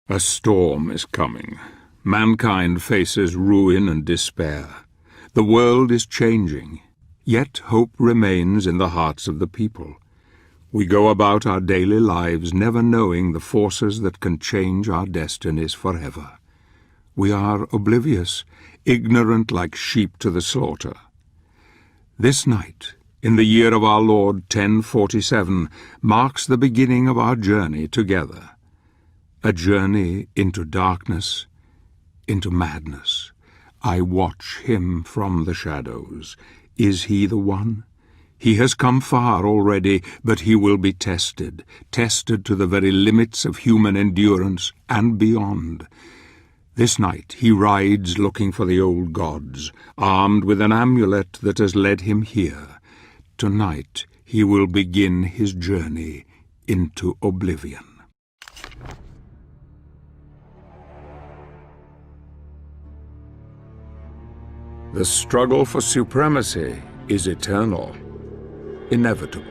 A storm is coming. Mankind faces ruin and despair. The world is changing, yet hope remains in the hearts of the people. We go about our daily lives never knowing the forces that can change our destinies forever. We are oblivious, ignorant like sheep to the slaughter. This night, in the year of our Lord 1047, marks the beginning of our journey together. A journey into darkness, into madness. I watch him from the shadows. Is he the one? He has come far already, but he will be tested to the very limits of human endurance and beyond. This night he rides looking for the old gods, armed with an amulet that has led him here. Tonight he will begin his journey into oblivion. The struggle for supremacy is eternal, inevitable.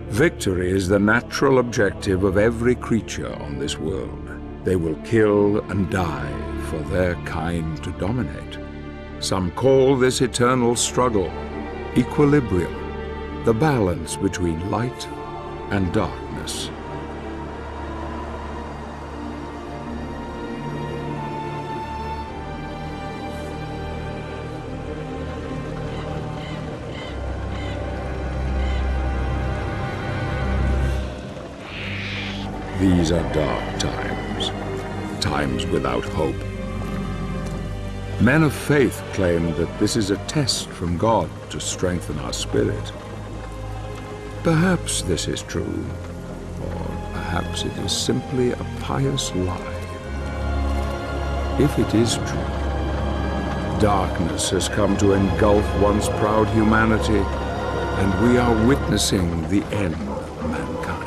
Victory is the natural objective of every creature on this world. They will kill and die for their kind to dominate. Some call this eternal struggle equilibrium, the balance between light and darkness. These are dark times, times without hope. Men of faith claim that this is a test from God to strengthen our spirit. Perhaps this is true, or perhaps it is simply a pious lie. If it is true, darkness has come to engulf once proud humanity, and we are witnessing the end of mankind.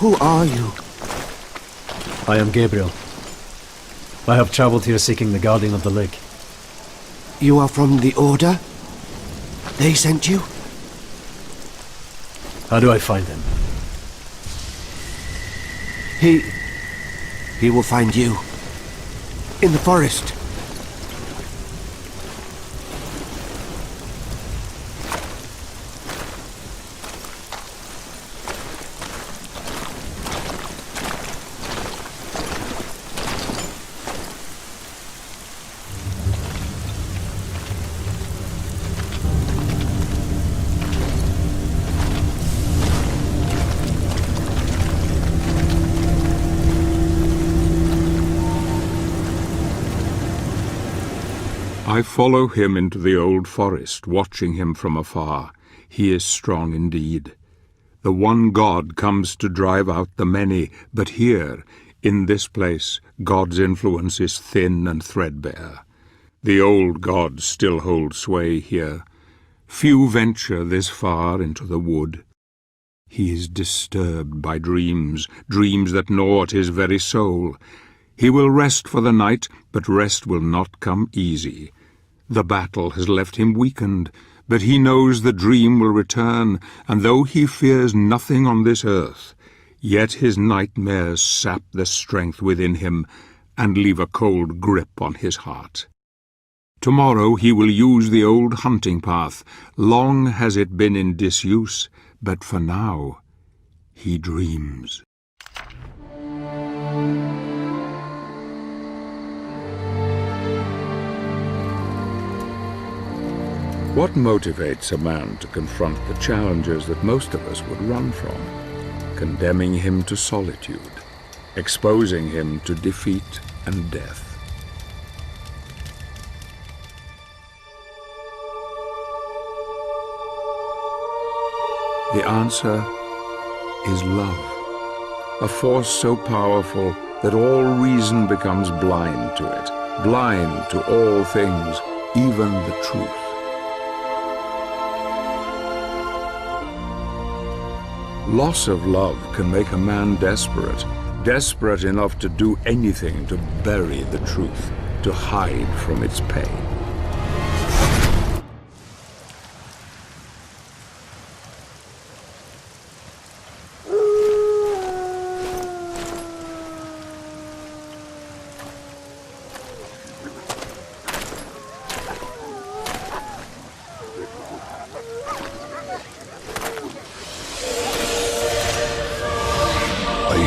Who are you? I am Gabriel. I have traveled here seeking the Guardian of the Lake. You are from the Order? They sent you? How do I find him? He will find you. In the forest. I follow him into the old forest, watching him from afar. He is strong indeed. The one God comes to drive out the many, but here, in this place, God's influence is thin and threadbare. The old gods still hold sway here. Few venture this far into the wood. He is disturbed by dreams, dreams that gnaw at his very soul. He will rest for the night, but rest will not come easy. The battle has left him weakened, but he knows the dream will return, and though he fears nothing on this earth, yet his nightmares sap the strength within him and leave a cold grip on his heart. Tomorrow he will use the old hunting path. Long has it been in disuse, but for now he dreams. What motivates a man to confront the challenges that most of us would run from? Condemning him to solitude, exposing him to defeat and death. The answer is love, a force so powerful that all reason becomes blind to it, blind to all things, even the truth. Loss of love can make a man desperate, desperate enough to do anything to bury the truth, to hide from its pain.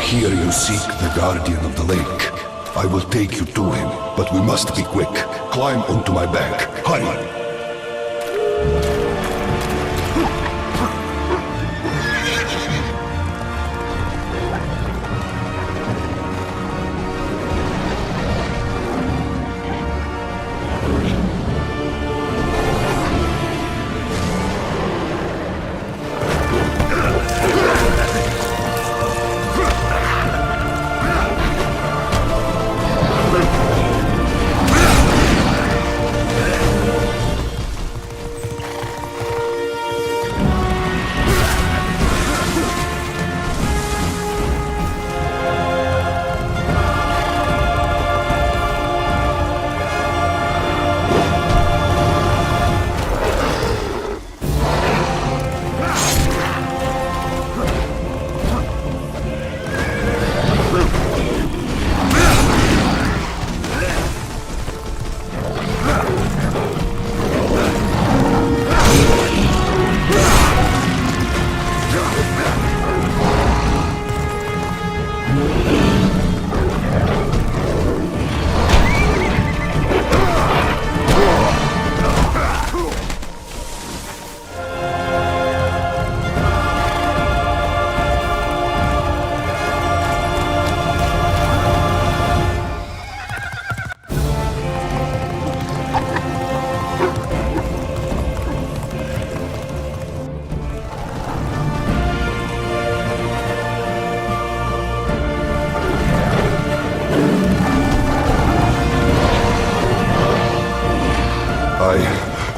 Here you seek the guardian of the lake. I will take you to him, but we must be quick. Climb onto my back. Hurry!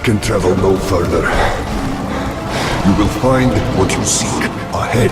Can travel no further. You will find what you seek ahead.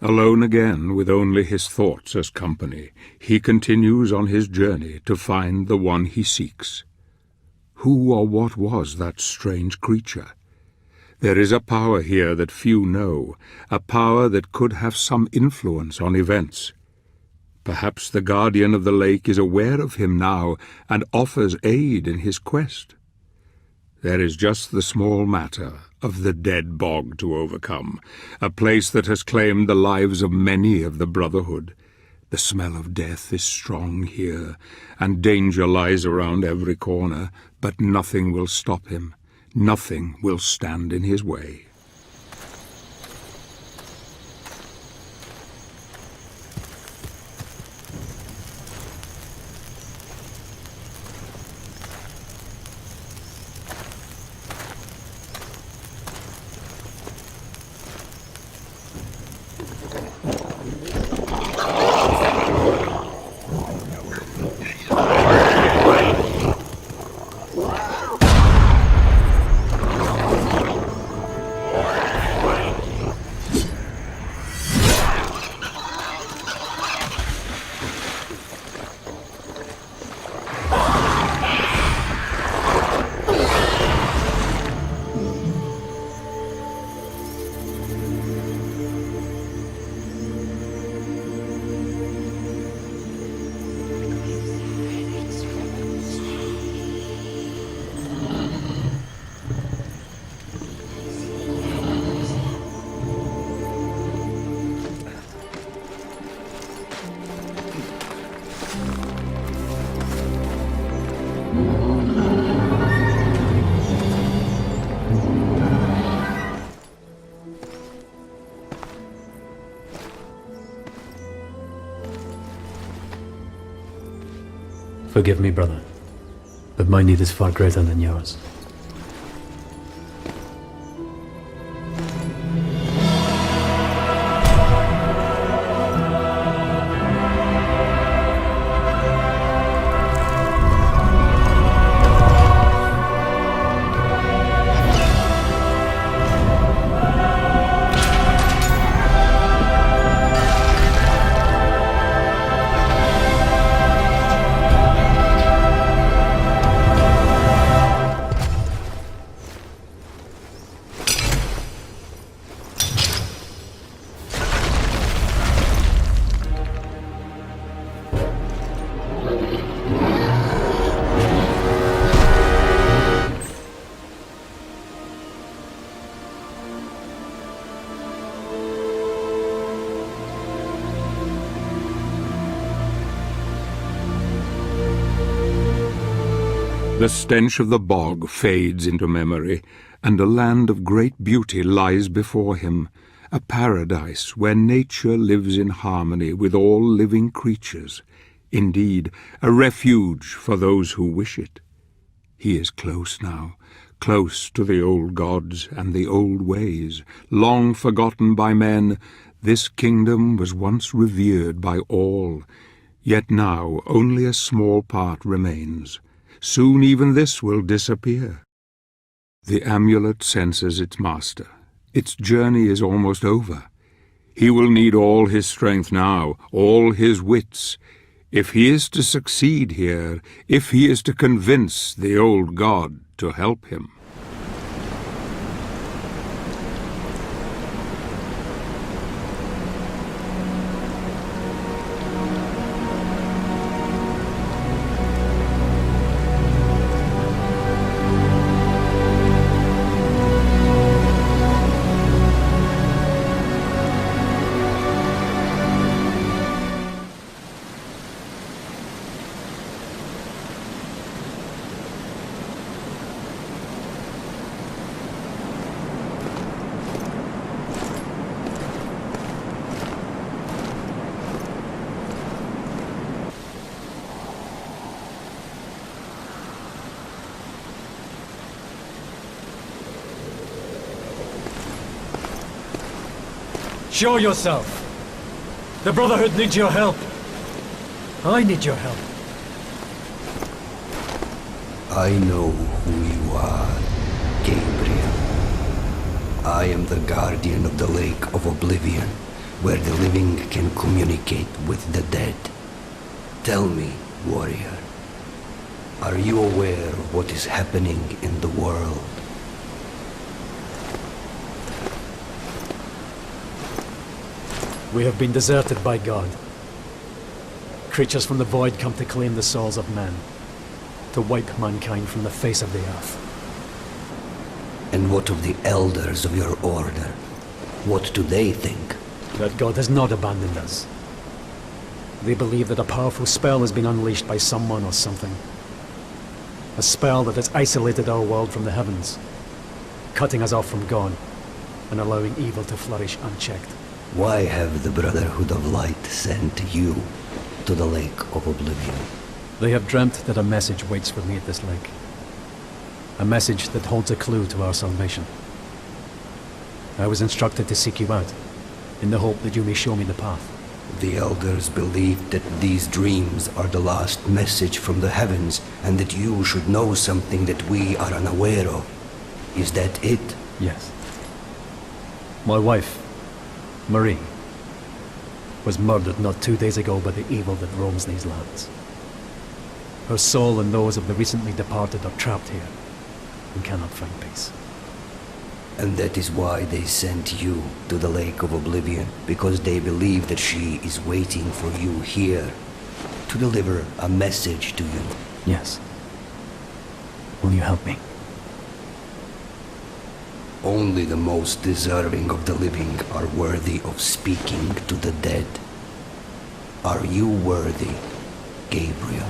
Alone again, with only his thoughts as company, he continues on his journey to find the one he seeks. Who or what was that strange creature? There is a power here that few know, a power that could have some influence on events. Perhaps the Guardian of the Lake is aware of him now and offers aid in his quest. There is just the small matter of the Dead Bog to overcome, a place that has claimed the lives of many of the Brotherhood. The smell of death is strong here, and danger lies around every corner, but nothing will stop him. Nothing will stand in his way. Forgive me, brother, but my need is far greater than yours. The stench of the bog fades into memory, and a land of great beauty lies before him, a paradise where nature lives in harmony with all living creatures, indeed, a refuge for those who wish it. He is close now, close to the old gods and the old ways, long forgotten by men. This kingdom was once revered by all, yet now only a small part remains. Soon even this will disappear. The amulet senses its master. Its journey is almost over. He will need all his strength now, all his wits. If he is to succeed here, if he is to convince the old god to help him. Show yourself! The Brotherhood needs your help. I need your help. I know who you are, Gabriel. I am the Guardian of the Lake of Oblivion, where the living can communicate with the dead. Tell me, warrior, are you aware of what is happening in the world? We have been deserted by God. Creatures from the void come to claim the souls of men, to wipe mankind from the face of the earth. And what of the elders of your order? What do they think? That God has not abandoned us. They believe that a powerful spell has been unleashed by someone or something. A spell that has isolated our world from the heavens, cutting us off from God, and allowing evil to flourish unchecked. Why have the Brotherhood of Light sent you to the Lake of Oblivion? They have dreamt that a message waits for me at this lake. A message that holds a clue to our salvation. I was instructed to seek you out, in the hope that you may show me the path. The elders believe that these dreams are the last message from the heavens, and that you should know something that we are unaware of. Is that it? Yes. My wife, Marie, was murdered not 2 days ago by the evil that roams these lands. Her soul and those of the recently departed are trapped here, and cannot find peace. And that is why they sent you to the Lake of Oblivion, because they believe that she is waiting for you here, to deliver a message to you. Yes. Will you help me? Only the most deserving of the living are worthy of speaking to the dead. Are you worthy, Gabriel?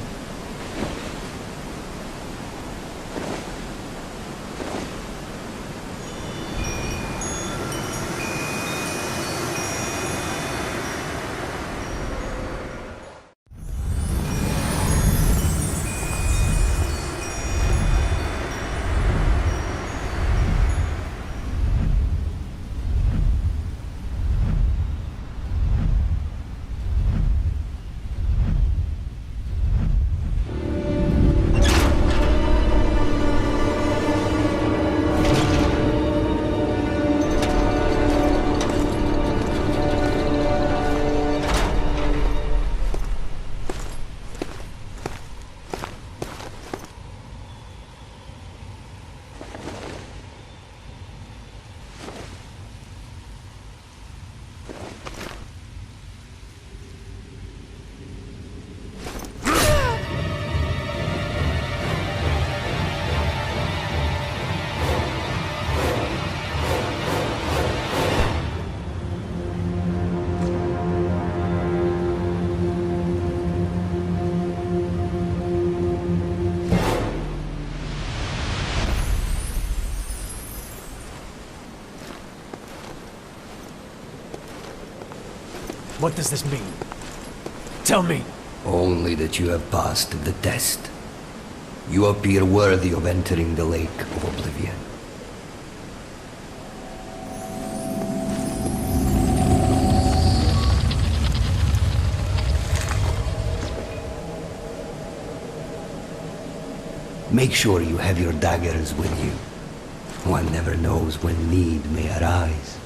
What does this mean? Tell me! Only that you have passed the test. You appear worthy of entering the Lake of Oblivion. Make sure you have your daggers with you. One never knows when need may arise.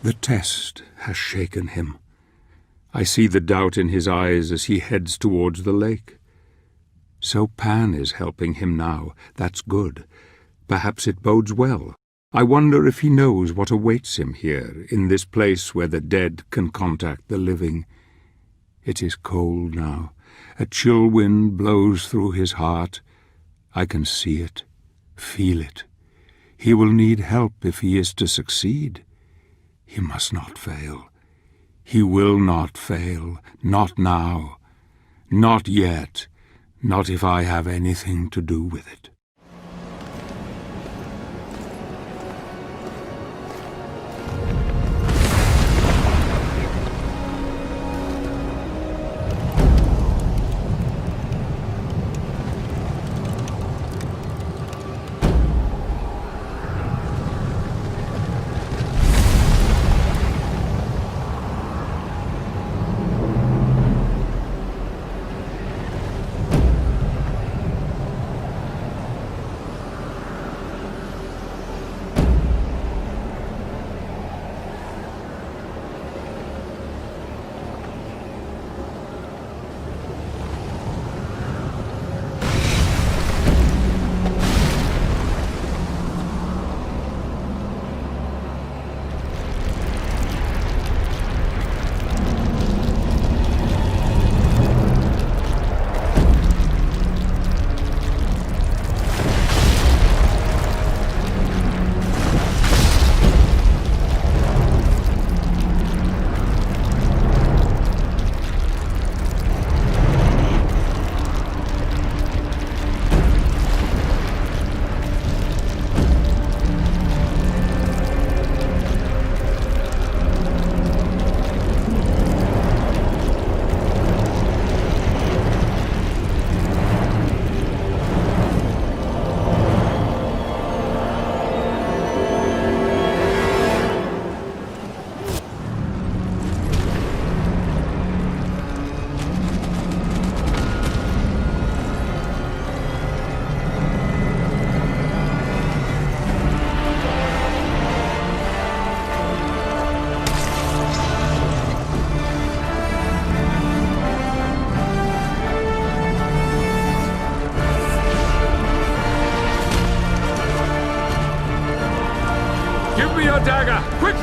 The test has shaken him. I see the doubt in his eyes as he heads towards the lake. So Pan is helping him now. That's good. Perhaps it bodes well. I wonder if he knows what awaits him here, in this place where the dead can contact the living. It is cold now. A chill wind blows through his heart. I can see it, feel it. He will need help if he is to succeed. He must not fail. He will not fail. Not now. Not yet. Not if I have anything to do with it.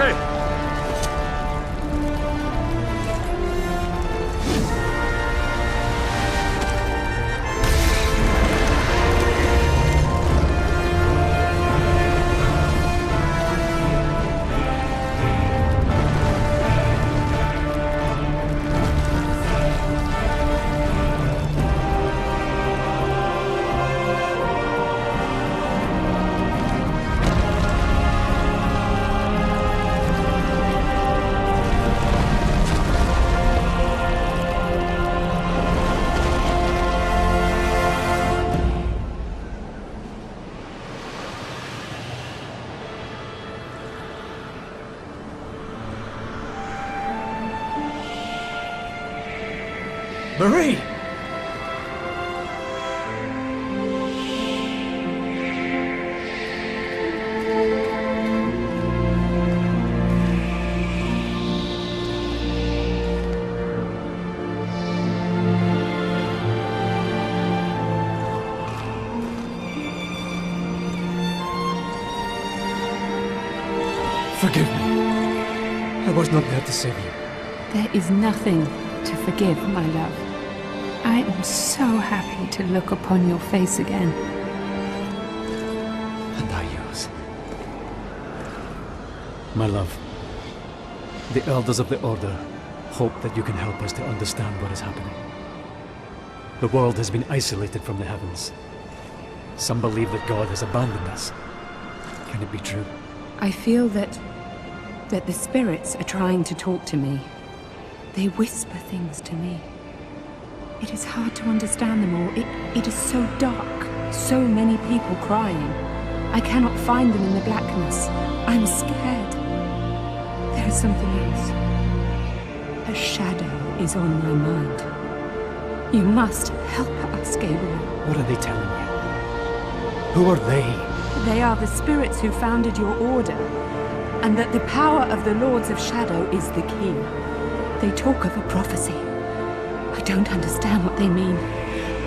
city! Marie! Forgive me. I was not there to save you. There is nothing to forgive, my love. I am so happy to look upon your face again. And I yours. My love, the Elders of the Order hope that you can help us to understand what is happening. The world has been isolated from the heavens. Some believe that God has abandoned us. Can it be true? I feel that the spirits are trying to talk to me. They whisper things to me. It is hard to understand them all. It is so dark. So many people crying. I cannot find them in the blackness. I'm scared. There is something else. A shadow is on my mind. You must help us, Gabriel. What are they telling you? Who are they? They are the spirits who founded your order, and that the power of the Lords of Shadow is the key. They talk of a prophecy. I don't understand what they mean.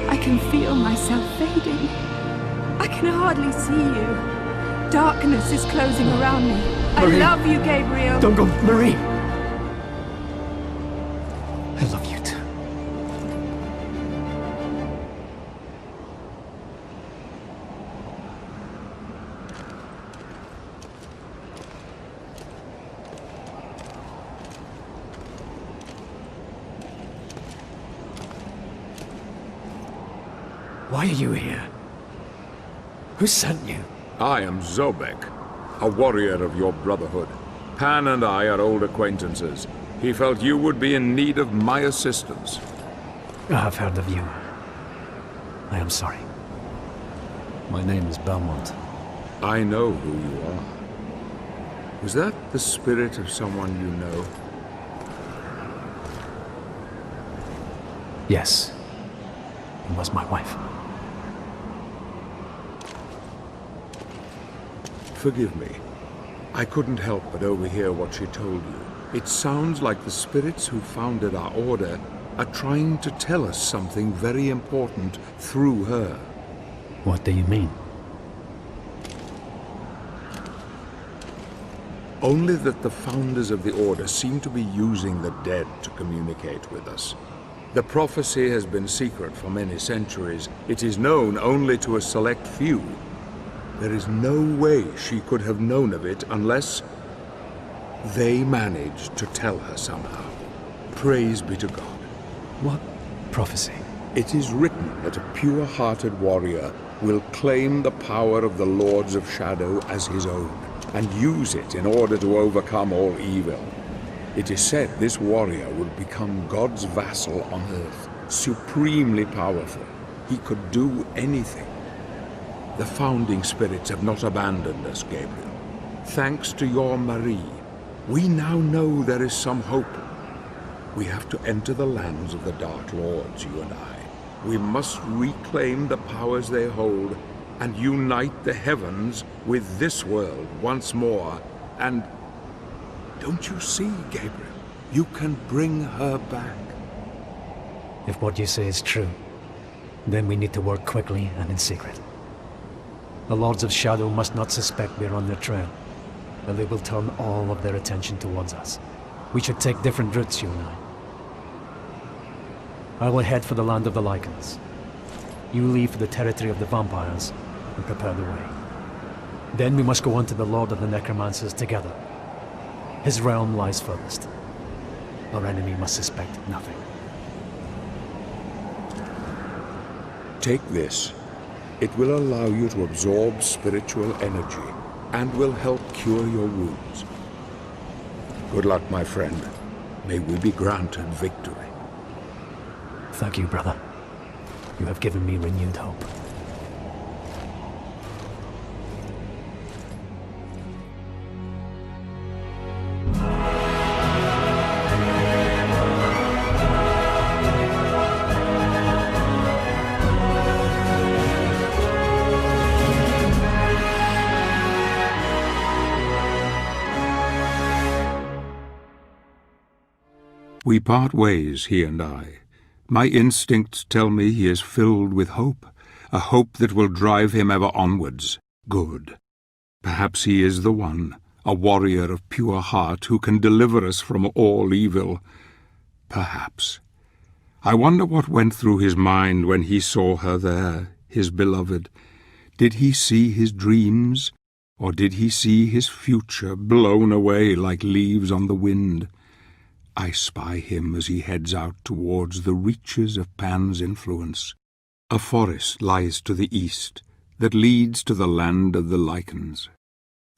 I can feel myself fading. I can hardly see you. Darkness is closing around me. Marie. I love you, Gabriel. Don't go, Marie! I love you too. Why are you here? Who sent you? I am Zobek, a warrior of your brotherhood. Pan and I are old acquaintances. He felt you would be in need of my assistance. I have heard of you. I am sorry. My name is Belmont. I know who you are. Was that the spirit of someone you know? Yes. It was my wife. Forgive me. I couldn't help but overhear what she told you. It sounds like the spirits who founded our order are trying to tell us something very important through her. What do you mean? Only that the founders of the order seem to be using the dead to communicate with us. The prophecy has been secret for many centuries. It is known only to a select few. There is no way she could have known of it unless they managed to tell her somehow. Praise be to God. What prophecy? It is written that a pure-hearted warrior will claim the power of the Lords of Shadow as his own, and use it in order to overcome all evil. It is said this warrior will become God's vassal on Earth, supremely powerful. He could do anything. The founding spirits have not abandoned us, Gabriel. Thanks to your Marie, we now know there is some hope. We have to enter the lands of the Dark Lords, you and I. We must reclaim the powers they hold and unite the heavens with this world once more. And don't you see, Gabriel? You can bring her back. If what you say is true, then we need to work quickly and in secret. The Lords of Shadow must not suspect we're on their trail. then they will turn all of their attention towards us. We should take different routes, you and I will head for the land of the Lycans. You leave for the territory of the vampires and prepare the way. Then we must go on to the Lord of the Necromancers together. His realm lies furthest. Our enemy must suspect nothing. Take this. It will allow you to absorb spiritual energy and will help cure your wounds. Good luck, my friend. May we be granted victory. Thank you, brother. You have given me renewed hope. We part ways, he and I. My instincts tell me he is filled with hope, a hope that will drive him ever onwards. Good. Perhaps he is the one, a warrior of pure heart who can deliver us from all evil. Perhaps. I wonder what went through his mind when he saw her there, his beloved. Did he see his dreams, or did he see his future blown away like leaves on the wind? I spy him as he heads out towards the reaches of Pan's influence. A forest lies to the east that leads to the land of the Lycans.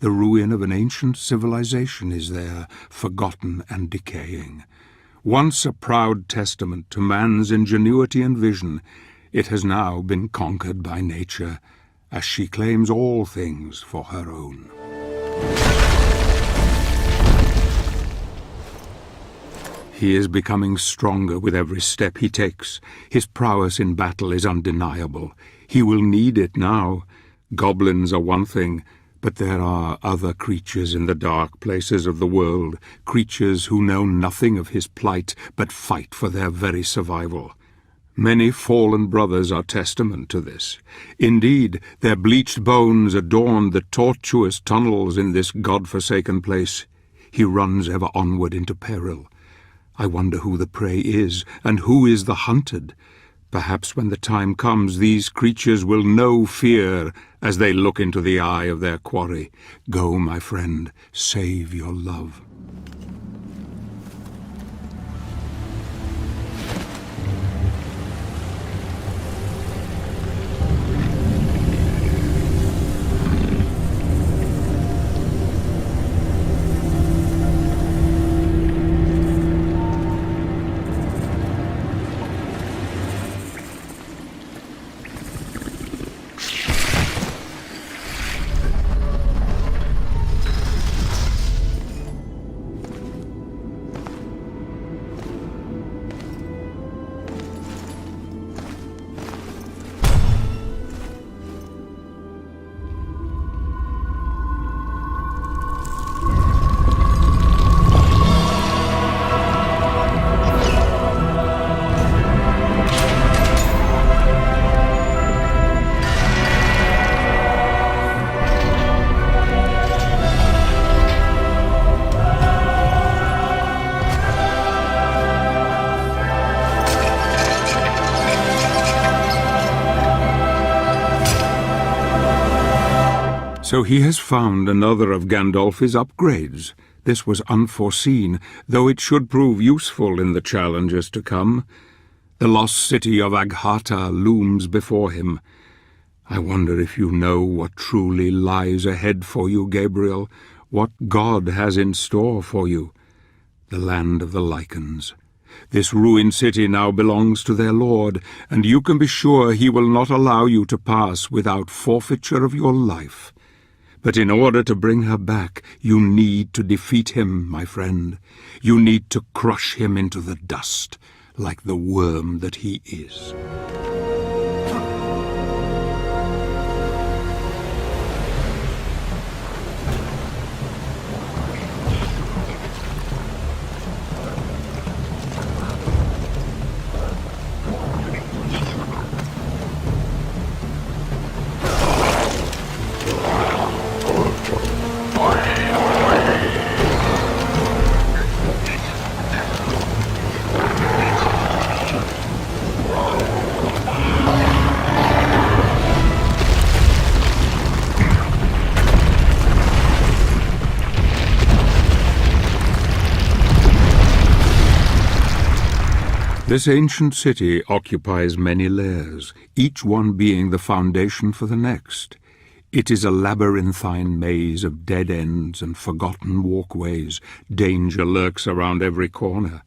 The ruin of an ancient civilization is there, forgotten and decaying. Once a proud testament to man's ingenuity and vision, it has now been conquered by nature, as she claims all things for her own. He is becoming stronger with every step he takes. His prowess in battle is undeniable. He will need it now. Goblins are one thing, but there are other creatures in the dark places of the world, creatures who know nothing of his plight, but fight for their very survival. Many fallen brothers are testament to this. Indeed, their bleached bones adorn the tortuous tunnels in this god-forsaken place. He runs ever onward into peril. I wonder who the prey is, and who is the hunted. Perhaps when the time comes, these creatures will know fear as they look into the eye of their quarry. Go, my friend, save your love. So he has found another of Gandalf's upgrades. This was unforeseen, though it should prove useful in the challenges to come. The lost city of Agharta looms before him. I wonder if you know what truly lies ahead for you, Gabriel, what God has in store for you. The land of the Lycans. This ruined city now belongs to their lord, and you can be sure he will not allow you to pass without forfeiture of your life. But in order to bring her back, you need to defeat him, my friend. You need to crush him into the dust, like the worm that he is. This ancient city occupies many layers, each one being the foundation for the next. It is a labyrinthine maze of dead ends and forgotten walkways. Danger lurks around every corner.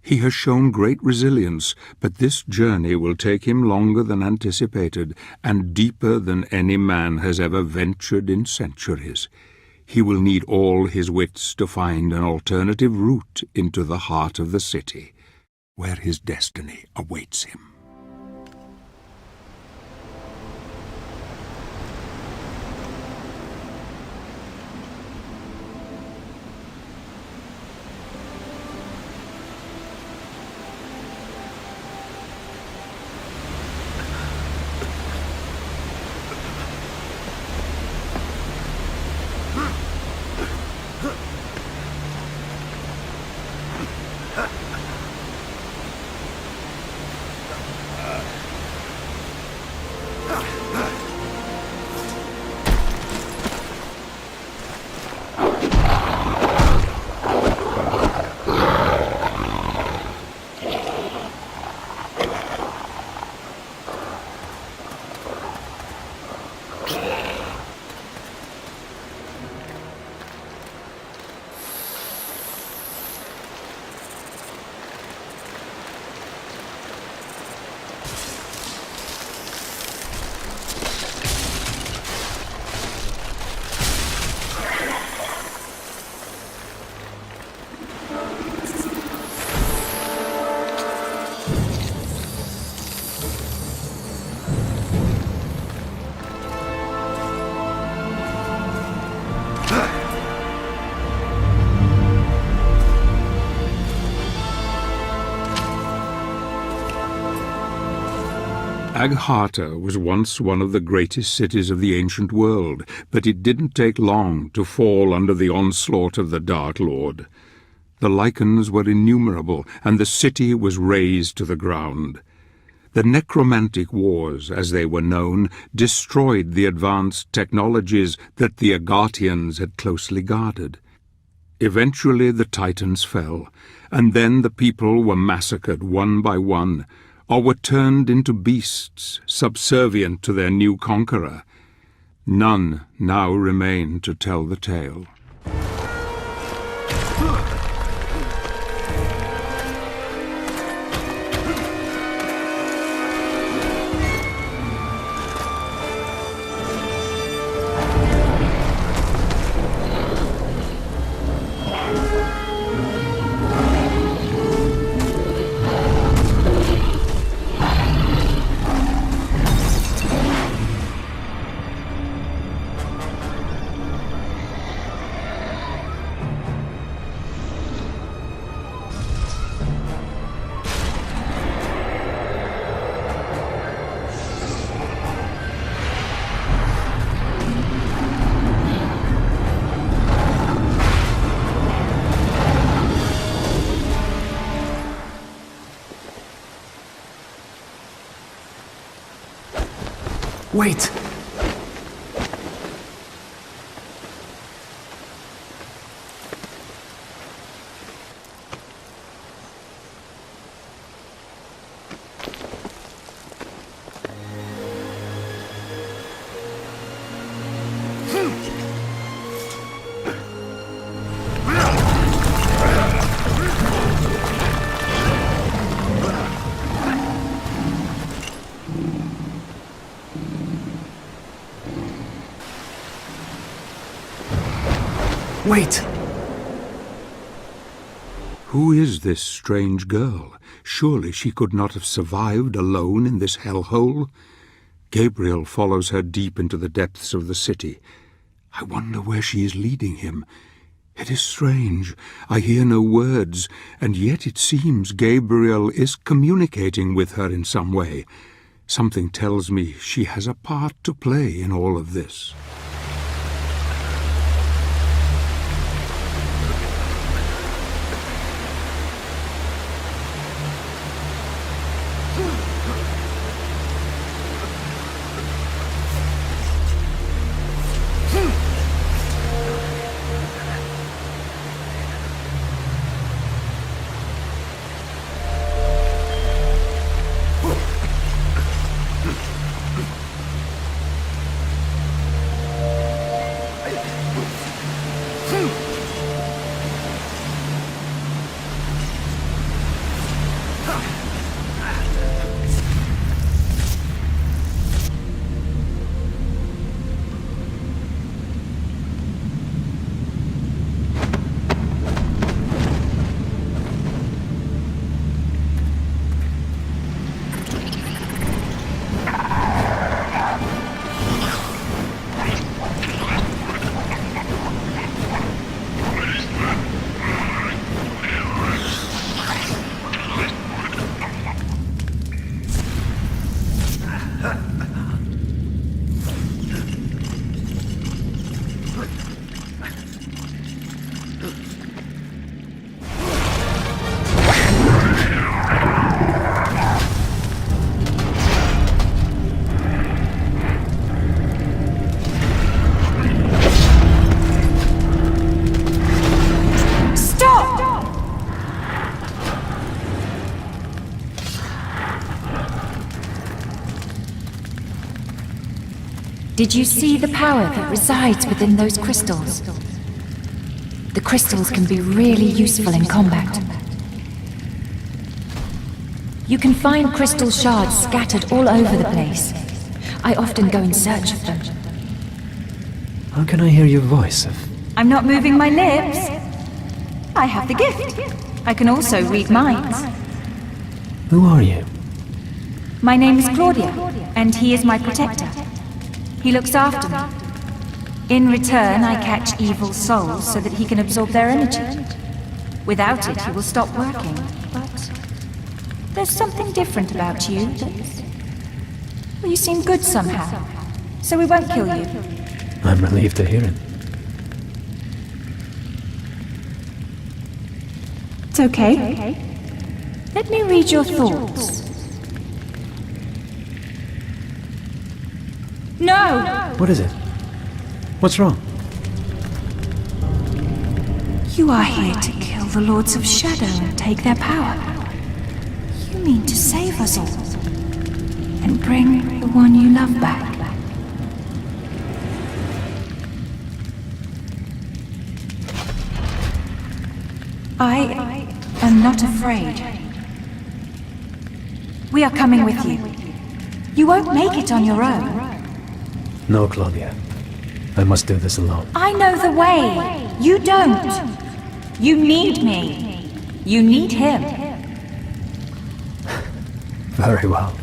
He has shown great resilience, but this journey will take him longer than anticipated and deeper than any man has ever ventured in centuries. He will need all his wits to find an alternative route into the heart of the city, where his destiny awaits him. Agharta was once one of the greatest cities of the ancient world, but it didn't take long to fall under the onslaught of the Dark Lord. The lichens were innumerable, and the city was razed to the ground. The necromantic wars, as they were known, destroyed the advanced technologies that the Agartians had closely guarded. Eventually the Titans fell, and then the people were massacred one by one, or were turned into beasts, subservient to their new conqueror. None now remain to tell the tale. Wait! Wait! Who is this strange girl? Surely she could not have survived alone in this hellhole. Gabriel follows her deep into the depths of the city. I wonder where she is leading him. It is strange. I hear no words, and yet it seems Gabriel is communicating with her in some way. Something tells me she has a part to play in all of this. Did you see the power that resides within those crystals? The crystals can be really useful in combat. You can find crystal shards scattered all over the place. I often go in search of them. How can I hear your voice? I'm not moving my lips. I have the gift. I can also read minds. Who are you? My name is Claudia, and he is my protector. He looks after me. In return, I catch evil souls so that he can absorb their energy. Without it, he will stop working. But there's something different about you. Well, you seem good somehow, so we won't kill you. I'm relieved to hear it. It's okay. Let me read your thoughts. No! What is it? What's wrong? You are here to kill the Lords of Shadow and take their power. You mean to save us all and bring the one you love back. I am not afraid. We are coming with you. You won't make it on your own. No, Claudia. I must do this alone. I know the way. You don't. You need me. You need him. Very well.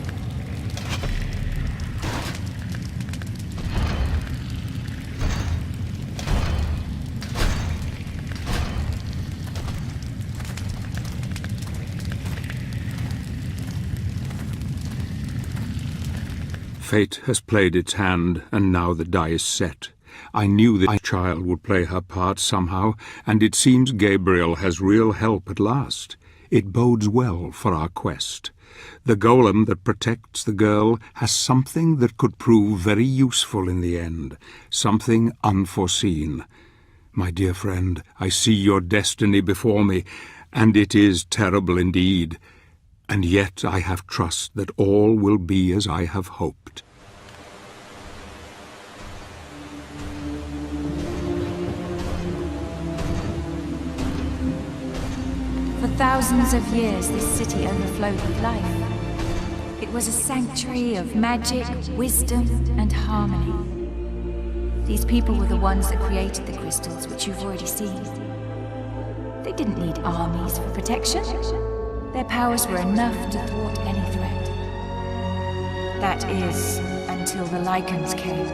Fate has played its hand, and now the die is set. I knew that my child would play her part somehow, and it seems Gabriel has real help at last. It bodes well for our quest. The golem that protects the girl has something that could prove very useful in the end, something unforeseen. My dear friend, I see your destiny before me, and it is terrible indeed. And yet I have trust that all will be as I have hoped. For thousands of years, this city overflowed with life. It was a sanctuary of magic, wisdom, and harmony. These people were the ones that created the crystals, which you've already seen. They didn't need armies for protection. Their powers were enough to thwart any threat. That is, until the Lycans came.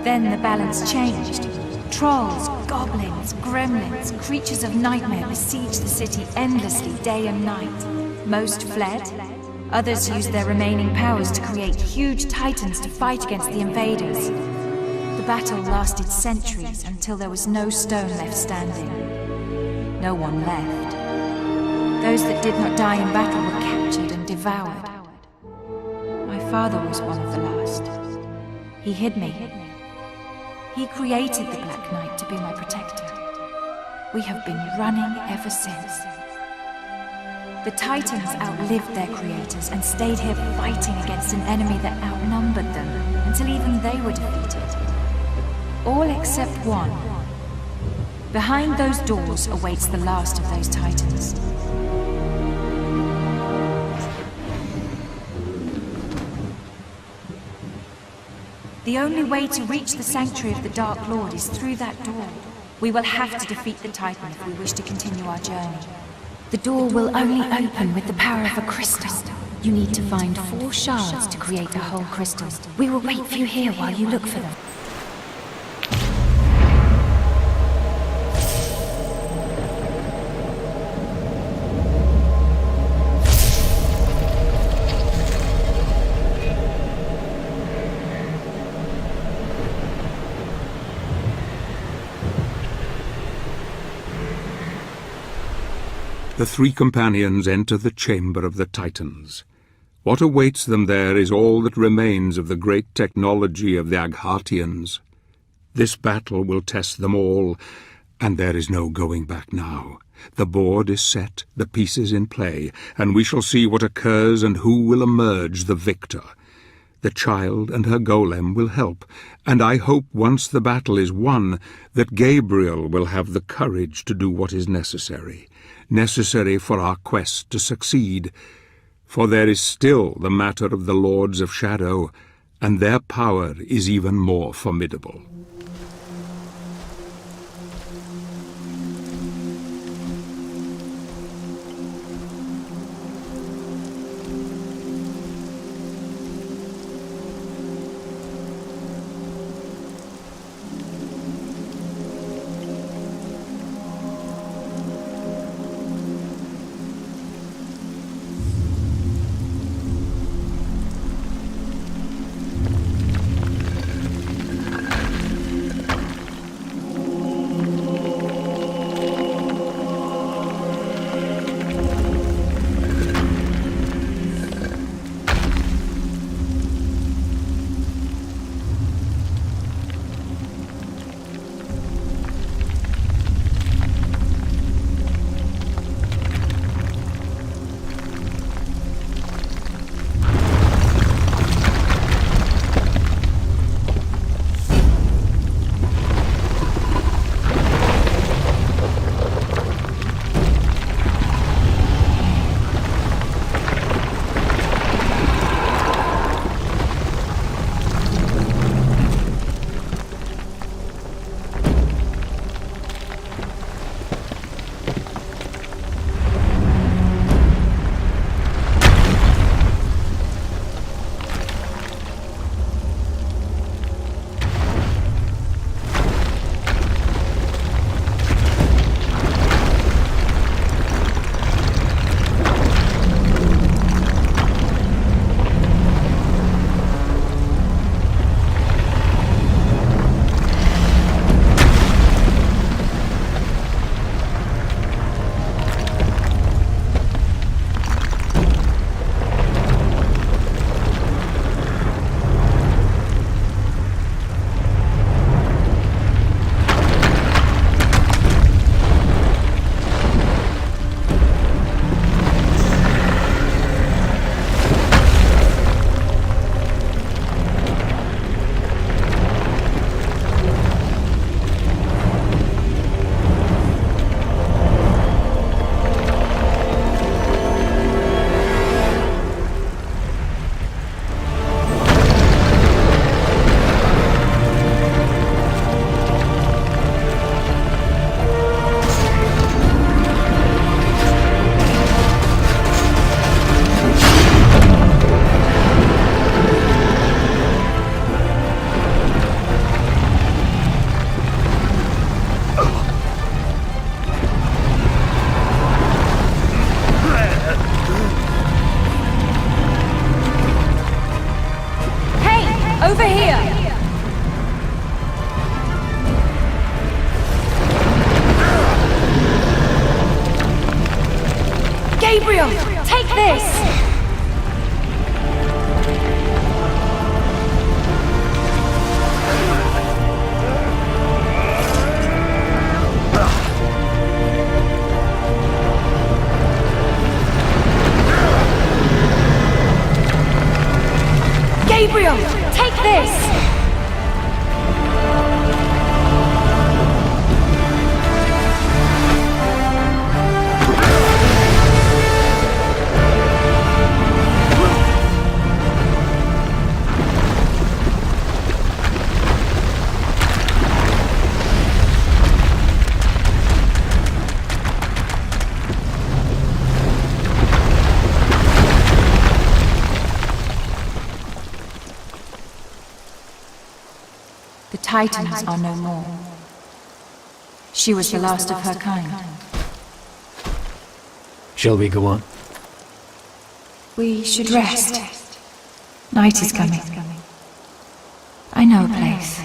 Then the balance changed. Trolls, goblins, gremlins, creatures of nightmare besieged the city endlessly day and night. Most fled. Others used their remaining powers to create huge titans to fight against the invaders. The battle lasted centuries until there was no stone left standing. No one left. Those that did not die in battle were captured and devoured. My father was one of the last. He hid me. He created the Black Knight to be my protector. We have been running ever since. The Titans outlived their creators and stayed here fighting against an enemy that outnumbered them until even they were defeated. All except one. Behind those doors awaits the last of those Titans. The only way to reach the sanctuary of the Dark Lord is through that door. We will have to defeat the Titan if we wish to continue our journey. The door will only open with the power of a crystal. You need to find 4 shards to create a whole crystal. We will wait for you here while you look for them. The 3 companions enter the chamber of the Titans. What awaits them there is all that remains of the great technology of the Aghartians. This battle will test them all, and there is no going back now. The board is set, the pieces in play, and we shall see what occurs and who will emerge the victor. The child and her golem will help, and I hope once the battle is won that Gabriel will have the courage to do what is necessary for our quest to succeed. For there is still the matter of the Lords of Shadow, and their power is even more formidable. Gabriel, take this! Gabriel, take this! The Titans are no more. She was the last of her kind. Shall we go on? We should rest. Night is coming. I know a place.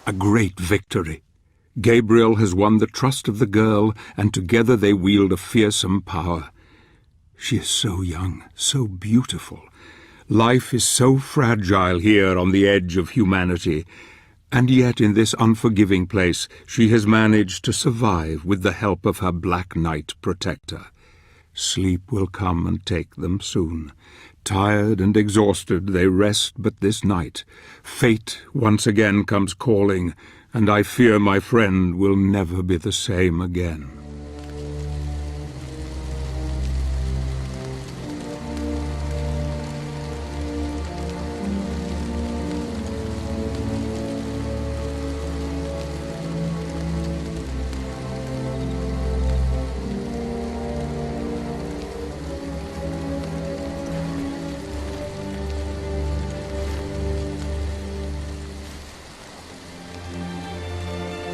A great victory. Gabriel has won the trust of the girl, and together they wield a fearsome power. She is so young, so beautiful. Life is so fragile here on the edge of humanity, and yet in this unforgiving place she has managed to survive with the help of her Black Knight protector. Sleep will come and take them soon. Tired and exhausted, they rest but this night. Fate once again comes calling, and I fear my friend will never be the same again.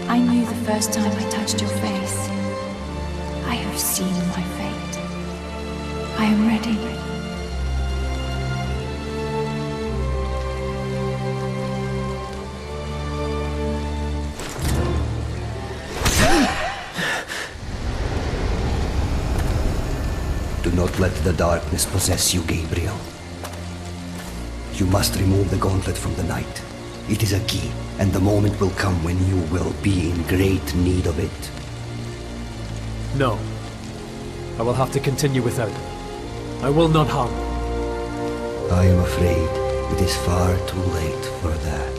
I knew the first time I touched your face. I have seen my fate. I am ready. Do not let the darkness possess you, Gabriel. You must remove the gauntlet from the night. It is a key, and the moment will come when you will be in great need of it. No. I will have to continue without it. I will not harm. I am afraid it is far too late for that.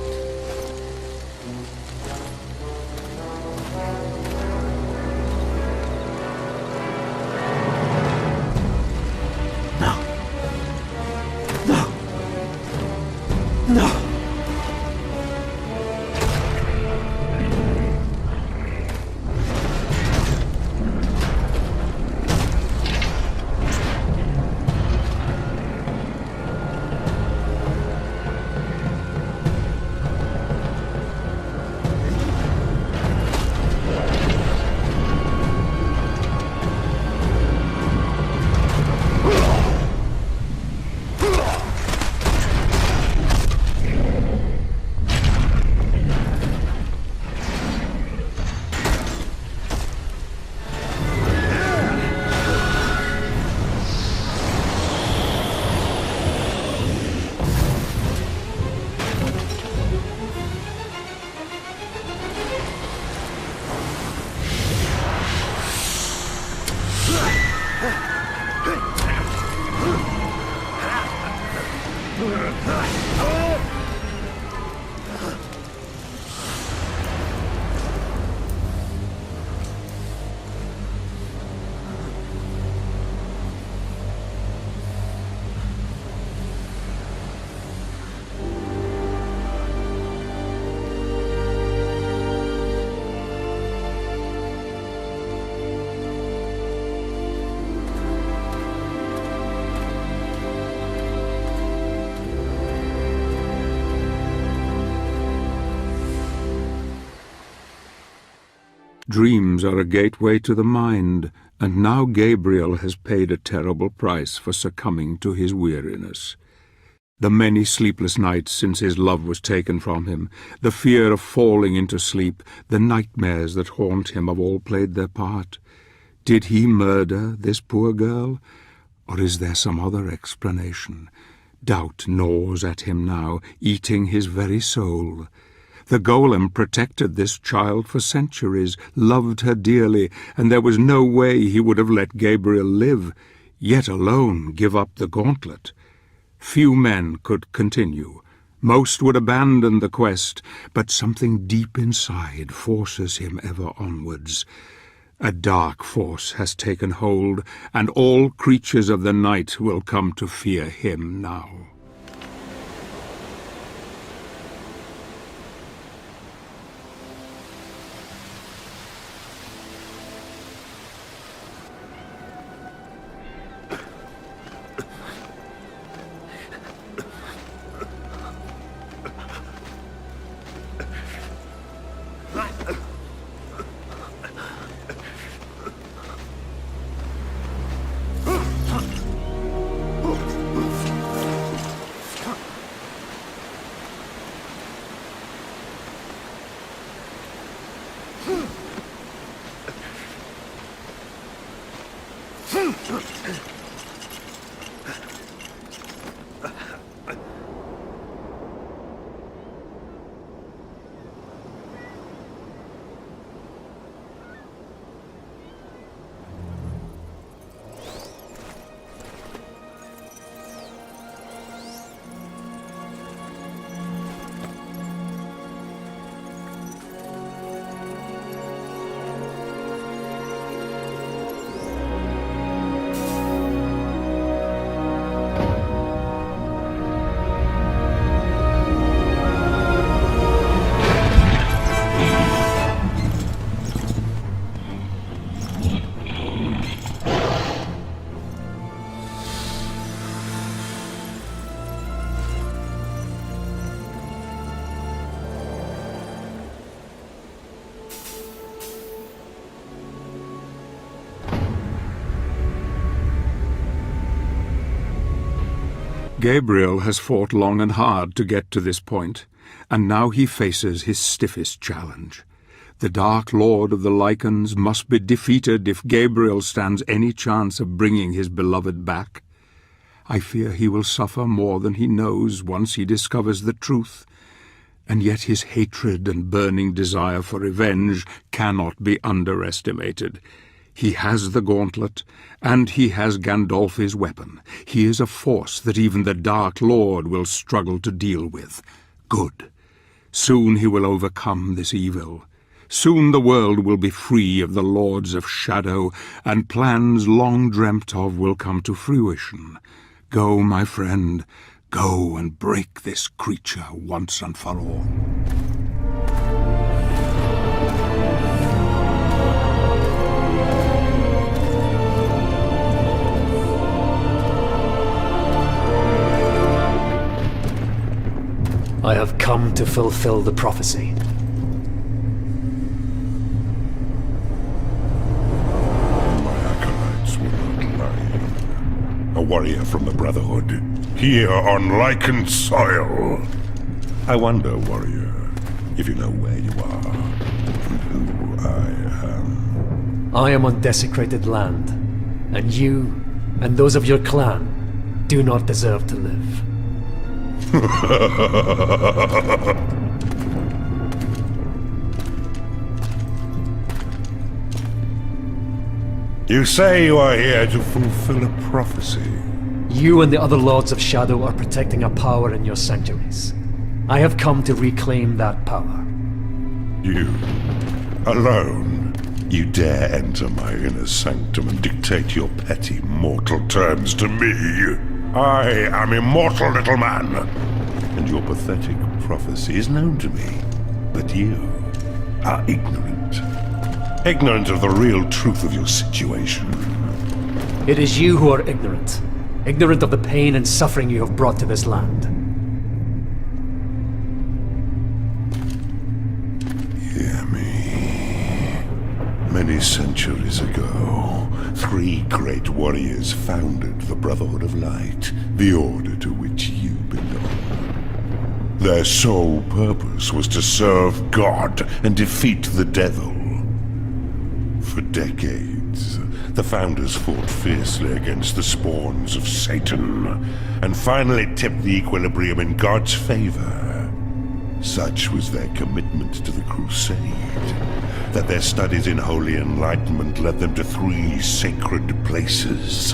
Dreams are a gateway to the mind, and now Gabriel has paid a terrible price for succumbing to his weariness. The many sleepless nights since his love was taken from him, the fear of falling into sleep, the nightmares that haunt him have all played their part. Did he murder this poor girl, or is there some other explanation? Doubt gnaws at him now, eating his very soul. The golem protected this child for centuries, loved her dearly, and there was no way he would have let Gabriel live, yet alone give up the gauntlet. Few men could continue. Most would abandon the quest, but something deep inside forces him ever onwards. A dark force has taken hold, and all creatures of the night will come to fear him now. Gabriel has fought long and hard to get to this point, and now he faces his stiffest challenge. The Dark Lord of the Lycans must be defeated if Gabriel stands any chance of bringing his beloved back. I fear he will suffer more than he knows once he discovers the truth, and yet his hatred and burning desire for revenge cannot be underestimated. He has the gauntlet, and he has Gandolfi's weapon. He is a force that even the Dark Lord will struggle to deal with. Good. Soon he will overcome this evil. Soon the world will be free of the Lords of Shadow, and plans long dreamt of will come to fruition. Go, my friend, go and break this creature once and for all. I have come to fulfill the prophecy. A warrior from the Brotherhood, here on Lycan soil. I wonder, warrior, if you know where you are, and who I am. I am on desecrated land, and you, and those of your clan, do not deserve to live. You say you are here to fulfill a prophecy. You and the other Lords of Shadow are protecting a power in your sanctuaries. I have come to reclaim that power. You, alone, you dare enter my inner sanctum and dictate your petty mortal terms to me. I am immortal, little man, and your pathetic prophecy is known to me. But you are ignorant. Ignorant of the real truth of your situation. It is you who are ignorant. Ignorant of the pain and suffering you have brought to this land. Hear me. Many centuries ago, 3 great warriors founded the Brotherhood of Light, the order to which you belong. Their sole purpose was to serve God and defeat the devil. For decades, the founders fought fiercely against the spawns of Satan, and finally tipped the equilibrium in God's favor. Such was their commitment to the crusade, that their studies in holy enlightenment led them to 3 sacred places,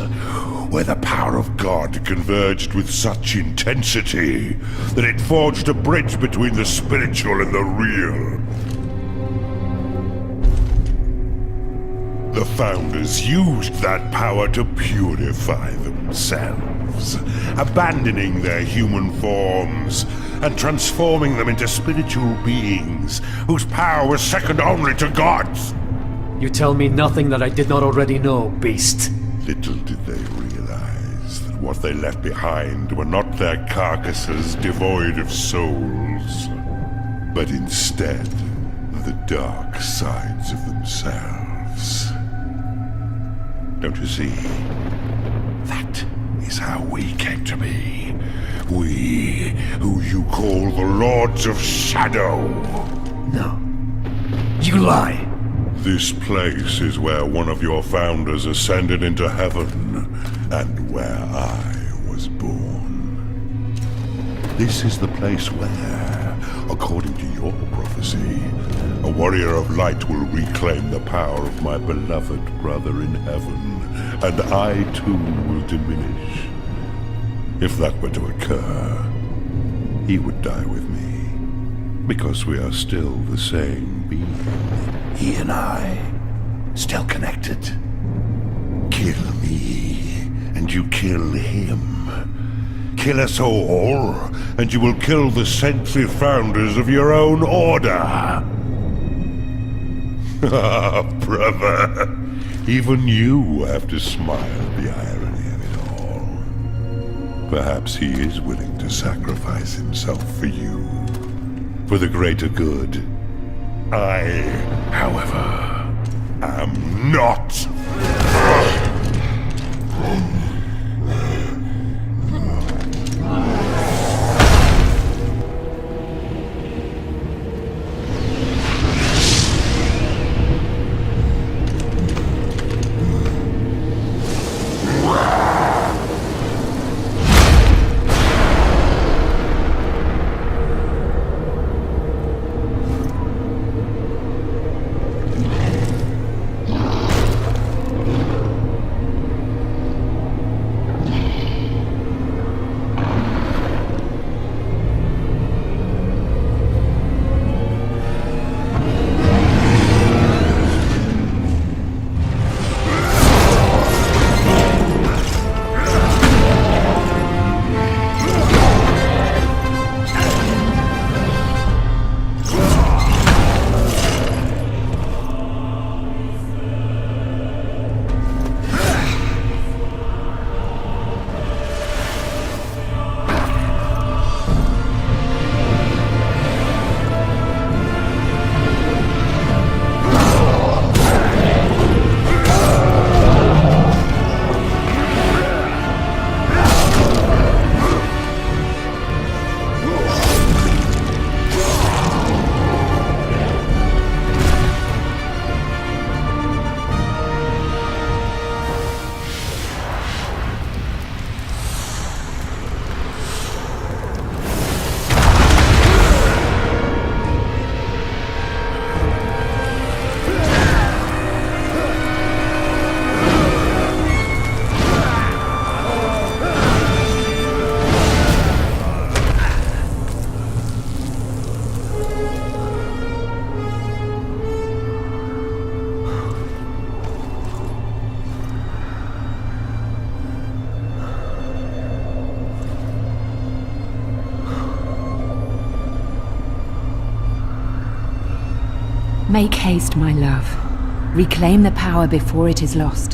where the power of God converged with such intensity that it forged a bridge between the spiritual and the real. The founders used that power to purify themselves, abandoning their human forms and transforming them into spiritual beings whose power was second only to God's. You tell me nothing that I did not already know, beast. Little did they realize that what they left behind were not their carcasses devoid of souls, but instead the dark sides of themselves. Don't you see? That is how we came to be. We, who you call the Lords of Shadow. No. You lie. This place is where one of your founders ascended into heaven, and where I was born. This is the place where, according to your prophecy, a warrior of light will reclaim the power of my beloved brother in heaven, and I too will diminish. If that were to occur, he would die with me, because we are still the same being. He and I, still connected. Kill me, and you kill him. Kill us all, and you will kill the century founders of your own order. Ah, brother, even you have to smile at the irony of it all. Perhaps he is willing to sacrifice himself for you, for the greater good. I, however, am not. Make haste, my love. Reclaim the power before it is lost.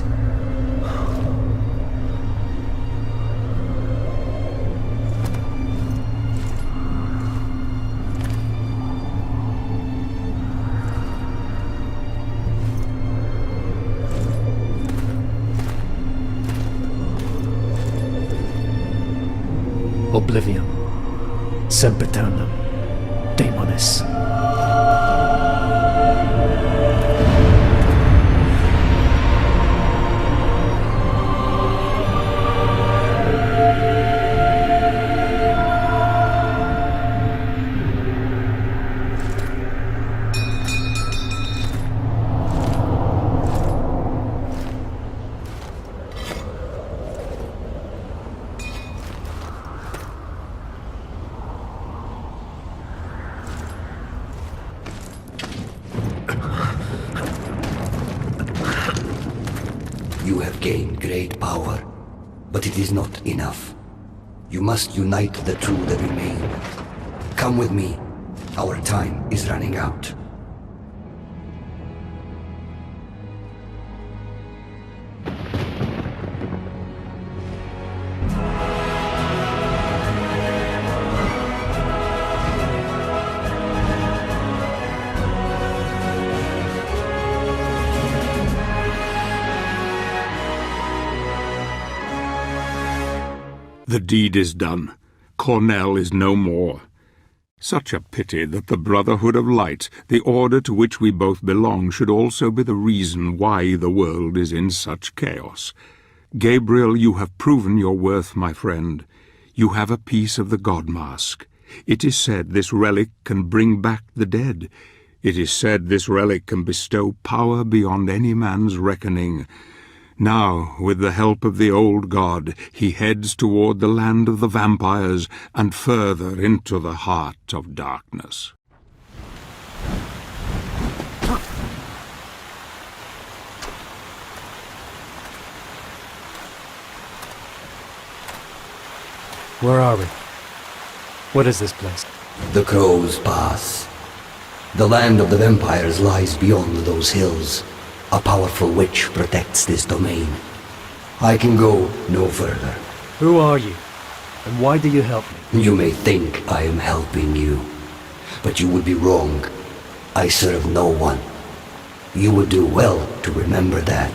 Oblivion. Sempiternam. Daemonis. You have gained great power, but it is not enough. You must unite the two that remain. Come with me. Our time is running out. The deed is done. Cornell is no more. Such a pity that the Brotherhood of Light, the order to which we both belong, should also be the reason why the world is in such chaos. Gabriel, you have proven your worth, my friend. You have a piece of the God Mask. It is said this relic can bring back the dead. It is said this relic can bestow power beyond any man's reckoning. Now, with the help of the old god, he heads toward the land of the vampires and further into the heart of darkness. Where are we? What is this place? The Crow's Pass. The land of the vampires lies beyond those hills. A powerful witch protects this domain. I can go no further. Who are you? And why do you help me? You may think I am helping you, but you would be wrong. I serve no one. You would do well to remember that.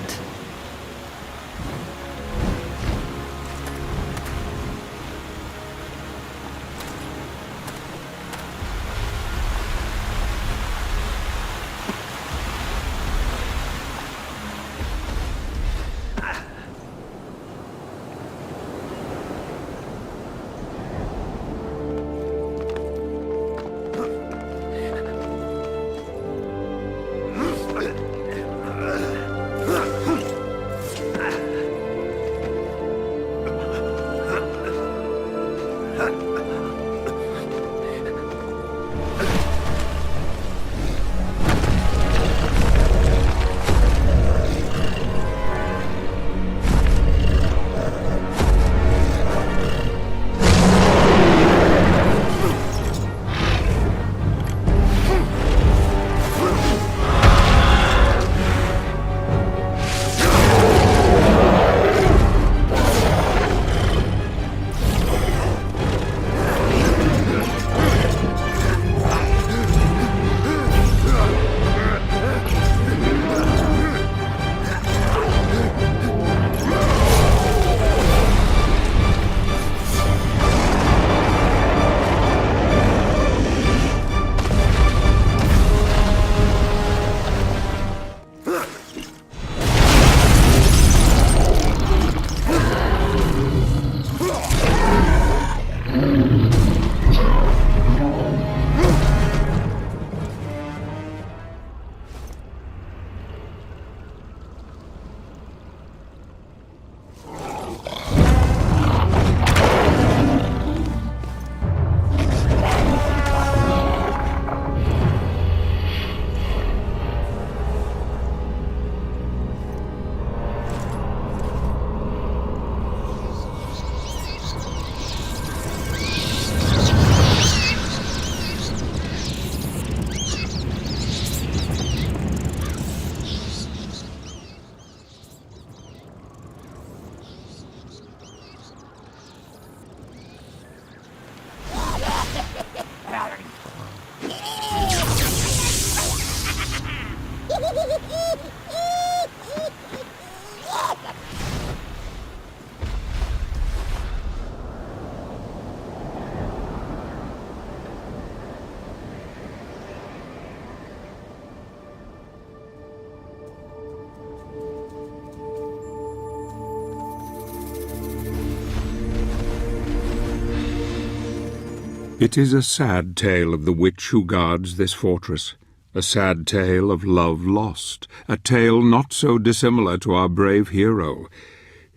It is a sad tale of the witch who guards this fortress. A sad tale of love lost, a tale not so dissimilar to our brave hero.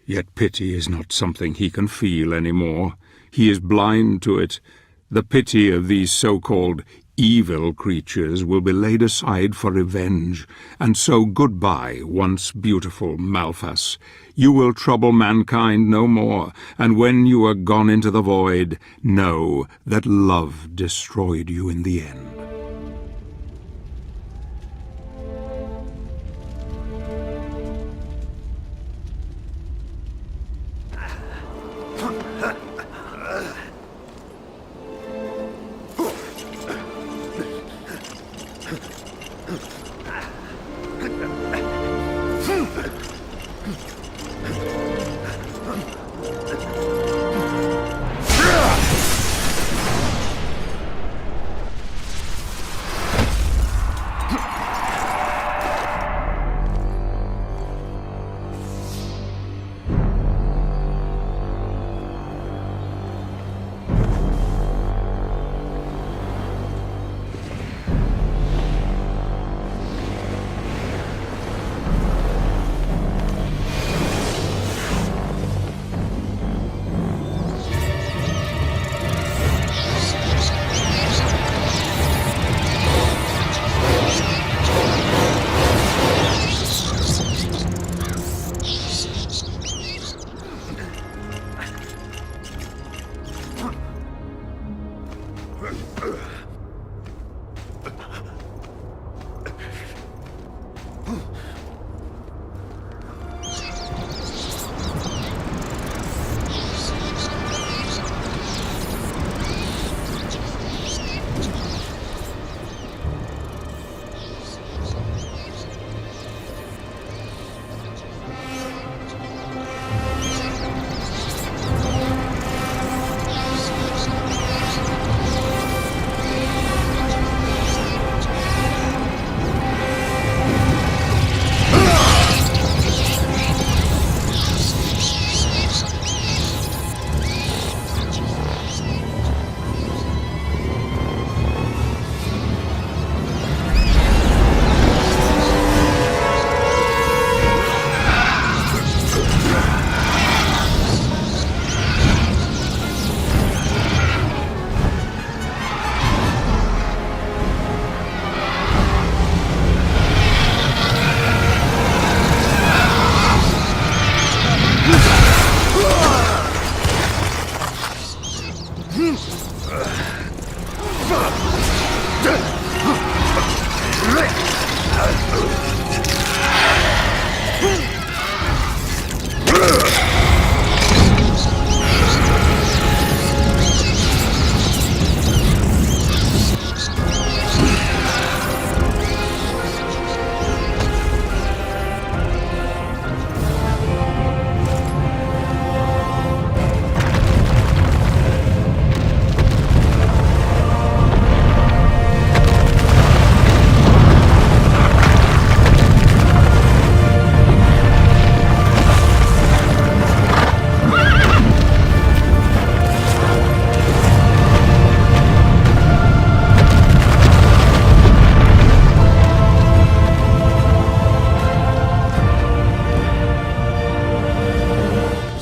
Yet pity is not something he can feel anymore. He is blind to it. The pity of these so-called evil creatures will be laid aside for revenge, and so goodbye, once beautiful Malphas. You will trouble mankind no more, and when you are gone into the void, know that love destroyed you in the end.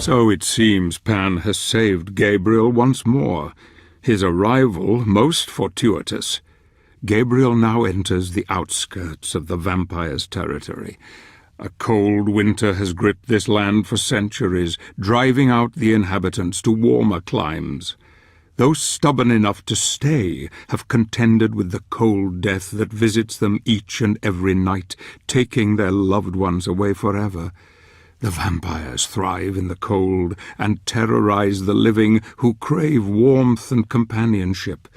So it seems Pan has saved Gabriel once more. His arrival most fortuitous. Gabriel now enters the outskirts of the vampire's territory. A cold winter has gripped this land for centuries, driving out the inhabitants to warmer climes. Those stubborn enough to stay have contended with the cold death that visits them each and every night, taking their loved ones away forever. The vampires thrive in the cold and terrorize the living who crave warmth and companionship.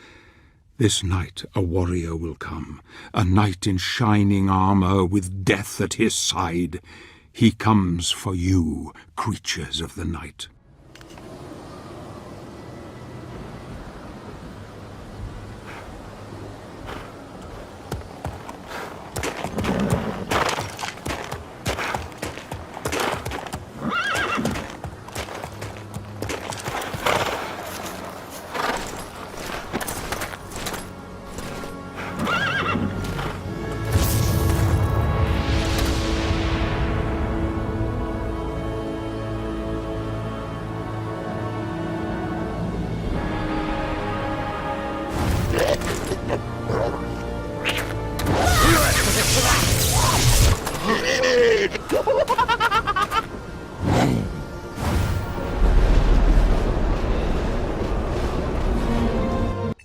This night a warrior will come, a knight in shining armor with death at his side. He comes for you, creatures of the night.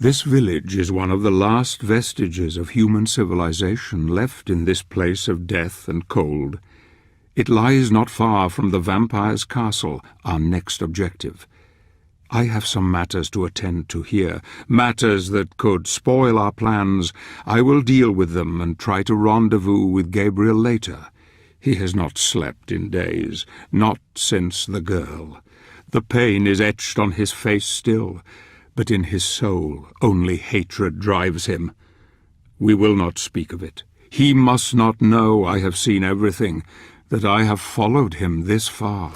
This village is one of the last vestiges of human civilization left in this place of death and cold. It lies not far from the vampire's castle, our next objective. I have some matters to attend to here, matters that could spoil our plans. I will deal with them and try to rendezvous with Gabriel later. He has not slept in days, not since the girl. The pain is etched on his face still, but in his soul only hatred drives him. We will not speak of it. He must not know I have seen everything, that I have followed him this far.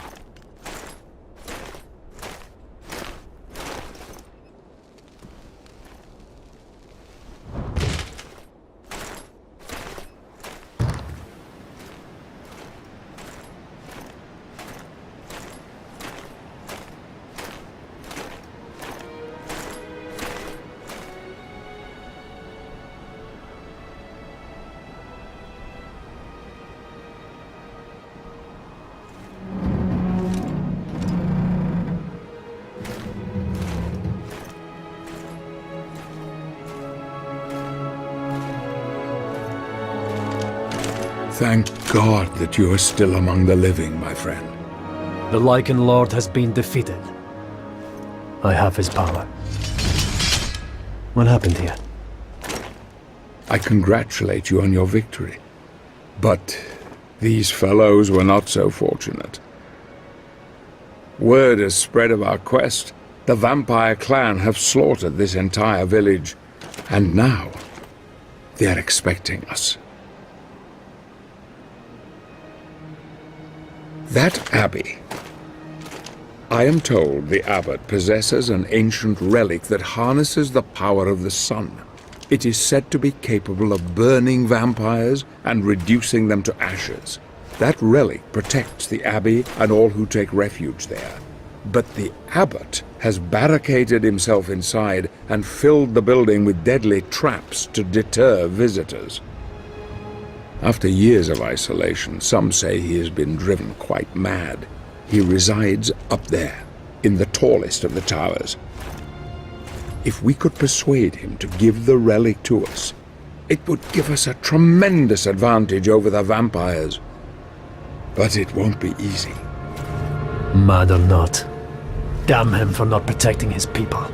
Thank God that you are still among the living, my friend. The Lycan Lord has been defeated. I have his power. What happened here? I congratulate you on your victory. But these fellows were not so fortunate. Word has spread of our quest. The vampire clan have slaughtered this entire village, and now they are expecting us. That abbey. I am told the abbot possesses an ancient relic that harnesses the power of the sun. It is said to be capable of burning vampires and reducing them to ashes. That relic protects the abbey and all who take refuge there. But the abbot has barricaded himself inside and filled the building with deadly traps to deter visitors. After years of isolation, some say he has been driven quite mad. He resides up there, in the tallest of the towers. If we could persuade him to give the relic to us, it would give us a tremendous advantage over the vampires. But it won't be easy. Mad or not, damn him for not protecting his people.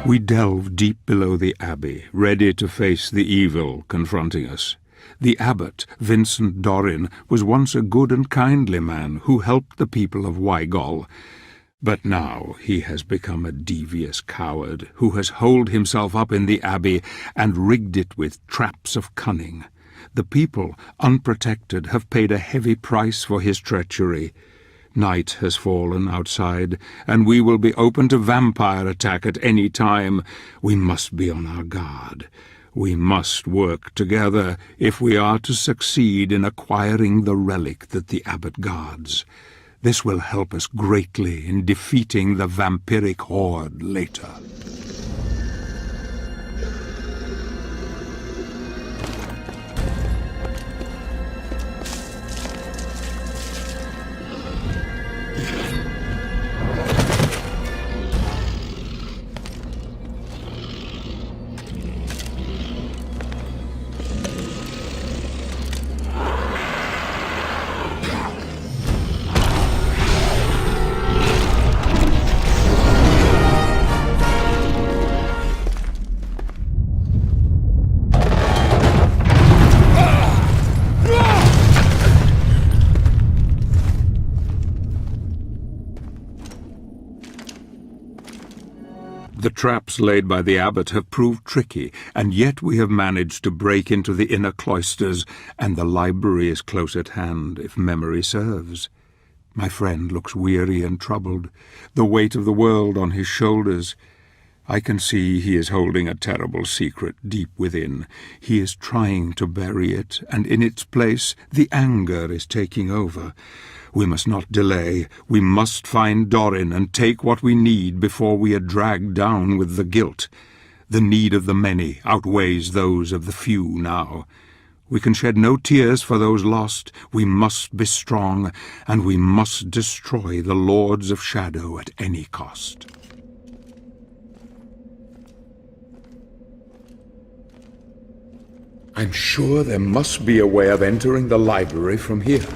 We delve deep below the abbey, ready to face the evil confronting us. The abbot, Vincent Dorin, was once a good and kindly man who helped the people of Wygol. But now he has become a devious coward who has holed himself up in the abbey and rigged it with traps of cunning. The people, unprotected, have paid a heavy price for his treachery. Night has fallen outside, and we will be open to vampire attack at any time. We must be on our guard. We must work together if we are to succeed in acquiring the relic that the abbot guards. This will help us greatly in defeating the vampiric horde later. The traps laid by the abbot have proved tricky, and yet we have managed to break into the inner cloisters, and the library is close at hand, if memory serves. My friend looks weary and troubled, the weight of the world on his shoulders. I can see he is holding a terrible secret deep within. He is trying to bury it, and in its place the anger is taking over. We must not delay. We must find Dorin and take what we need before we are dragged down with the guilt. The need of the many outweighs those of the few now. We can shed no tears for those lost. We must be strong, and we must destroy the Lords of Shadow at any cost. I'm sure there must be a way of entering the library from here.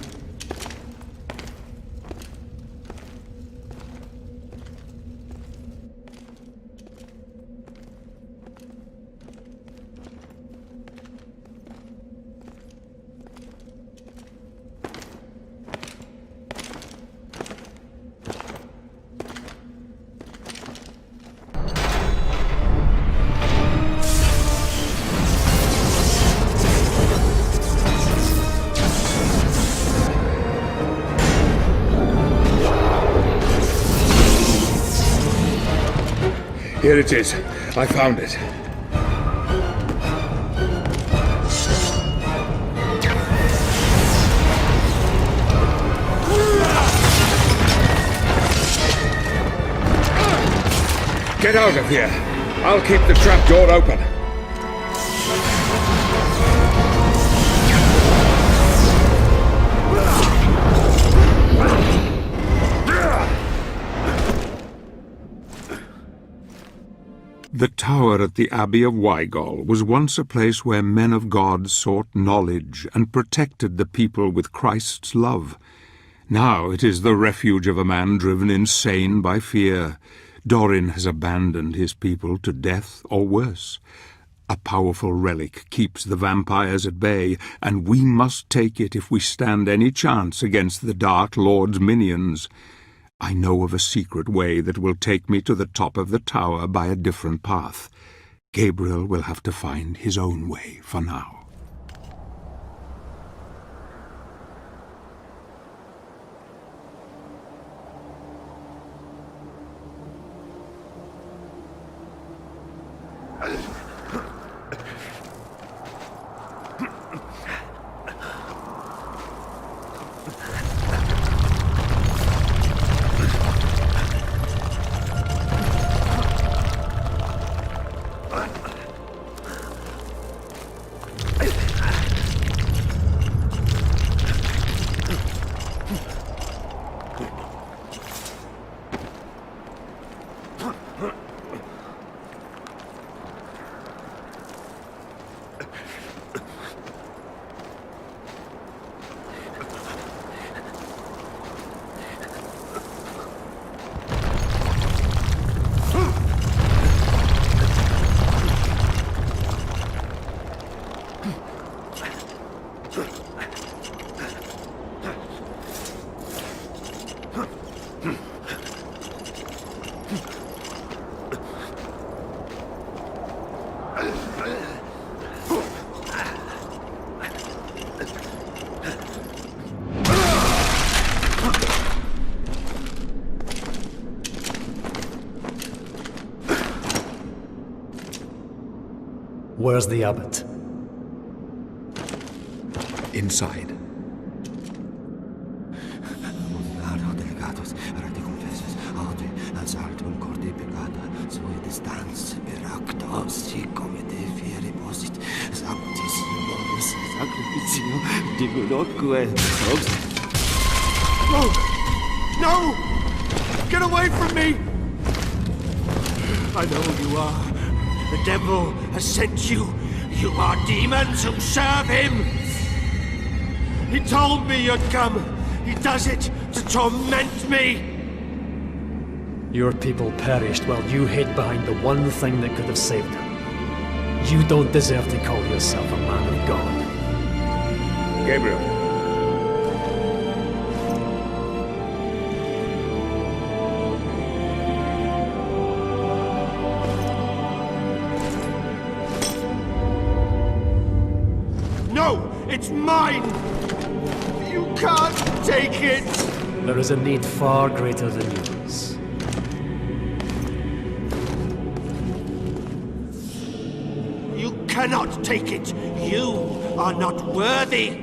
Here it is. I found it. Get out of here. I'll keep the trap door open. The tower at the Abbey of Wygol was once a place where men of God sought knowledge and protected the people with Christ's love. Now it is the refuge of a man driven insane by fear. Dorin has abandoned his people to death or worse. A powerful relic keeps the vampires at bay, and we must take it if we stand any chance against the Dark Lord's minions. I know of a secret way that will take me to the top of the tower by a different path. Gabriel will have to find his own way for now. Where's the abbot? Inside. No! No! Get away from me! I know who you are. The devil has sent you. You are demons who serve him. He told me you'd come. He does it to torment me. Your people perished while you hid behind the one thing that could have saved them. You don't deserve to call yourself a man of God. Gabriel. It's mine! You can't take it! There is a need far greater than yours. You cannot take it! You are not worthy!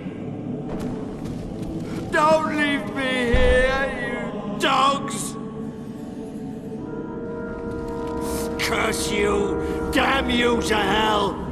Don't leave me here, you dogs! Curse you! Damn you to hell!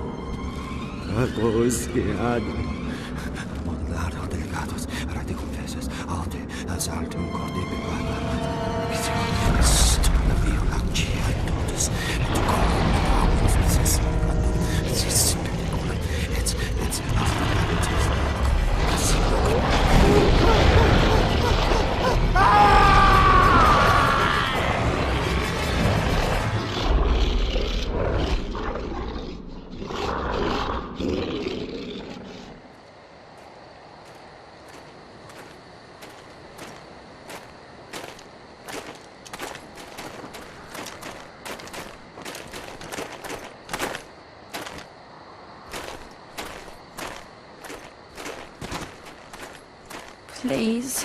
Please,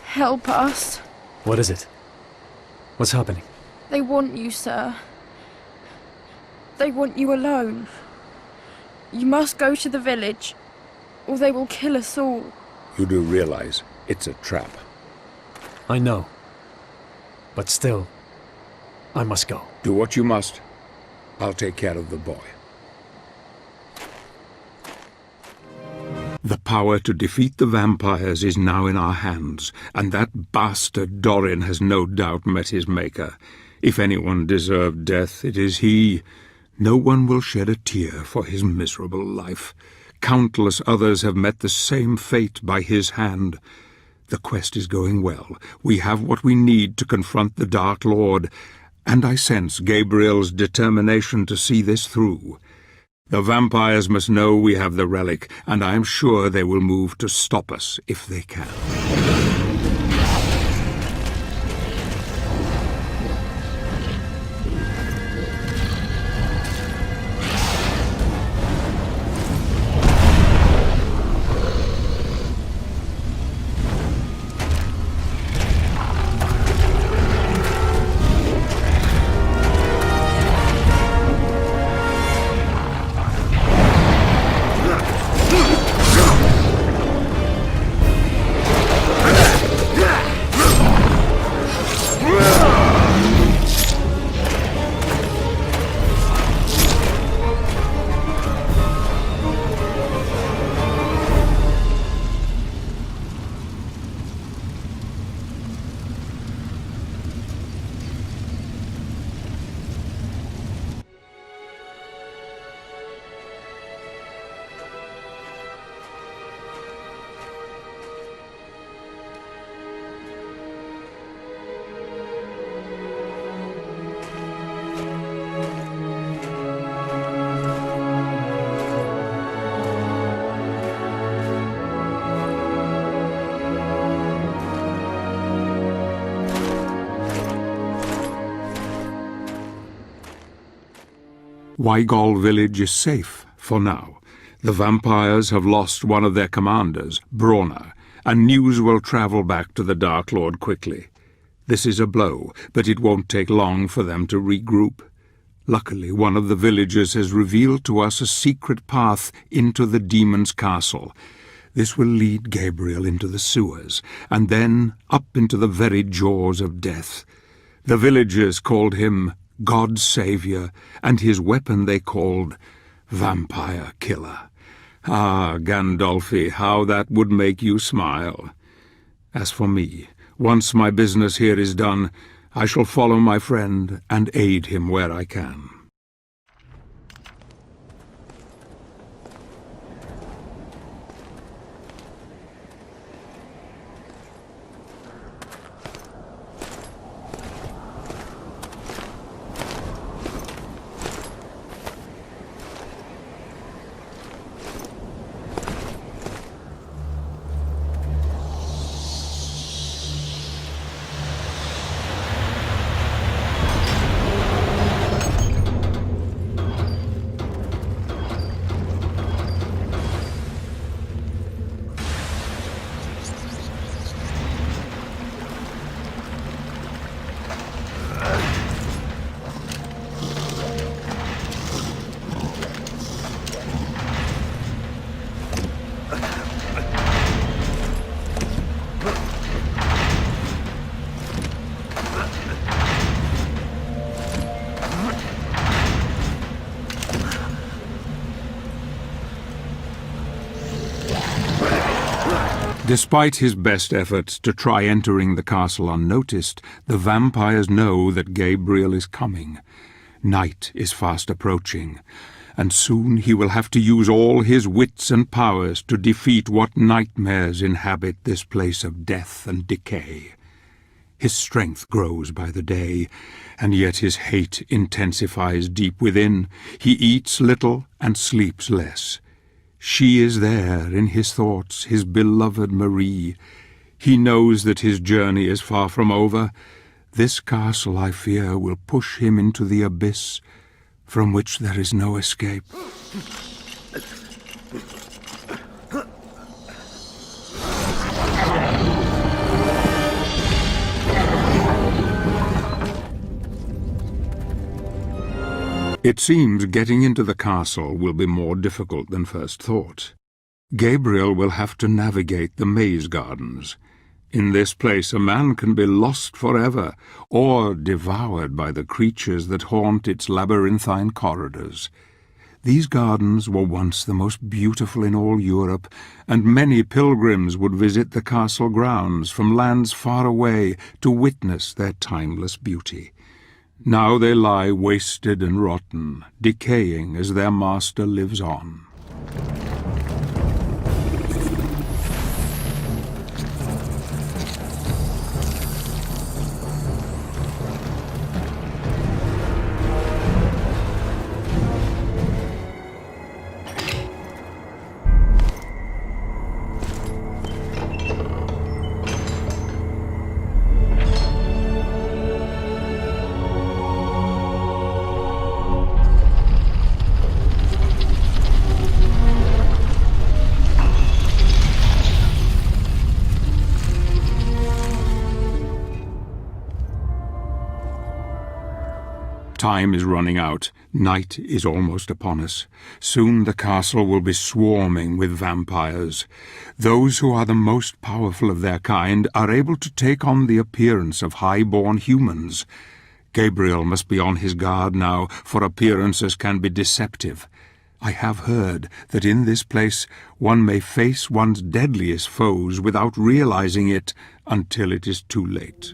help us. What is it? What's happening? They want you, sir. They want you alone. You must go to the village, or they will kill us all. You do realize it's a trap. I know. But still, I must go. Do what you must. I'll take care of the boy. The power to defeat the vampires is now in our hands, and that bastard Dorin has no doubt met his maker. If anyone deserved death, it is he. No one will shed a tear for his miserable life. Countless others have met the same fate by his hand. The quest is going well. We have what we need to confront the Dark Lord, and I sense Gabriel's determination to see this through. The vampires must know we have the relic, and I am sure they will move to stop us if they can. Wygol village is safe, for now. The vampires have lost one of their commanders, Brona, and news will travel back to the Dark Lord quickly. This is a blow, but it won't take long for them to regroup. Luckily, one of the villagers has revealed to us a secret path into the demon's castle. This will lead Gabriel into the sewers, and then up into the very jaws of death. The villagers called him God's Savior, and his weapon they called Vampire Killer. Ah, Gandolfi, how that would make you smile. As for me, once my business here is done, I shall follow my friend and aid him where I can. Despite his best efforts to try entering the castle unnoticed, the vampires know that Gabriel is coming. Night is fast approaching, and soon he will have to use all his wits and powers to defeat what nightmares inhabit this place of death and decay. His strength grows by the day, and yet his hate intensifies deep within. He eats little and sleeps less. She is there in his thoughts, his beloved Marie. He knows that his journey is far from over. This castle, I fear, will push him into the abyss from which there is no escape. It seems getting into the castle will be more difficult than first thought. Gabriel will have to navigate the maze gardens. In this place a man can be lost forever, or devoured by the creatures that haunt its labyrinthine corridors. These gardens were once the most beautiful in all Europe, and many pilgrims would visit the castle grounds from lands far away to witness their timeless beauty. Now they lie wasted and rotten, decaying as their master lives on. Time is running out. Night is almost upon us. Soon the castle will be swarming with vampires. Those who are the most powerful of their kind are able to take on the appearance of high-born humans. Gabriel must be on his guard now, for appearances can be deceptive. I have heard that in this place one may face one's deadliest foes without realizing it until it is too late.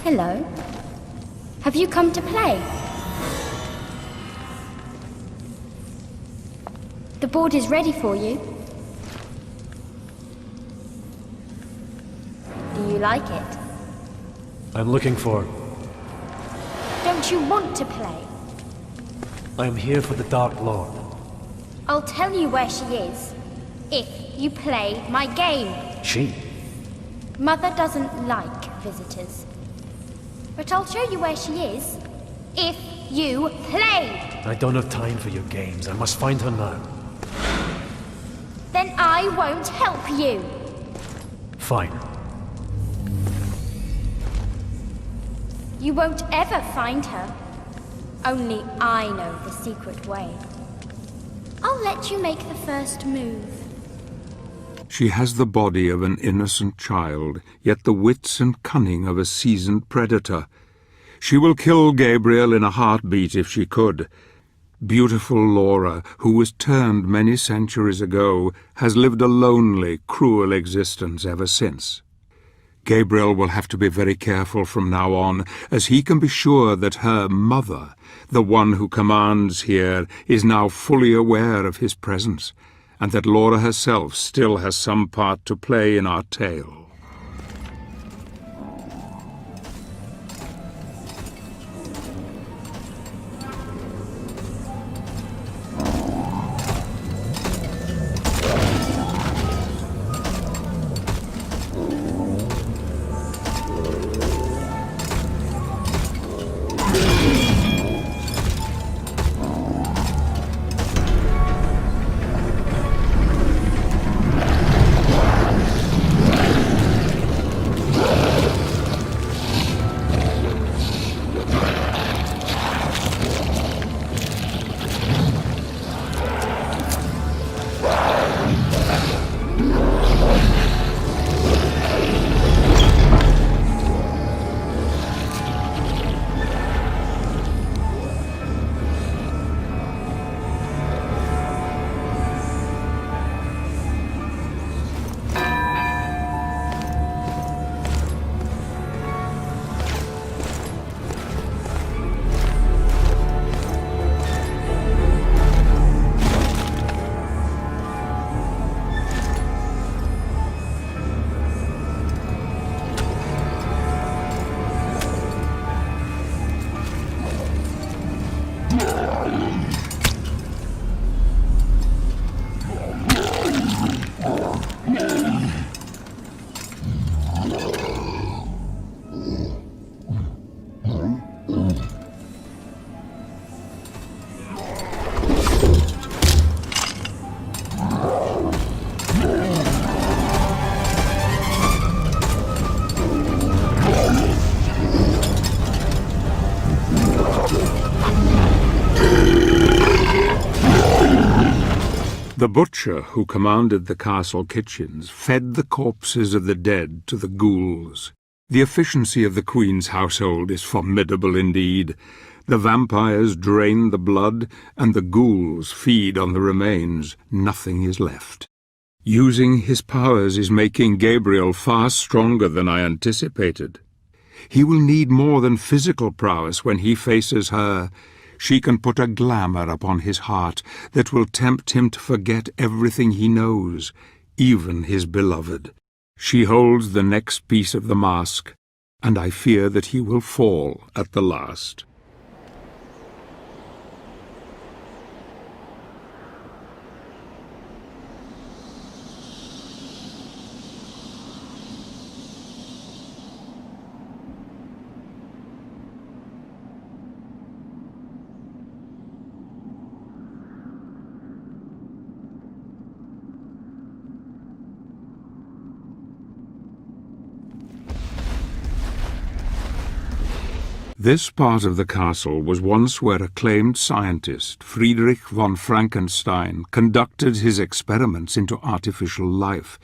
Hello. Have you come to play? The board is ready for you. Do you like it? I'm looking for... Don't you want to play? I am here for the Dark Lord. I'll tell you where she is, if you play my game. She? Mother doesn't like visitors. But I'll show you where she is, if you play! I don't have time for your games. I must find her now. Then I won't help you! Fine. You won't ever find her. Only I know the secret way. I'll let you make the first move. She has the body of an innocent child, yet the wits and cunning of a seasoned predator. She will kill Gabriel in a heartbeat if she could. Beautiful Laura, who was turned many centuries ago, has lived a lonely, cruel existence ever since. Gabriel will have to be very careful from now on, as he can be sure that her mother, the one who commands here, is now fully aware of his presence, and that Laura herself still has some part to play in our tale. The butcher who commanded the castle kitchens fed the corpses of the dead to the ghouls. The efficiency of the Queen's household is formidable indeed. The vampires drain the blood, and the ghouls feed on the remains. Nothing is left. Using his powers is making Gabriel far stronger than I anticipated. He will need more than physical prowess when he faces her. She can put a glamour upon his heart that will tempt him to forget everything he knows, even his beloved. She holds the next piece of the mask, and I fear that he will fall at the last. This part of the castle was once where acclaimed scientist Friedrich von Frankenstein conducted his experiments into artificial life.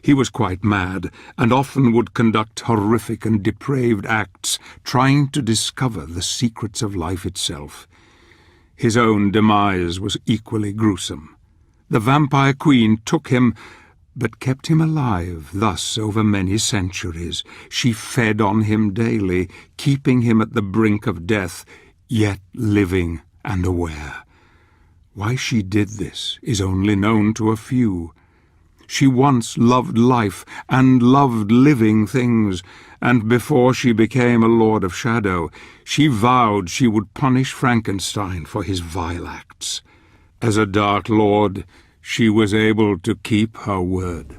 He was quite mad, and often would conduct horrific and depraved acts, trying to discover the secrets of life itself. His own demise was equally gruesome. The vampire queen took him, but kept him alive thus over many centuries. She fed on him daily, keeping him at the brink of death, yet living and aware. Why she did this is only known to a few. She once loved life and loved living things, and before she became a Lord of Shadow, she vowed she would punish Frankenstein for his vile acts. As a Dark Lord, she was able to keep her word.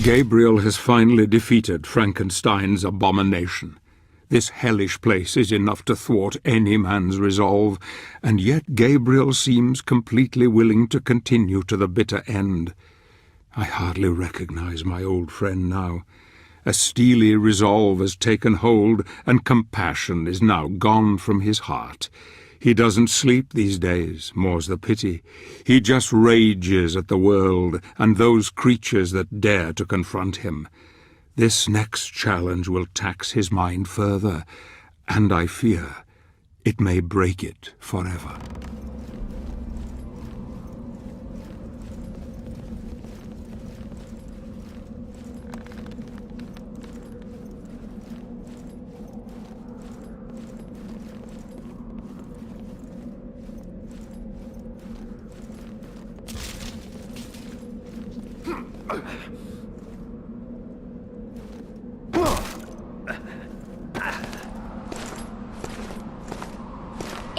Gabriel has finally defeated Frankenstein's abomination. This hellish place is enough to thwart any man's resolve, and yet Gabriel seems completely willing to continue to the bitter end. I hardly recognize my old friend now. A steely resolve has taken hold, and compassion is now gone from his heart. He doesn't sleep these days, more's the pity. He just rages at the world and those creatures that dare to confront him. This next challenge will tax his mind further, and I fear it may break it forever.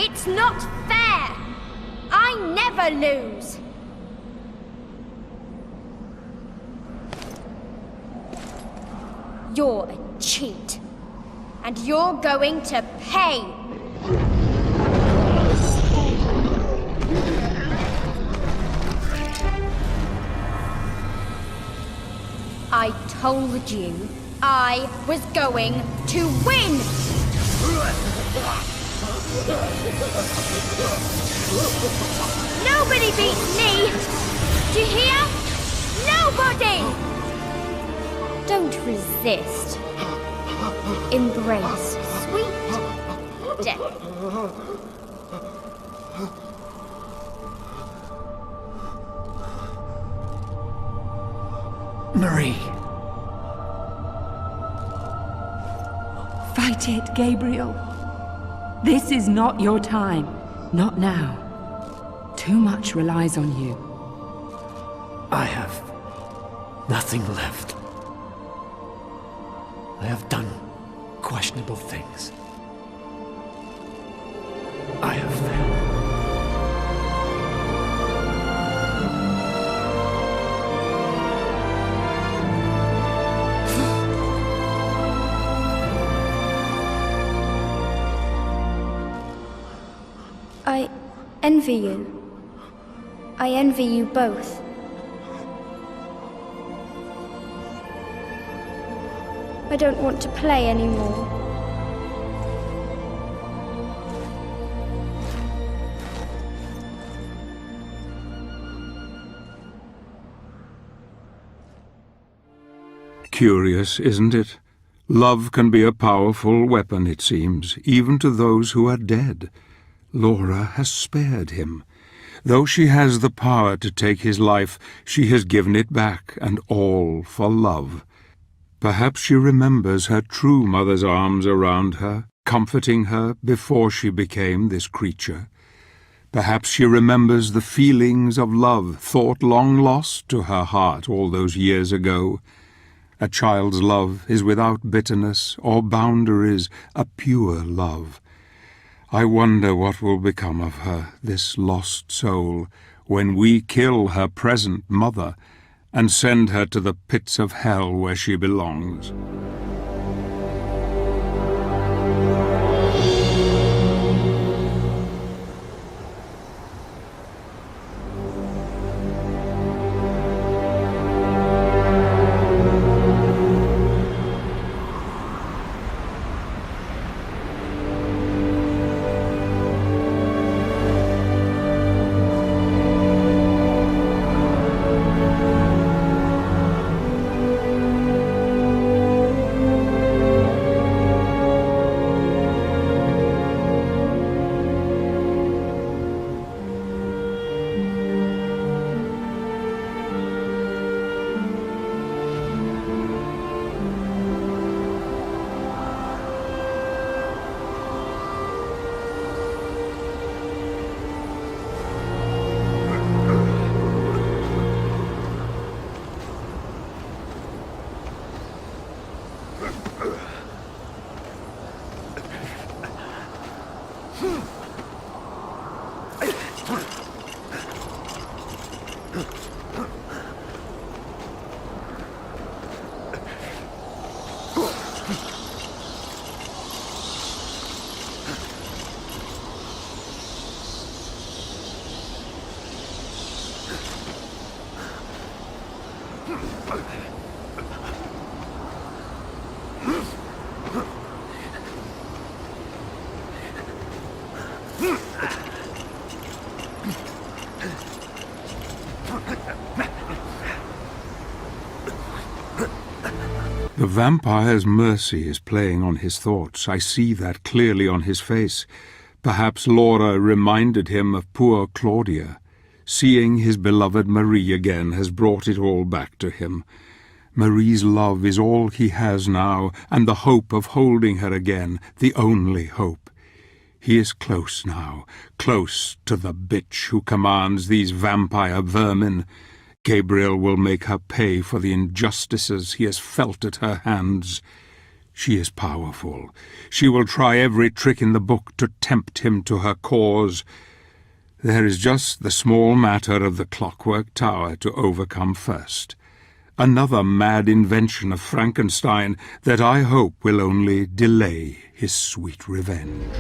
It's not fair! I never lose! You're a cheat. And you're going to pay! I told you I was going to win! Nobody beats me! Do you hear? Nobody! Don't resist. Embrace sweet death. Marie. Fight it, Gabriel. This is not your time. Not now. Too much relies on you. I have nothing left. I have done questionable things. I have failed. I envy you. I envy you both. I don't want to play anymore. Curious, isn't it? Love can be a powerful weapon, it seems, even to those who are dead. Laura has spared him. Though she has the power to take his life, she has given it back, and all for love. Perhaps she remembers her true mother's arms around her, comforting her before she became this creature. Perhaps she remembers the feelings of love thought long lost to her heart all those years ago. A child's love is without bitterness or boundaries, a pure love. I wonder what will become of her, this lost soul, when we kill her present mother and send her to the pits of hell where she belongs. The vampire's mercy is playing on his thoughts. I see that clearly on his face. Perhaps Laura reminded him of poor Claudia. Seeing his beloved Marie again has brought it all back to him. Marie's love is all he has now, and the hope of holding her again, the only hope. He is close now, close to the bitch who commands these vampire vermin. Gabriel will make her pay for the injustices he has felt at her hands. She is powerful. She will try every trick in the book to tempt him to her cause. There is just the small matter of the clockwork tower to overcome first. Another mad invention of Frankenstein that I hope will only delay his sweet revenge.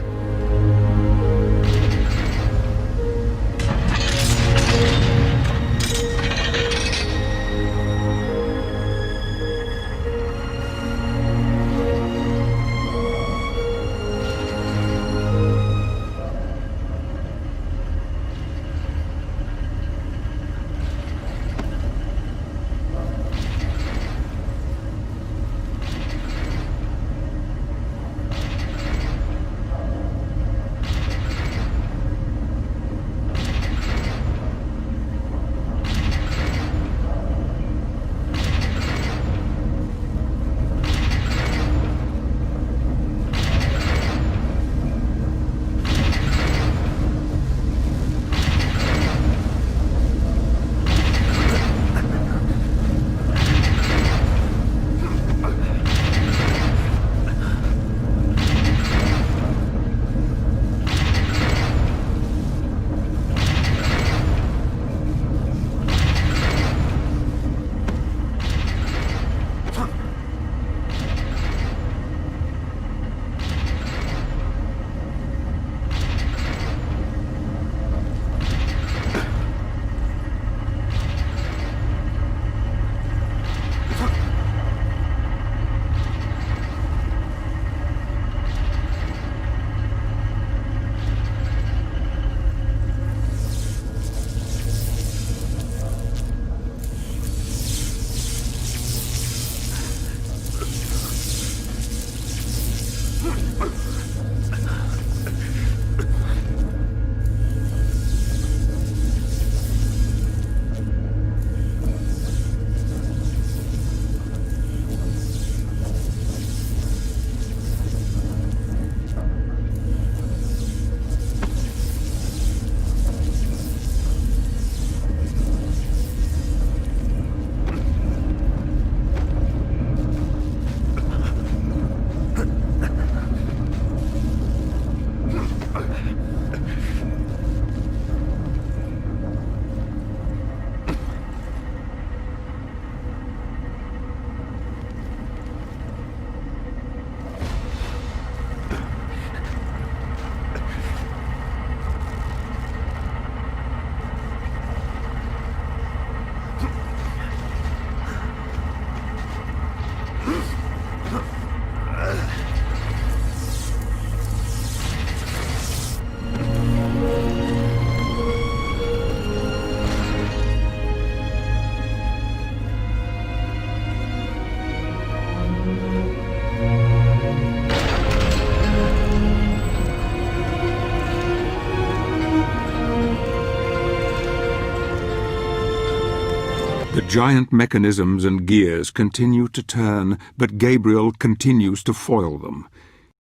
The giant mechanisms and gears continue to turn, but Gabriel continues to foil them.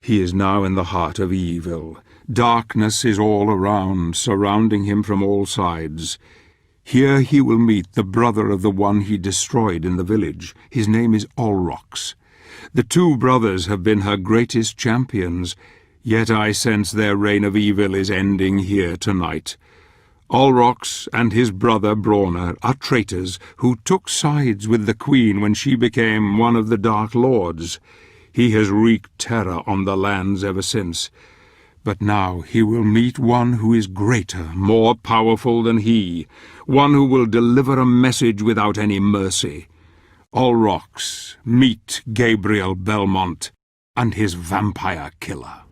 He is now in the heart of evil. Darkness is all around, surrounding him from all sides. Here he will meet the brother of the one he destroyed in the village. His name is Olrox. The two brothers have been her greatest champions, yet I sense their reign of evil is ending here tonight. Olrox and his brother Brawner are traitors who took sides with the Queen when she became one of the Dark Lords. He has wreaked terror on the lands ever since. But now he will meet one who is greater, more powerful than he, one who will deliver a message without any mercy. Olrox, meet Gabriel Belmont and his vampire killer.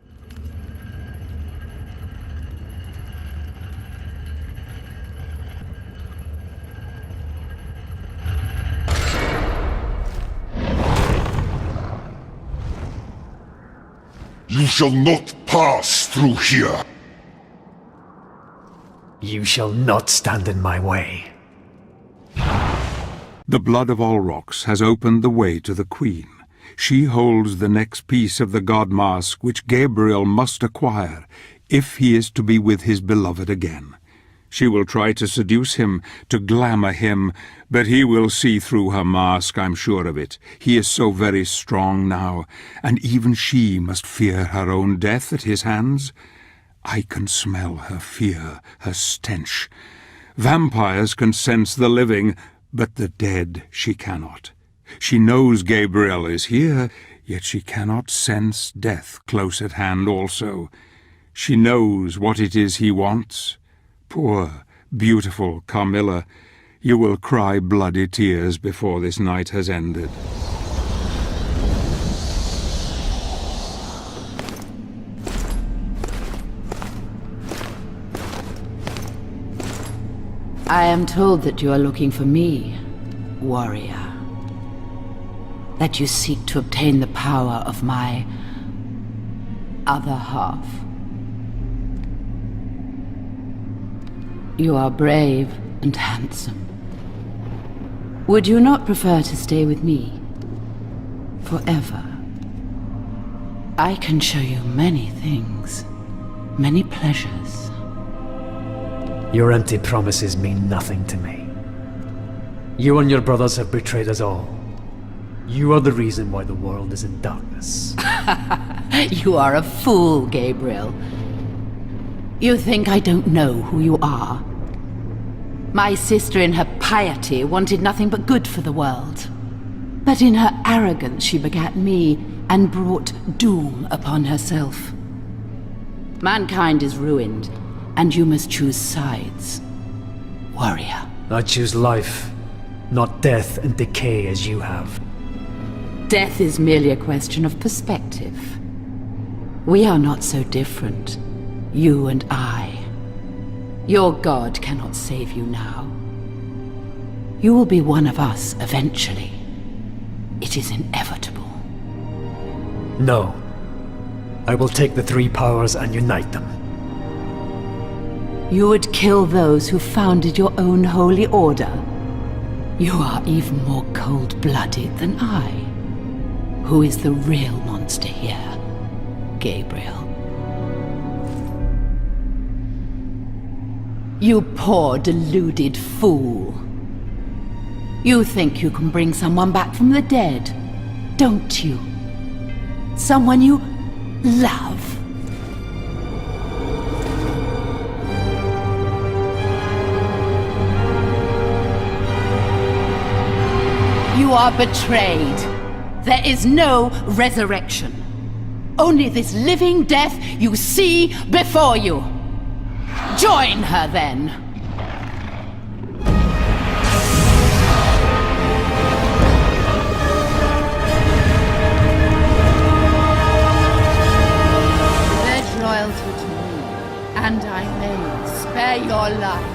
You shall not pass through here. You shall not stand in my way. The blood of Olrox has opened the way to the Queen. She holds the next piece of the god mask which Gabriel must acquire if he is to be with his beloved again. She will try to seduce him, to glamour him, but he will see through her mask, I'm sure of it. He is so very strong now, and even she must fear her own death at his hands. I can smell her fear, her stench. Vampires can sense the living, but the dead she cannot. She knows Gabriel is here, yet she cannot sense death close at hand also. She knows what it is he wants. Poor, beautiful Carmilla, you will cry bloody tears before this night has ended. I am told that you are looking for me, warrior. That you seek to obtain the power of my other half. You are brave and handsome. Would you not prefer to stay with me forever? I can show you many things, many pleasures. Your empty promises mean nothing to me. You and your brothers have betrayed us all. You are the reason why the world is in darkness. You are a fool, Gabriel. You think I don't know who you are? My sister in her piety wanted nothing but good for the world. But in her arrogance she begat me and brought doom upon herself. Mankind is ruined, and you must choose sides. Warrior. I choose life, not death and decay as you have. Death is merely a question of perspective. We are not so different, you and I. Your god cannot save you now. You will be one of us eventually. It is inevitable. No. I will take the three powers and unite them. You would kill those who founded your own holy order. You are even more cold-blooded than I. Who is the real monster here, Gabriel? You poor, deluded fool. You think you can bring someone back from the dead, don't you? Someone you love. You are betrayed. There is no resurrection. Only this living death you see before you. Join her, then. Pledge loyalty to me, and I may spare your life.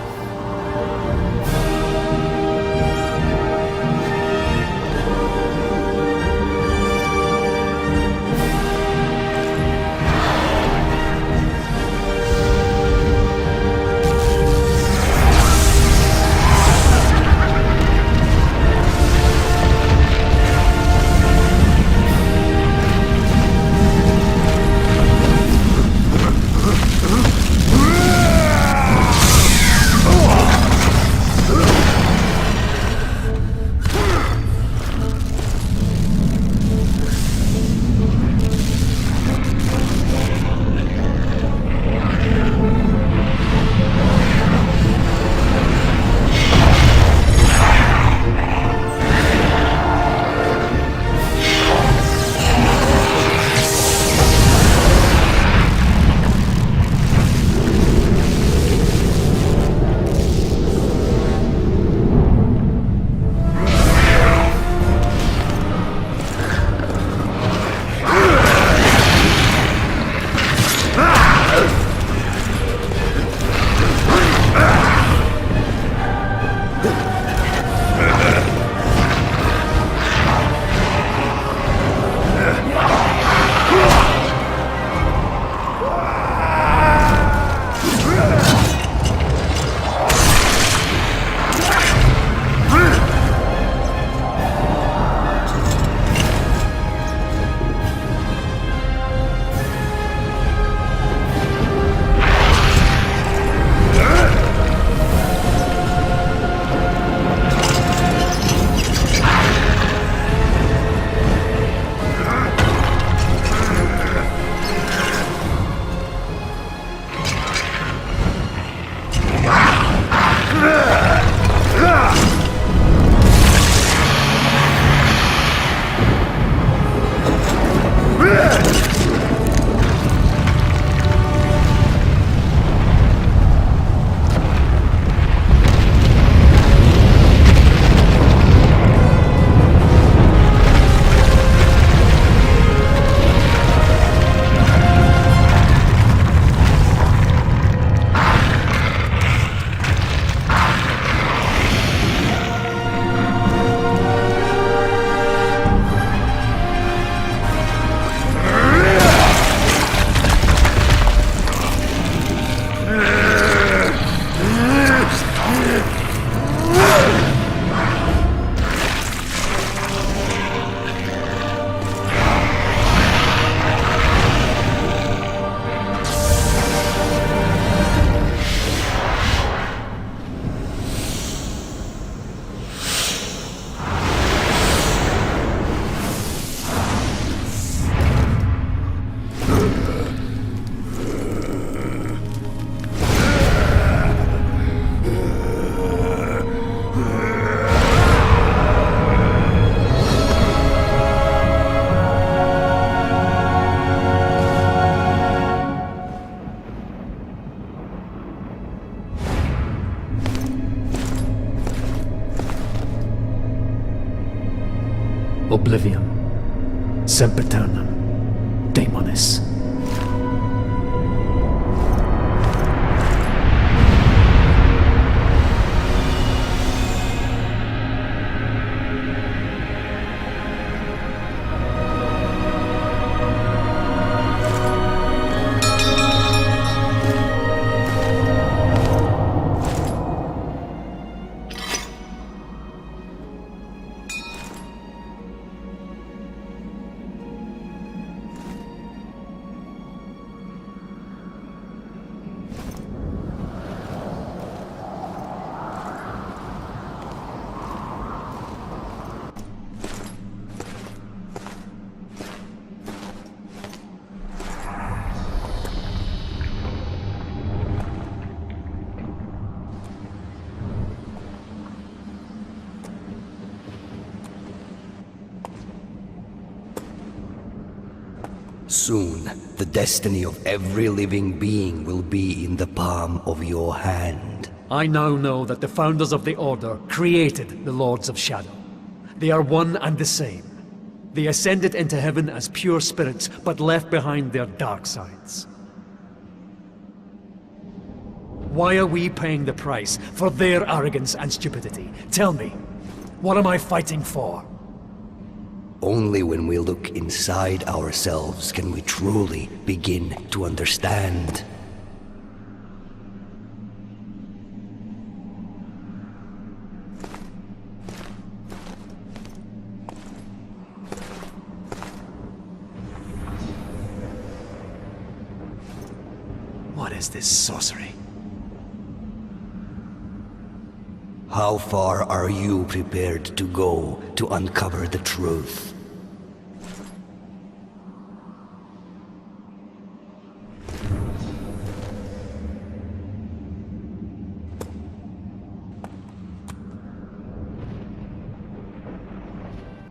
Oblivion. Sempiternam. Daemonis. Soon, the destiny of every living being will be in the palm of your hand. I now know that the founders of the Order created the Lords of Shadow. They are one and the same. They ascended into heaven as pure spirits, but left behind their dark sides. Why are we paying the price for their arrogance and stupidity? Tell me, what am I fighting for? Only when we look inside ourselves can we truly begin to understand. What is this sorcery? How far are you prepared to go to uncover the truth?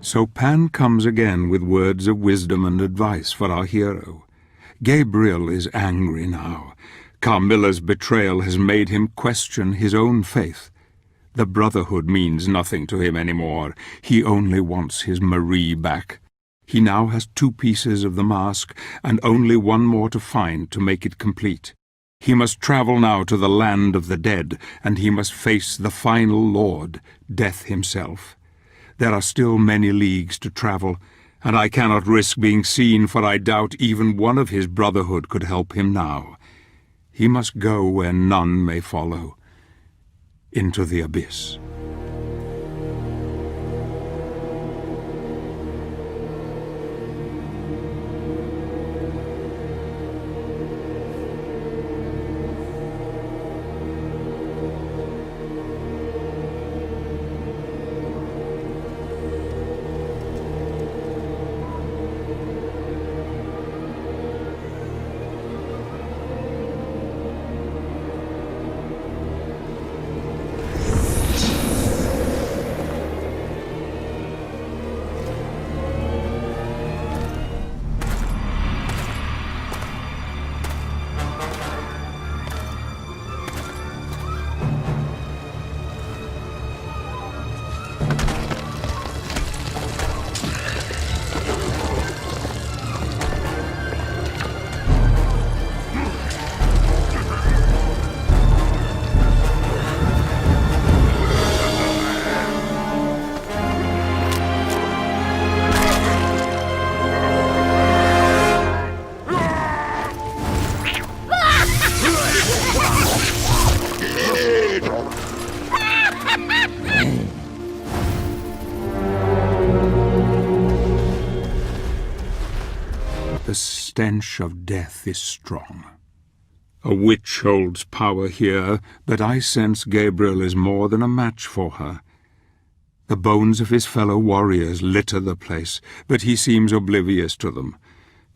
So Pan comes again with words of wisdom and advice for our hero. Gabriel is angry now. Carmilla's betrayal has made him question his own faith. The Brotherhood means nothing to him anymore. He only wants his Marie back. He now has 2 pieces of the mask, and only one more to find to make it complete. He must travel now to the land of the dead, and he must face the final Lord, Death himself. There are still many leagues to travel, and I cannot risk being seen, for I doubt even one of his Brotherhood could help him now. He must go where none may follow, into the abyss. The stench of death is strong. A witch holds power here, but I sense Gabriel is more than a match for her. The bones of his fellow warriors litter the place, but he seems oblivious to them.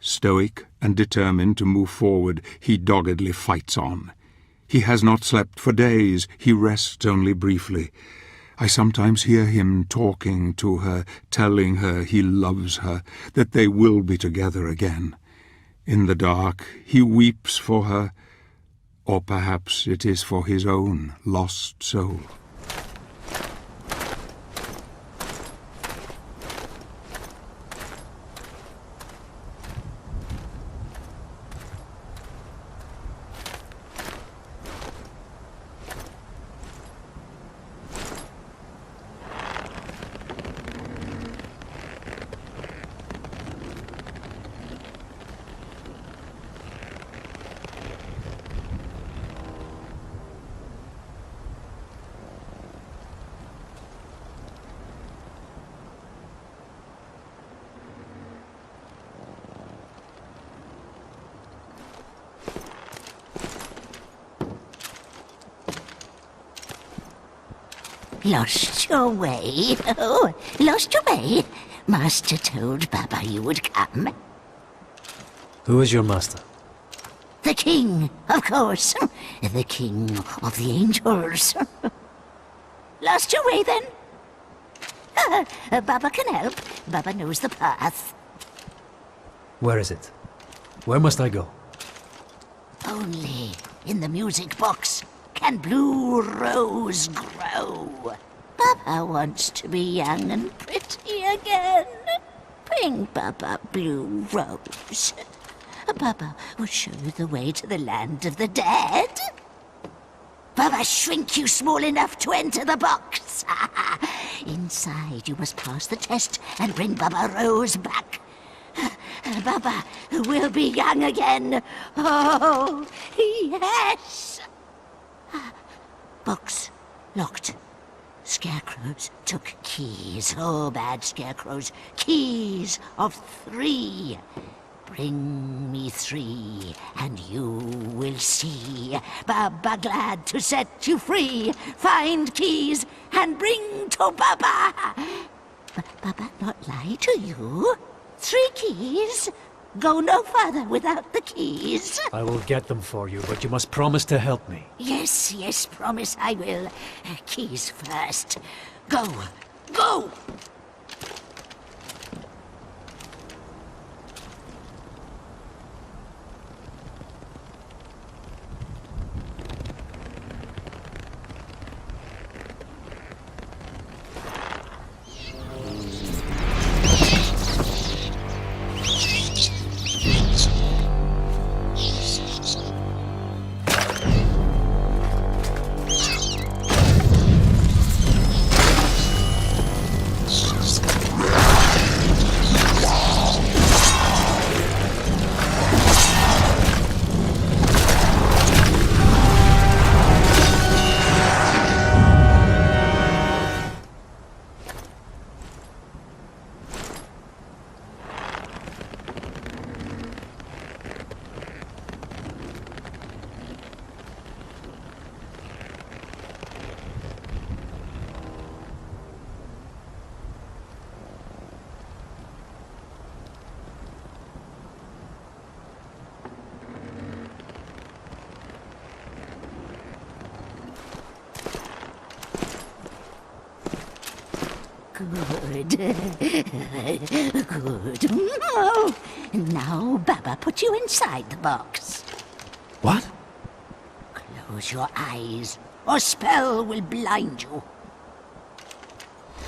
Stoic and determined to move forward, he doggedly fights on. He has not slept for days, he rests only briefly. I sometimes hear him talking to her, telling her he loves her, that they will be together again. In the dark, he weeps for her, or perhaps it is for his own lost soul. Lost your way? Oh, lost your way? Master told Baba you would come. Who is your master? The king, of course. The king of the angels. Lost your way, then? Baba can help. Baba knows the path. Where is it? Where must I go? Only in the music box can Blue Rose grow. Baba wants to be young and pretty again. Bring Baba Blue Rose. Baba will show you the way to the land of the dead. Baba shrink you small enough to enter the box. Inside you must pass the test and bring Baba Rose back. Baba will be young again. Oh, yes. Box locked. Scarecrows took keys. Oh, bad scarecrows. Keys of 3. Bring me 3, and you will see. Baba glad to set you free. Find keys and bring to Baba. Baba not lie to you. 3 keys. Go no further without the keys. I will get them for you, but you must promise to help me. Yes, yes, promise I will. Keys first. Go, go! Good. Good. Oh, now Baba put you inside the box. What? Close your eyes, or spell will blind you.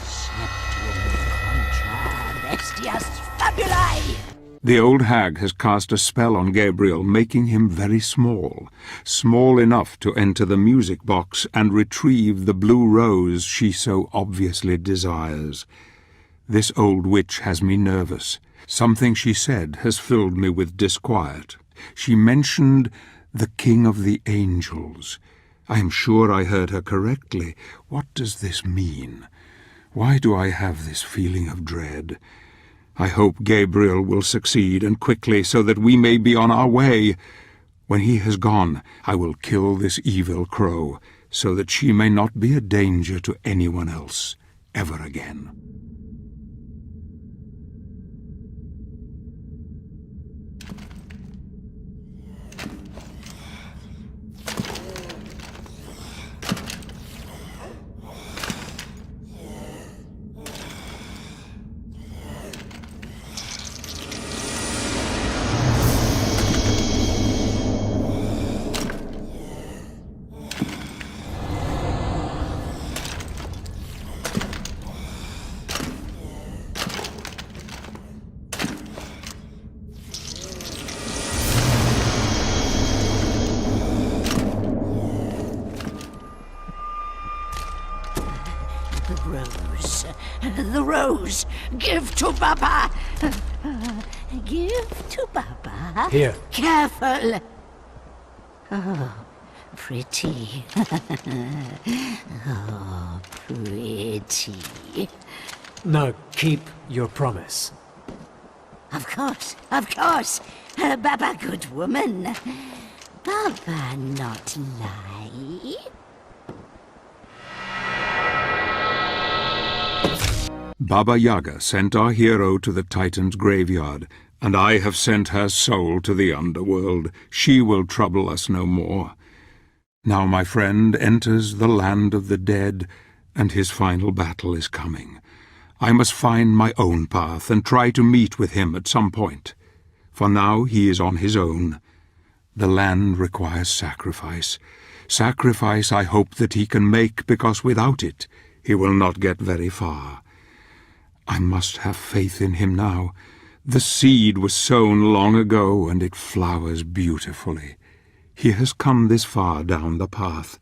Septum contra bestias fabulae. The old hag has cast a spell on Gabriel, making him very small. Small enough to enter the music box and retrieve the blue rose she so obviously desires. This old witch has me nervous. Something she said has filled me with disquiet. She mentioned the king of the angels. I am sure I heard her correctly. What does this mean? Why do I have this feeling of dread? I hope Gabriel will succeed, and quickly, so that we may be on our way. When he has gone, I will kill this evil crow, so that she may not be a danger to anyone else ever again. The rose! Give to Baba! Give to Baba? Here. Careful! Oh, pretty. Oh, pretty. Now, keep your promise. Of course, of course. Baba good woman. Baba not lie. Baba Yaga sent our hero to the Titan's graveyard, and I have sent her soul to the underworld. She will trouble us no more. Now my friend enters the land of the dead, and his final battle is coming. I must find my own path and try to meet with him at some point. For now he is on his own. The land requires sacrifice. Sacrifice I hope that he can make, because without it he will not get very far. I must have faith in him now. The seed was sown long ago, and it flowers beautifully. He has come this far down the path.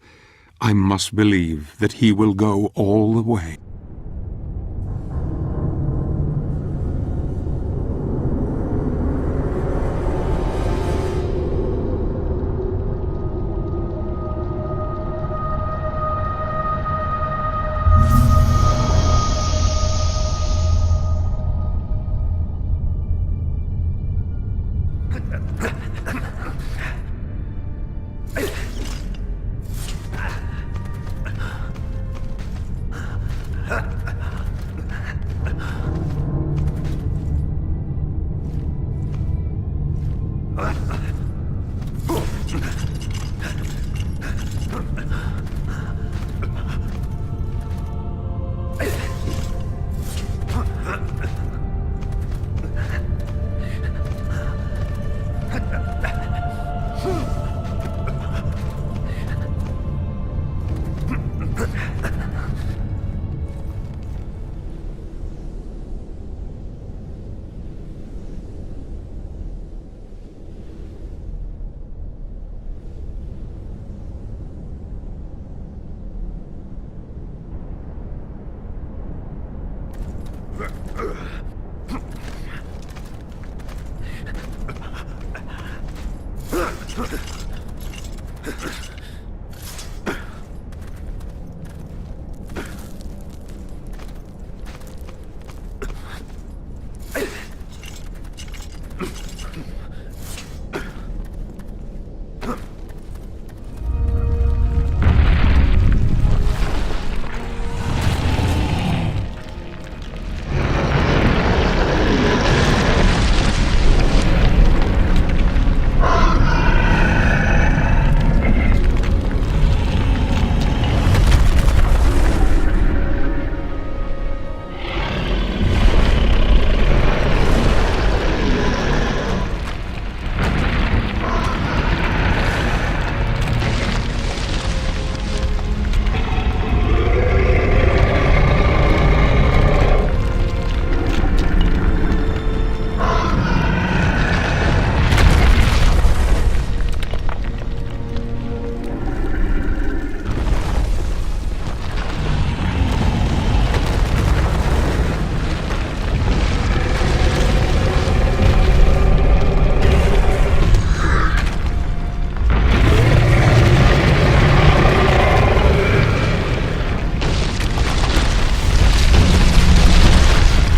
I must believe that he will go all the way.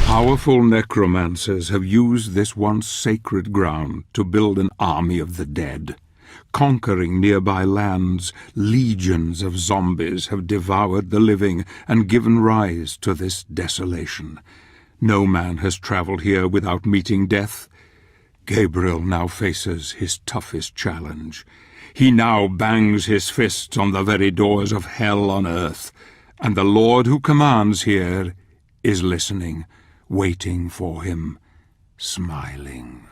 Powerful necromancers have used this once sacred ground to build an army of the dead. Conquering nearby lands, legions of zombies have devoured the living and given rise to this desolation. No man has traveled here without meeting death. Gabriel now faces his toughest challenge. He now bangs his fists on the very doors of hell on earth, and the Lord who commands here is listening, waiting for him, smiling.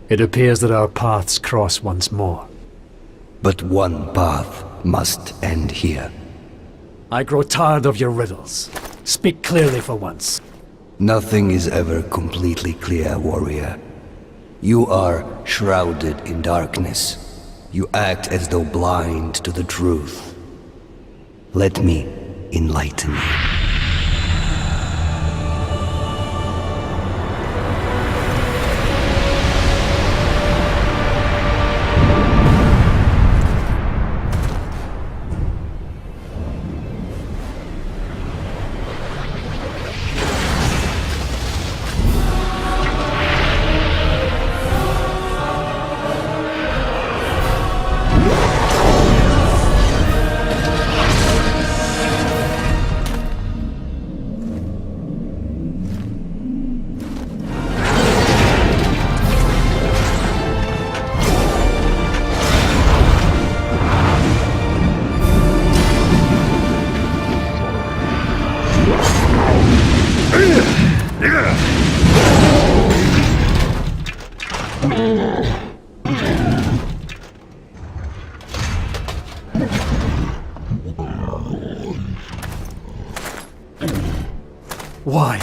It appears that our paths cross once more. But one path must end here. I grow tired of your riddles. Speak clearly for once. Nothing is ever completely clear, warrior. You are shrouded in darkness. You act as though blind to the truth. Let me enlighten you. Why?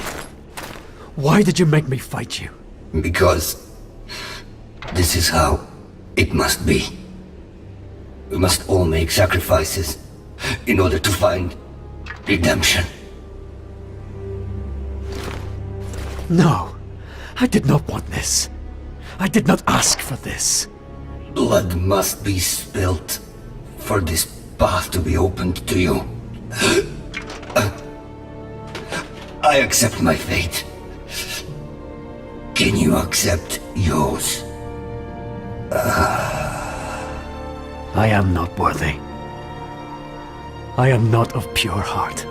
Why did you make me fight you? Because this is how it must be. We must all make sacrifices in order to find redemption. No, I did not want this. I did not ask for this. Blood must be spilt for this path to be opened to you. I accept my fate. Can you accept yours? I am not worthy. I am not of pure heart.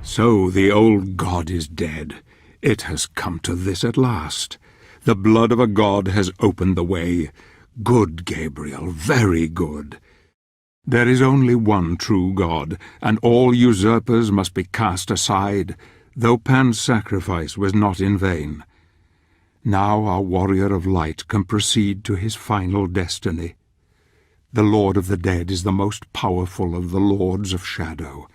So the old god is dead. It has come to this at last. The blood of a god has opened the way. Good, Gabriel, very good. There is only one true God, and all usurpers must be cast aside, though Pan's sacrifice was not in vain. Now our warrior of light can proceed to his final destiny. The Lord of the Dead is the most powerful of the Lords of Shadow.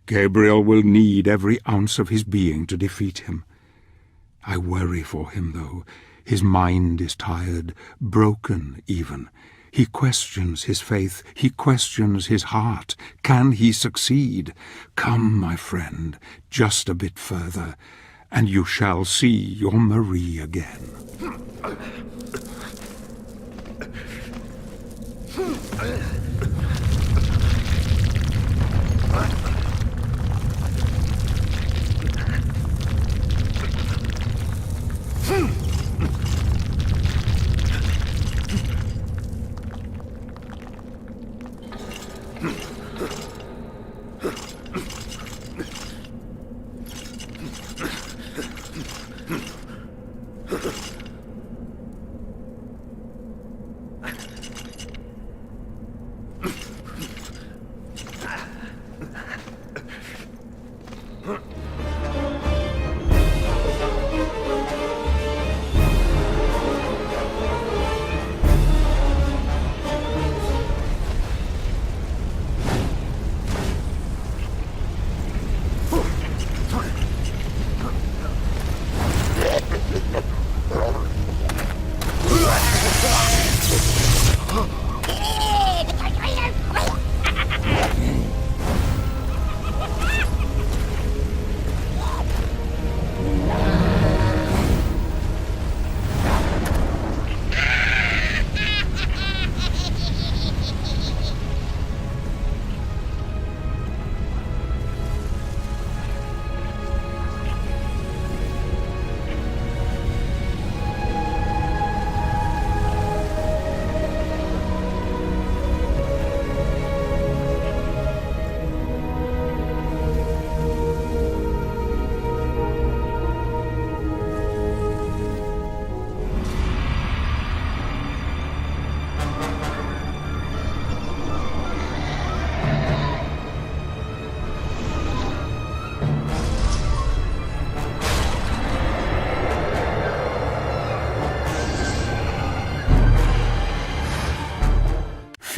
Gabriel will need every ounce of his being to defeat him. I worry for him, though. His mind is tired, broken even. He questions his faith, he questions his heart. Can he succeed? Come, my friend, just a bit further, and you shall see your Marie again.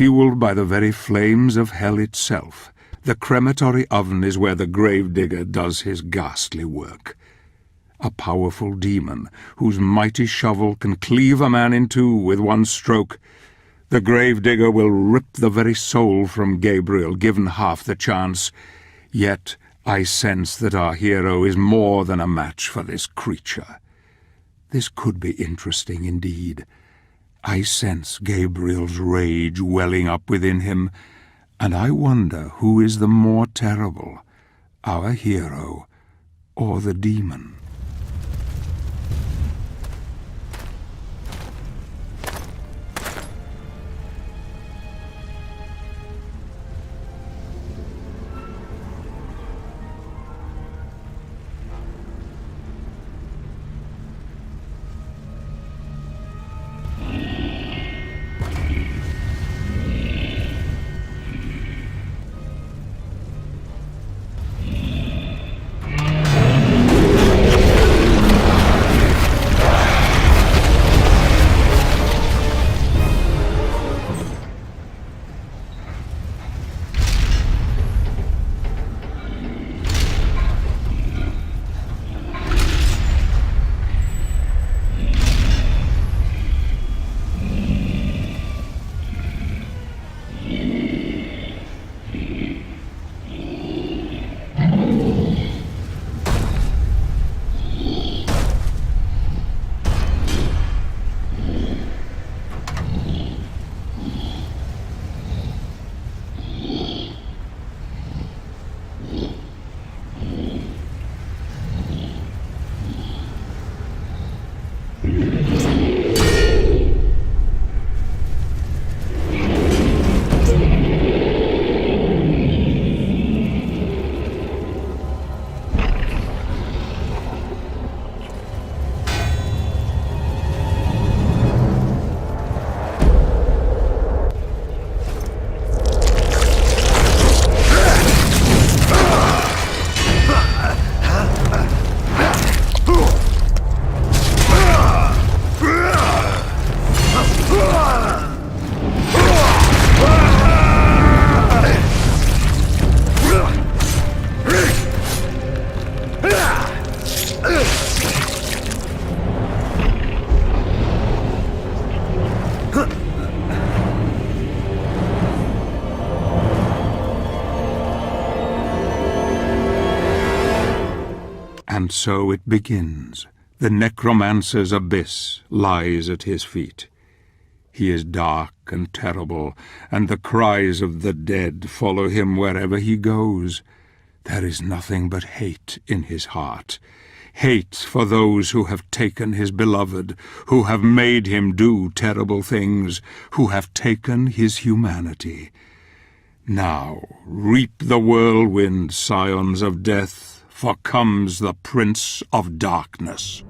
Fueled by the very flames of hell itself, the crematory oven is where the gravedigger does his ghastly work. A powerful demon, whose mighty shovel can cleave a man in two with one stroke. The gravedigger will rip the very soul from Gabriel, given half the chance. Yet I sense that our hero is more than a match for this creature. This could be interesting indeed. I sense Gabriel's rage welling up within him, and I wonder who is the more terrible, our hero or the demon. And so it begins. The necromancer's abyss lies at his feet. He is dark and terrible, and the cries of the dead follow him wherever he goes. There is nothing but hate in his heart. Hate for those who have taken his beloved, who have made him do terrible things, who have taken his humanity. Now reap the whirlwind, scions of death, for comes the Prince of Darkness.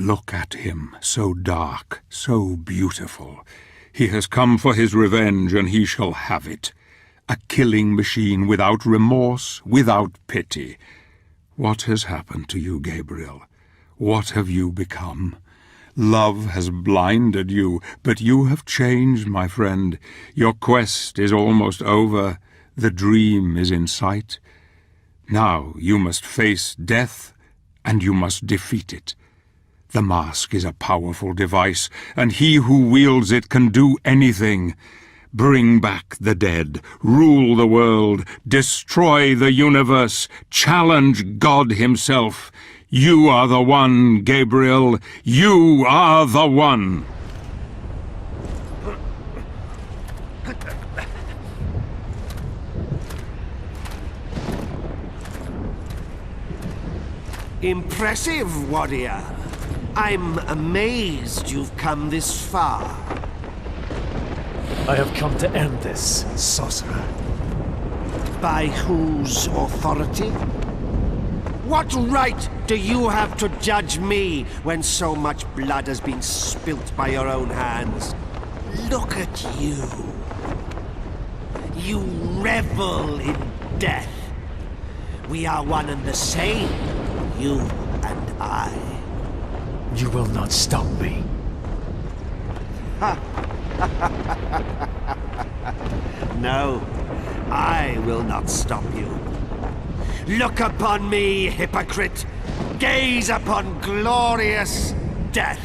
Look at him, so dark, so beautiful. He has come for his revenge, and he shall have it. A killing machine without remorse, without pity. What has happened to you, Gabriel? What have you become? Love has blinded you, but you have changed, my friend. Your quest is almost over. The dream is in sight. Now you must face death, and you must defeat it. The mask is a powerful device, and he who wields it can do anything. Bring back the dead, rule the world, destroy the universe, challenge God himself. You are the one, Gabriel. You are the one. Impressive, warrior. I'm amazed you've come this far. I have come to end this, sorcerer. By whose authority? What right do you have to judge me when so much blood has been spilt by your own hands? Look at you. You revel in death. We are one and the same, you and I. You will not stop me. No, I will not stop you. Look upon me, hypocrite! Gaze upon glorious death!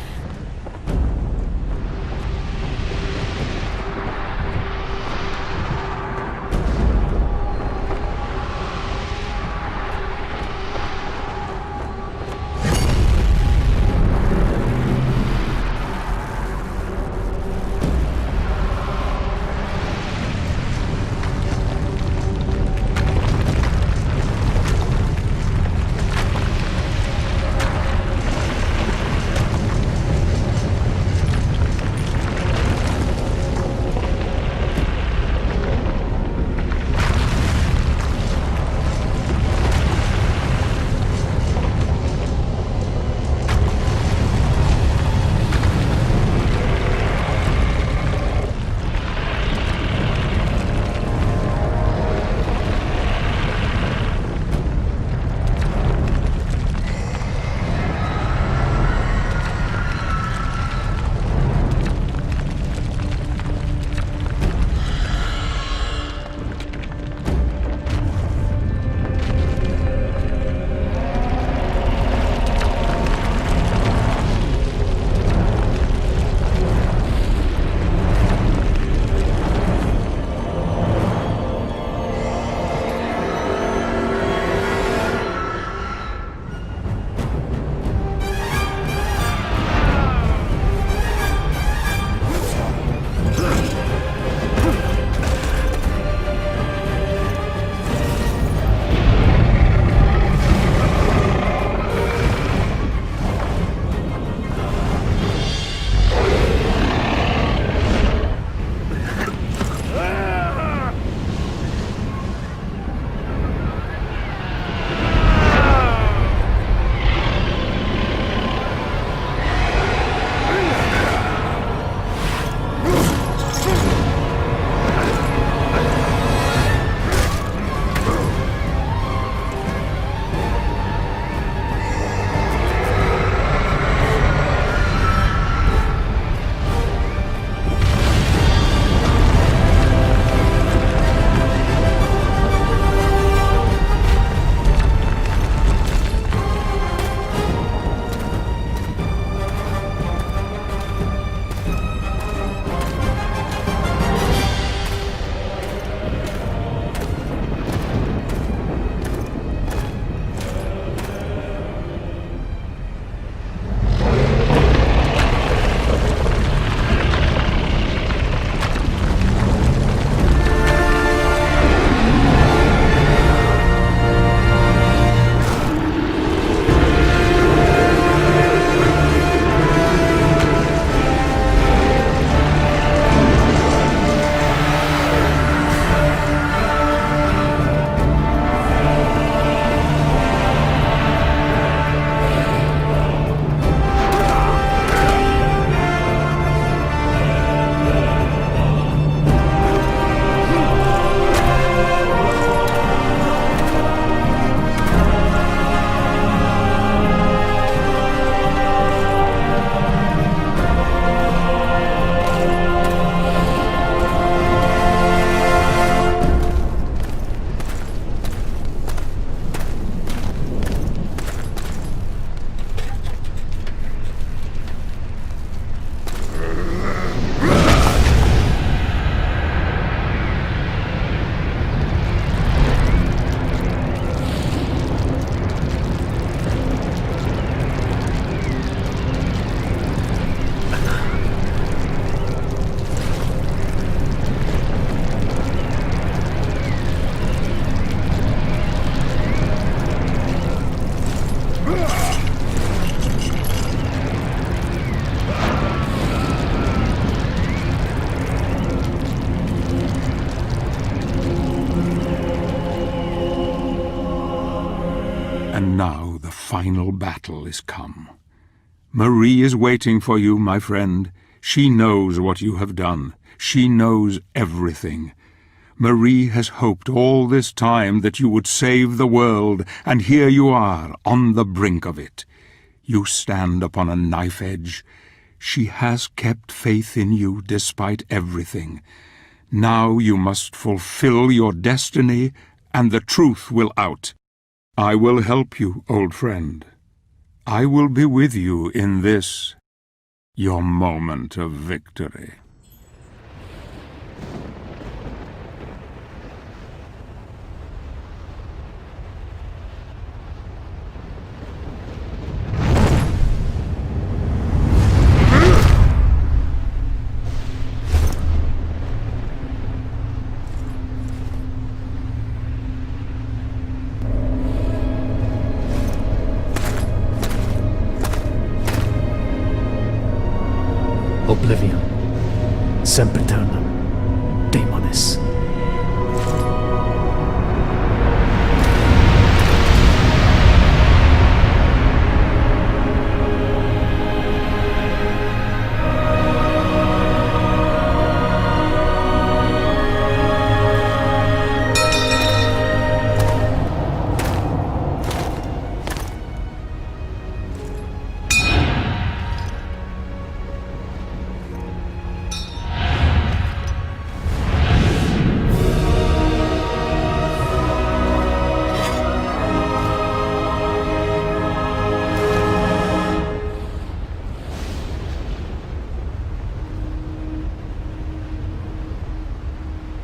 And now the final battle is come. Marie is waiting for you, my friend. She knows what you have done. She knows everything. Marie has hoped all this time that you would save the world, and here you are, on the brink of it. You stand upon a knife edge. She has kept faith in you despite everything. Now you must fulfill your destiny, and the truth will out. I will help you, old friend. I will be with you in this, your moment of victory. Oblivion. Sempiternam. Daemonis.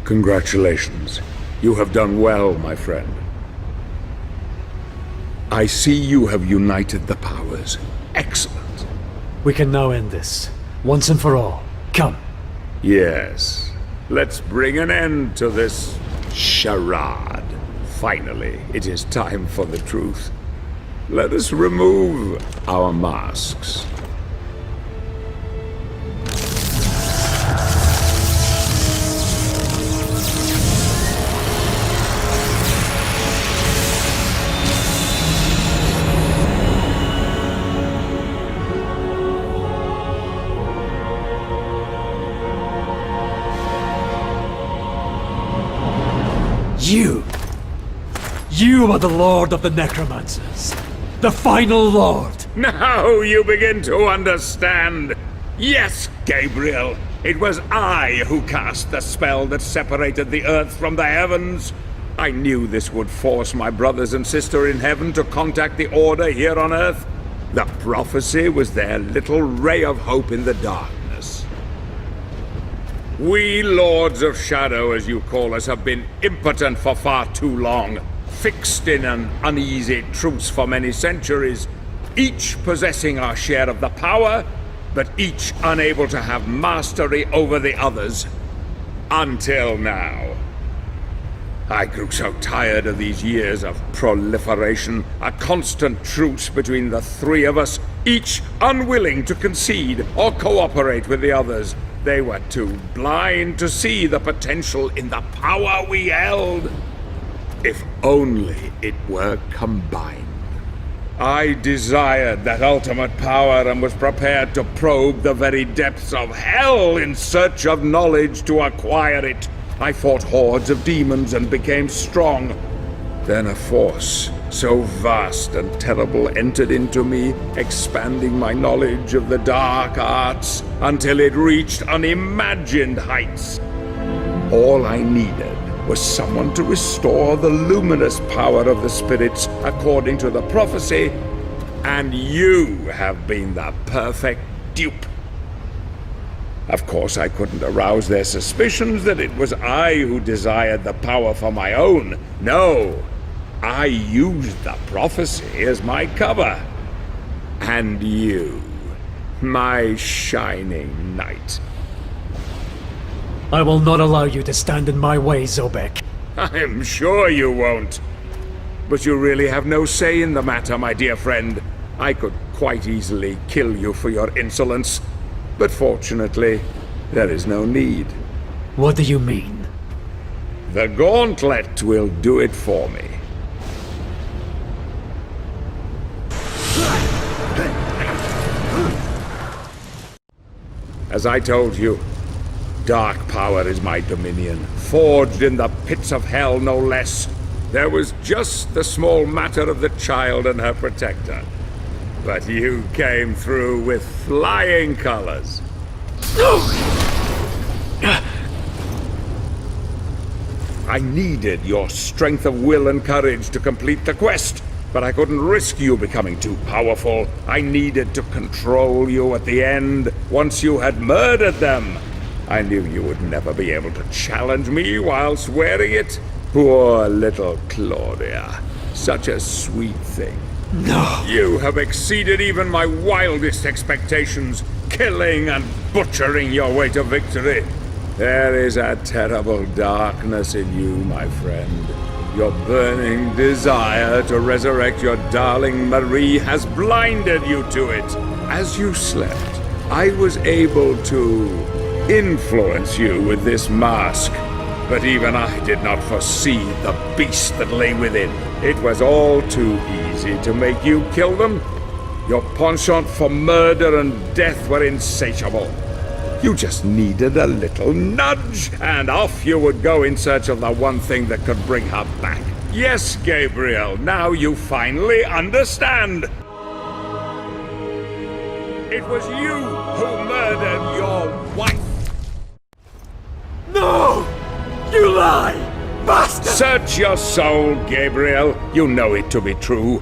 Congratulations. You have done well, my friend. I see you have united the powers. Excellent. We can now end this, once and for all. Come. Yes. Let's bring an end to this charade. Finally, it is time for the truth. Let us remove our masks. You are the Lord of the Necromancers. The final Lord. Now you begin to understand. Yes, Gabriel. It was I who cast the spell that separated the earth from the heavens. I knew this would force my brothers and sister in heaven to contact the Order here on earth. The prophecy was their little ray of hope in the darkness. We Lords of Shadow, as you call us, have been impotent for far too long. Fixed in an uneasy truce for many centuries, each possessing our share of the power, but each unable to have mastery over the others. Until now. I grew so tired of these years of proliferation, a constant truce between the three of us, each unwilling to concede or cooperate with the others. They were too blind to see the potential in the power we held. If only it were combined. I desired that ultimate power and was prepared to probe the very depths of hell in search of knowledge to acquire it. I fought hordes of demons and became strong. Then a force so vast and terrible entered into me, expanding my knowledge of the dark arts until it reached unimagined heights. All I needed was someone to restore the luminous power of the spirits according to the prophecy, and you have been the perfect dupe. Of course, I couldn't arouse their suspicions that it was I who desired the power for my own. No, I used the prophecy as my cover. And you, my shining knight. I will not allow you to stand in my way, Zobek. I'm sure you won't. But you really have no say in the matter, my dear friend. I could quite easily kill you for your insolence. But fortunately, there is no need. What do you mean? The gauntlet will do it for me. As I told you, dark power is my dominion, forged in the pits of hell no less. There was just the small matter of the child and her protector. But you came through with flying colors. I needed your strength of will and courage to complete the quest, but I couldn't risk you becoming too powerful. I needed to control you at the end, once you had murdered them. I knew you would never be able to challenge me whilst wearing it. Poor little Claudia. Such a sweet thing. No! You have exceeded even my wildest expectations, killing and butchering your way to victory. There is a terrible darkness in you, my friend. Your burning desire to resurrect your darling Marie has blinded you to it. As you slept, I was able to influence you with this mask. But even I did not foresee the beast that lay within. It was all too easy to make you kill them. Your penchant for murder and death were insatiable. You just needed a little nudge, and off you would go in search of the one thing that could bring her back. Yes, Gabriel, now you finally understand. It was you who murdered your wife. No! You lie! Bastard! Search your soul, Gabriel. You know it to be true.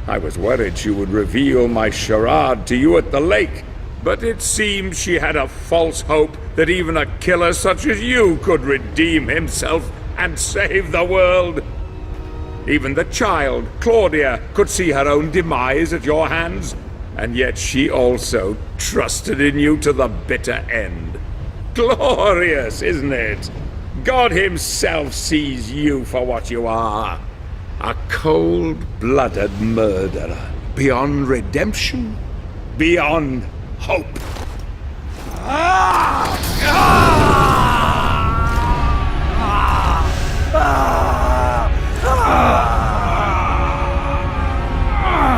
I was worried she would reveal my charade to you at the lake. But it seems she had a false hope that even a killer such as you could redeem himself and save the world. Even the child, Claudia, could see her own demise at your hands, and yet she also trusted in you to the bitter end. Glorious, isn't it? God himself sees you for what you are. A cold-blooded murderer. Beyond redemption, beyond hope.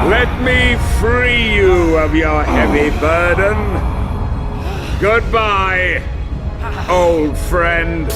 Let me free you of your heavy burden. Goodbye, old friend.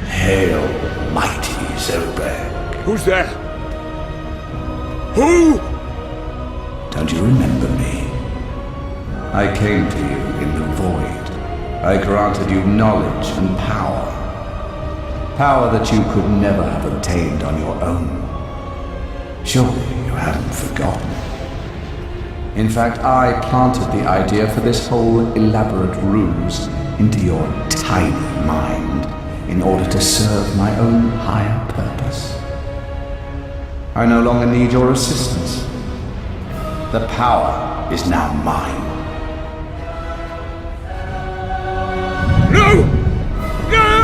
Hail, mighty Zobek. Who's there? Who? Don't you remember me? I came to you in the void. I granted you knowledge and power. Power that you could never have obtained on your own. Surely you haven't forgotten. In fact, I planted the idea for this whole elaborate ruse into your tiny mind in order to serve my own higher purpose. I no longer need your assistance. The power is now mine. No! No!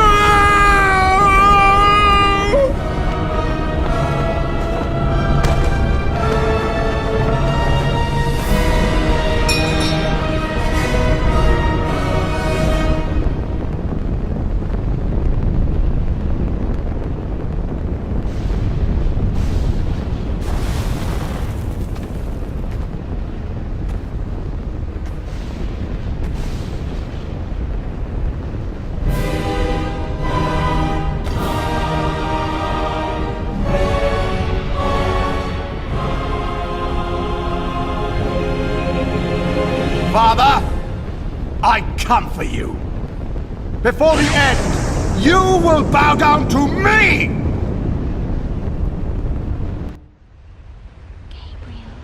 Father, I come for you. Before the end, you will bow down to me! Gabriel.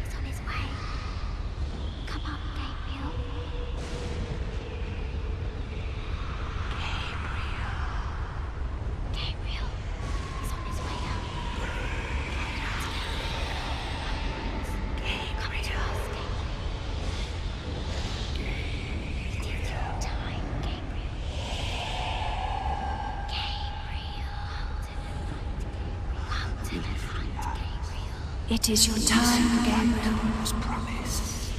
He's on his way. Come on, Gabriel. Gabriel. It is your time, Gabriel.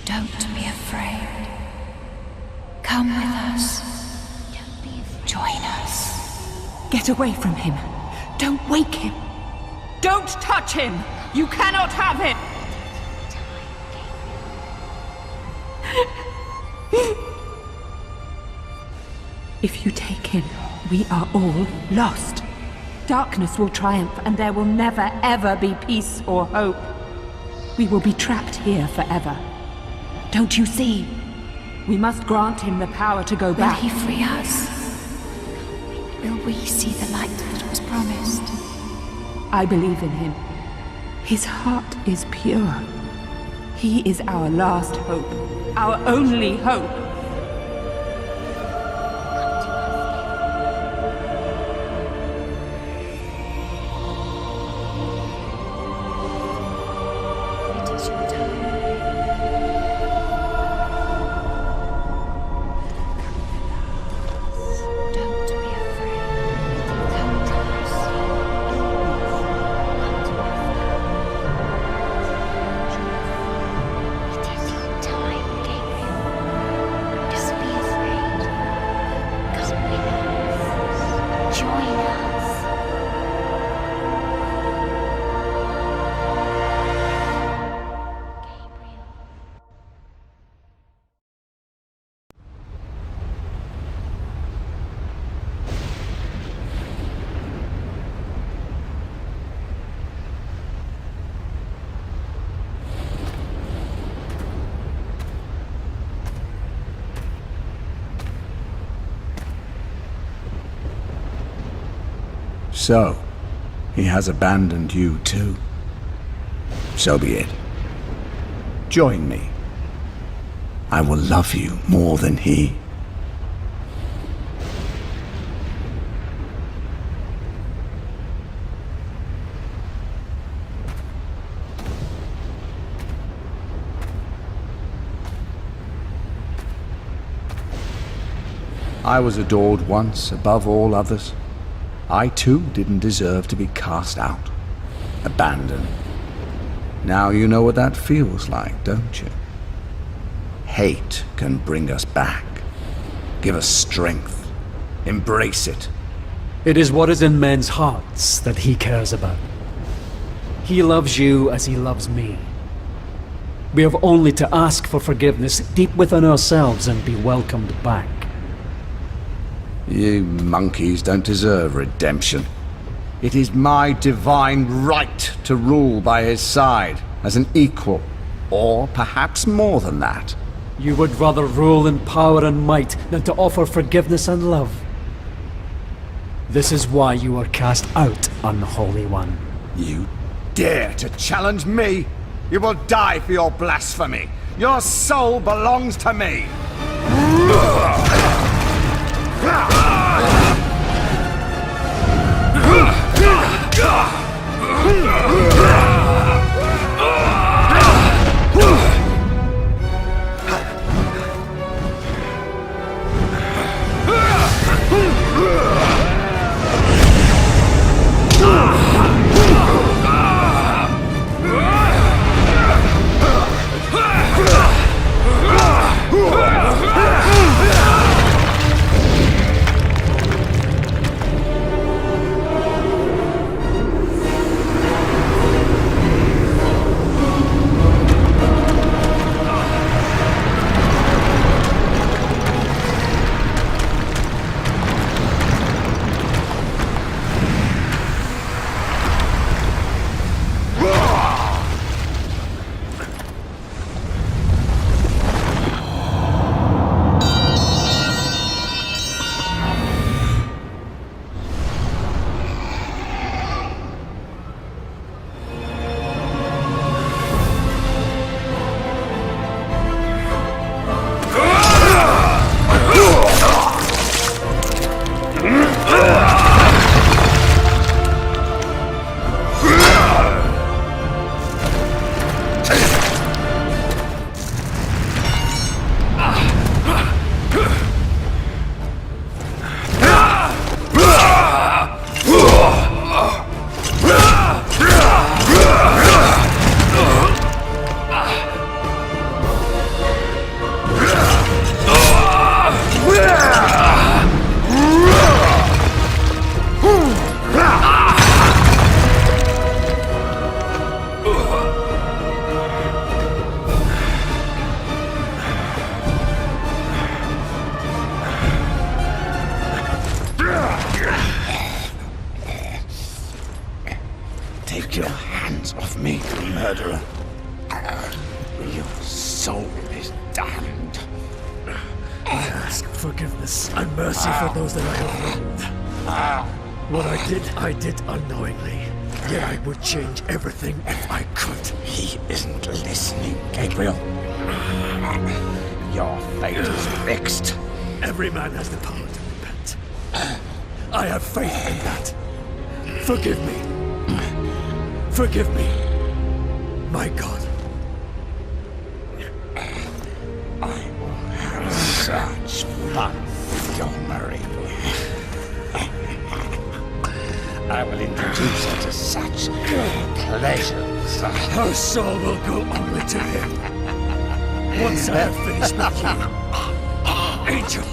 Don't be afraid. Come with us. Join us. Get away from him. Don't wake him. Don't touch him. You cannot have him. If you take him, we are all lost. Darkness will triumph, and there will never, ever be peace or hope. We will be trapped here forever. Don't you see? We must grant him the power to go back. Will he free us? Will we see the light that was promised? I believe in him. His heart is pure. He is our last hope. Our only hope. So, he has abandoned you too. So be it. Join me. I will love you more than he. I was adored once above all others. I too didn't deserve to be cast out, abandoned. Now you know what that feels like, don't you? Hate can bring us back, give us strength, embrace it. It is what is in men's hearts that he cares about. He loves you as he loves me. We have only to ask for forgiveness deep within ourselves and be welcomed back. You monkeys don't deserve redemption. It is my divine right to rule by his side as an equal, or perhaps more than that. You would rather rule in power and might than to offer forgiveness and love. This is why you are cast out, Unholy One. You dare to challenge me? You will die for your blasphemy. Your soul belongs to me. soul is damned. I ask forgiveness and mercy for those that I have wronged. What I did unknowingly. Yet I would change everything if I could. He isn't listening, Gabriel. Your fate is fixed. Every man has the power to repent. I have faith in that. Forgive me. Forgive me, my God. I will have such fun with your Marie. I will introduce her to such pleasures. Her soul will go only to him. Once I have finished with you, Angel.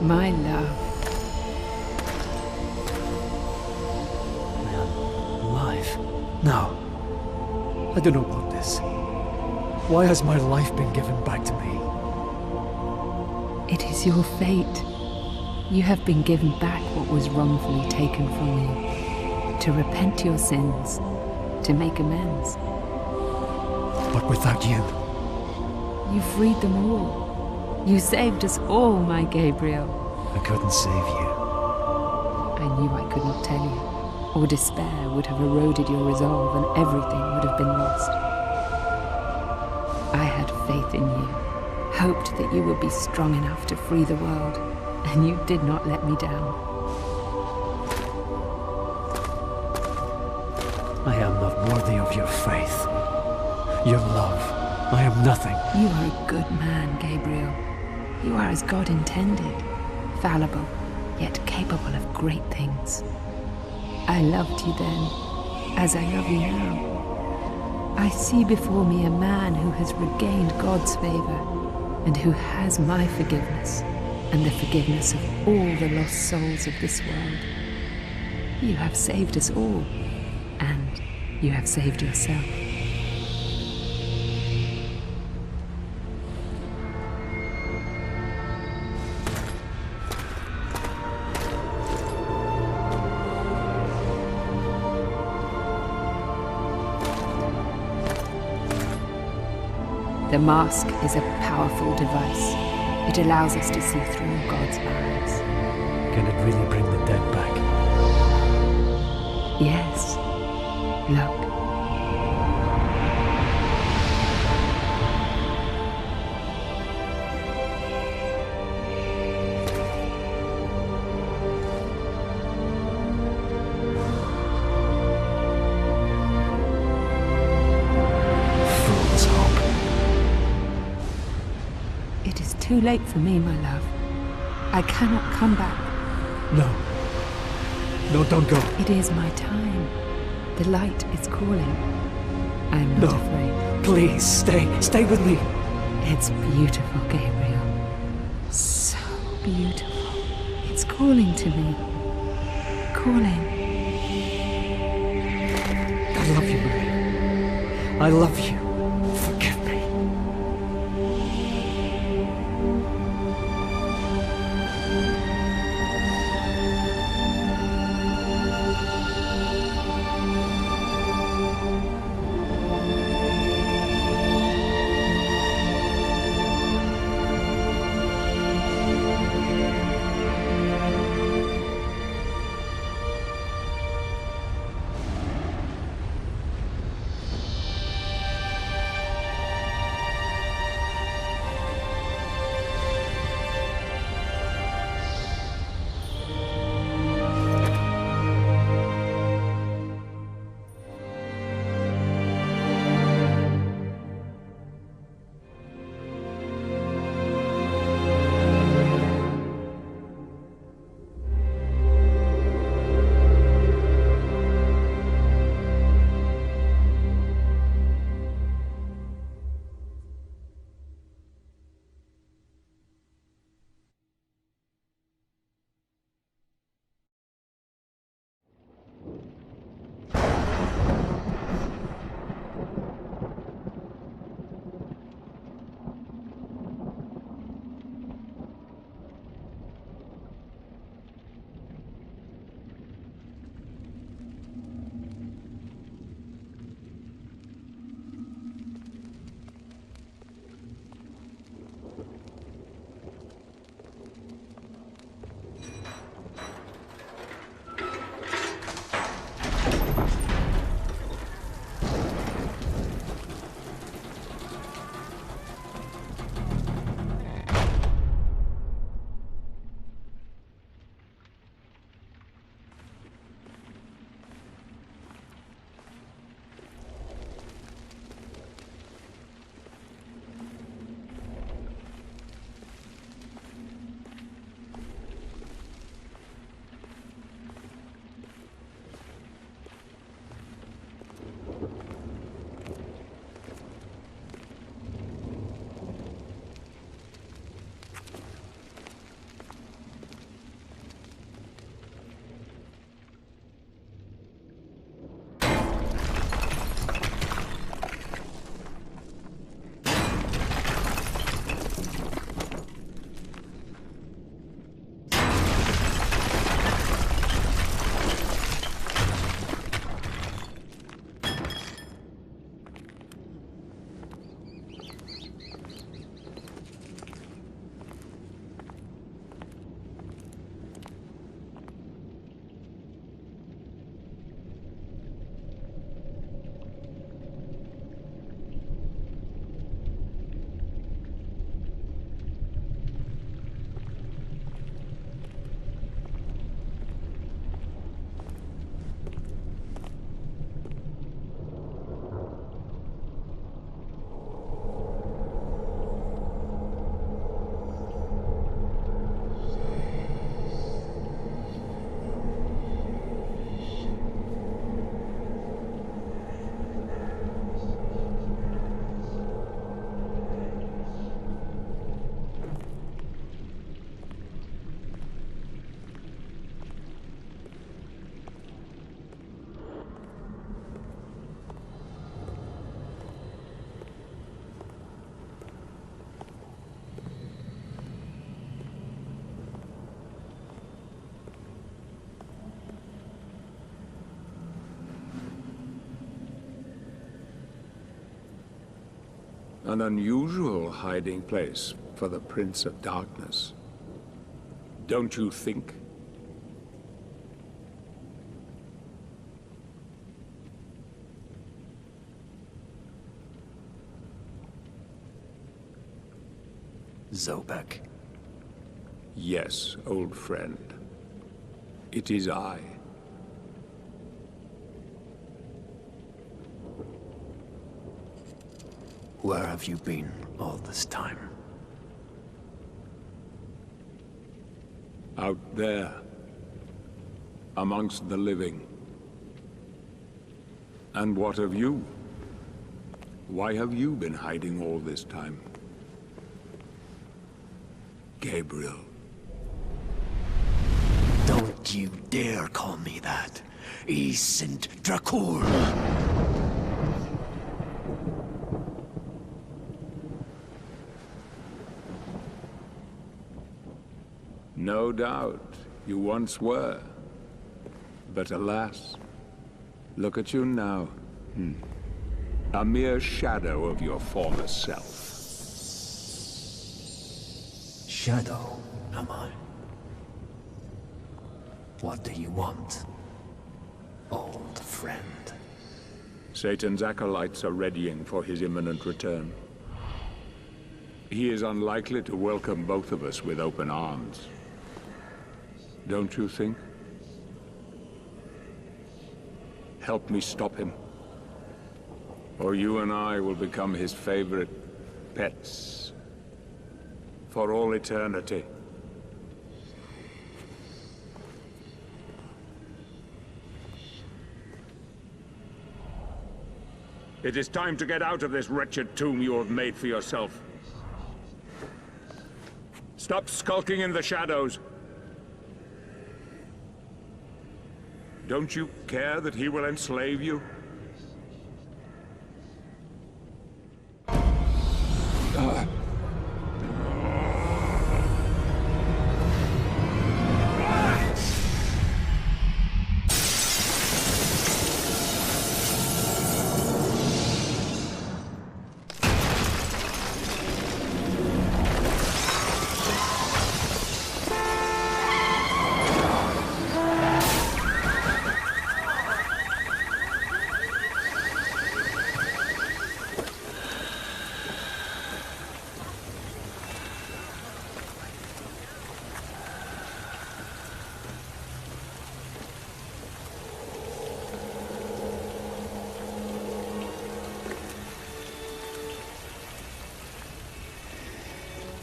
My love. Alive? No. I do not want this. Why has my life been given back to me? It is your fate. You have been given back what was wrongfully taken from you. To repent your sins. To make amends. But without you... You freed them all. You saved us all, my Gabriel. I couldn't save you. I knew I could not tell you, or despair would have eroded your resolve and everything would have been lost. I had faith in you, hoped that you would be strong enough to free the world, and you did not let me down. I am not worthy of your faith, your love. I am nothing. You are a good man, Gabriel. You are as God intended, fallible, yet capable of great things. I loved you then, as I love you now. I see before me a man who has regained God's favor, and who has my forgiveness, and the forgiveness of all the lost souls of this world. You have saved us all, and you have saved yourself. The mask is a powerful device. It allows us to see through God's eyes. Can it really bring the dead back? Yes. Look. Too late for me, my love. I cannot come back. No. No, don't go. It is my time. The light is calling. I'm not afraid. Please, stay. Stay with me. It's beautiful, Gabriel. So beautiful. It's calling to me. Calling. I love you, Marie. I love you. Forgive me. An unusual hiding place for the Prince of Darkness. Don't you think? Zobek. Yes, old friend. It is I. Where have you been all this time? Out there. Amongst the living. And what of you? Why have you been hiding all this time? Gabriel. Don't you dare call me that. Isint Dracul. No doubt, you once were. But alas, look at you now. A mere shadow of your former self. Shadow, am I? What do you want, old friend? Satan's acolytes are readying for his imminent return. He is unlikely to welcome both of us with open arms. Don't you think? Help me stop him. Or you and I will become his favorite pets. For all eternity. It is time to get out of this wretched tomb you have made for yourself. Stop skulking in the shadows. Don't you care that he will enslave you?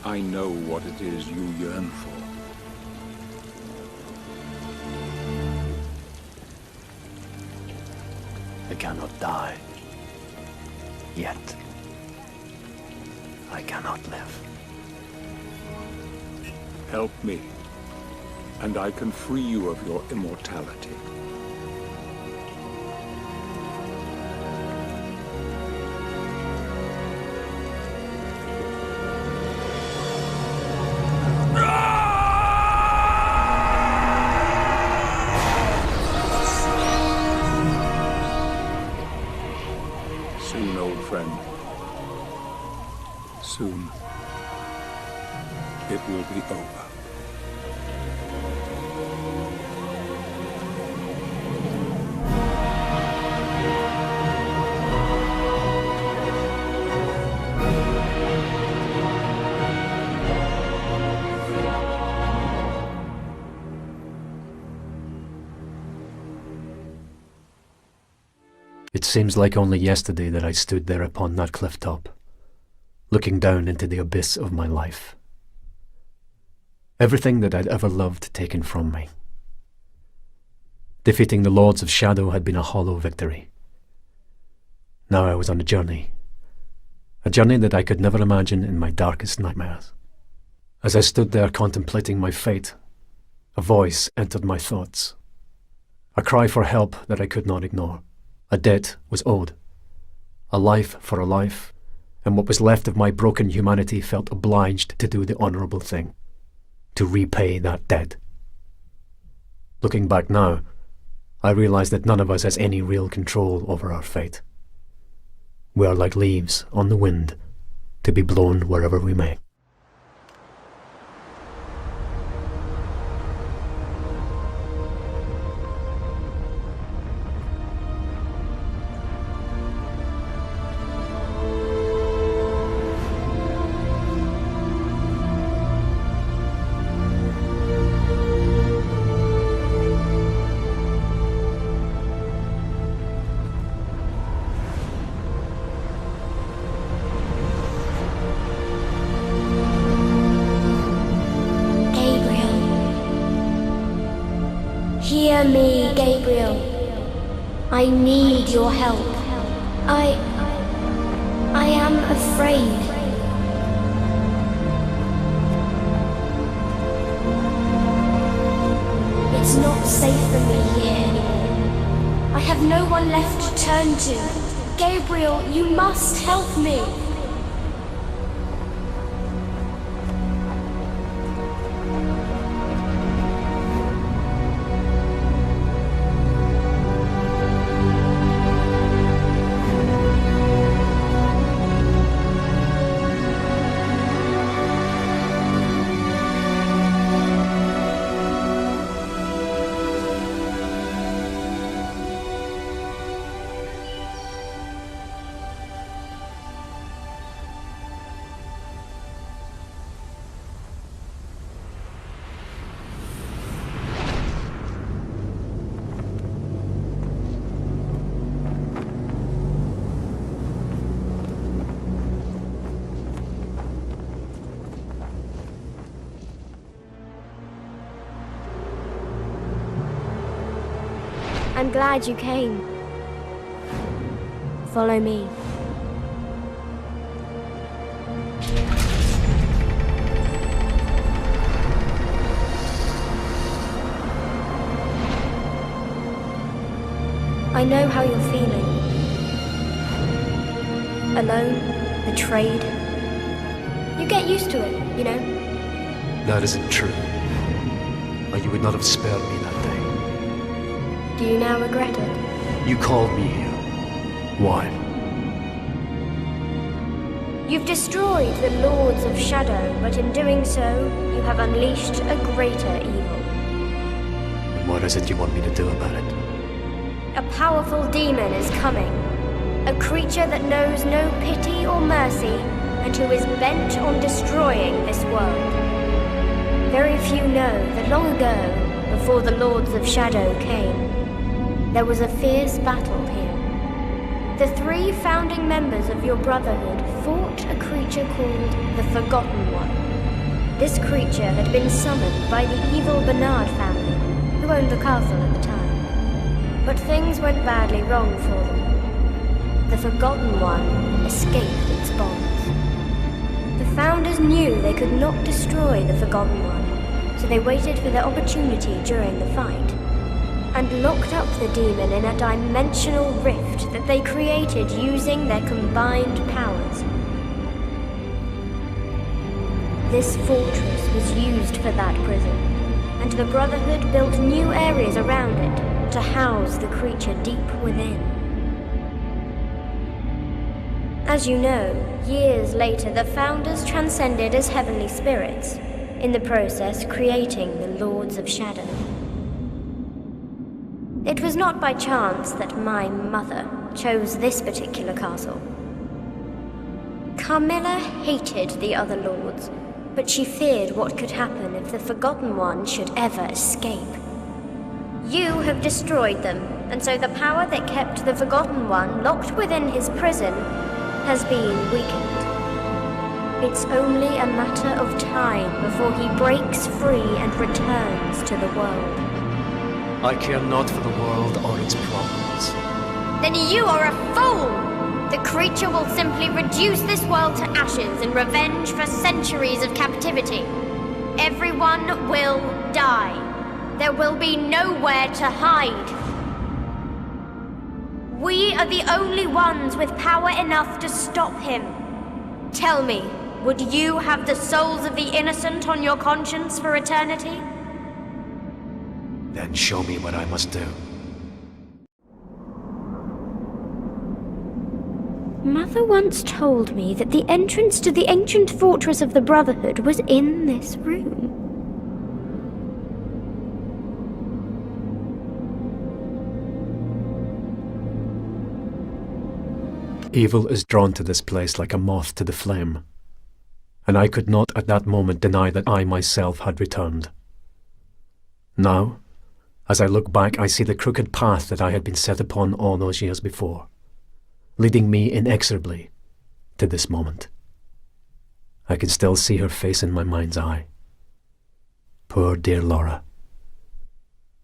I know what it is you yearn for. I cannot die. Yet. I cannot live. Help me, and I can free you of your immortality. Soon, old friend. Soon. It will be over. It seems like only yesterday that I stood there upon that cliff top, looking down into the abyss of my life. Everything that I'd ever loved taken from me. Defeating the Lords of Shadow had been a hollow victory. Now I was on a journey that I could never imagine in my darkest nightmares. As I stood there contemplating my fate, a voice entered my thoughts. A cry for help that I could not ignore. A debt was owed. A life for a life, and what was left of my broken humanity felt obliged to do the honourable thing. To repay that debt. Looking back now, I realize that none of us has any real control over our fate. We are like leaves on the wind, to be blown wherever we may. Hear me, Gabriel. I need your help. I am afraid. It's not safe for me here anymore. I have no one left to turn to. Gabriel, you must help me. I'm glad you came. Follow me. I know how you're feeling. Alone, betrayed. You get used to it, you know? That isn't true. Or you would not have spared me that day. Do you now regret it? You called me here. Why? You've destroyed the Lords of Shadow, but in doing so, you have unleashed a greater evil. And what is it you want me to do about it? A powerful demon is coming. A creature that knows no pity or mercy, and who is bent on destroying this world. Very few know that long ago, before the Lords of Shadow came, there was a fierce battle here. The 3 founding members of your brotherhood fought a creature called the Forgotten One. This creature had been summoned by the evil Bernard family, who owned the castle at the time. But things went badly wrong for them. The Forgotten One escaped its bonds. The founders knew they could not destroy the Forgotten One, so they waited for their opportunity during the fight, and locked up the demon in a dimensional rift that they created using their combined powers. This fortress was used for that prison, and the Brotherhood built new areas around it to house the creature deep within. As you know, years later the Founders transcended as heavenly spirits, in the process creating the Lords of Shadow. It was not by chance that my mother chose this particular castle. Carmilla hated the other lords, but she feared what could happen if the Forgotten One should ever escape. You have destroyed them, and so the power that kept the Forgotten One locked within his prison has been weakened. It's only a matter of time before he breaks free and returns to the world. I care not for the world or its problems. Then you are a fool! The creature will simply reduce this world to ashes in revenge for centuries of captivity. Everyone will die. There will be nowhere to hide. We are the only ones with power enough to stop him. Tell me, would you have the souls of the innocent on your conscience for eternity? Then show me what I must do. Mother once told me that the entrance to the ancient fortress of the Brotherhood was in this room. Evil is drawn to this place like a moth to the flame, and I could not at that moment deny that I myself had returned. Now, as I look back, I see the crooked path that I had been set upon all those years before, leading me inexorably to this moment. I can still see her face in my mind's eye. Poor dear Laura.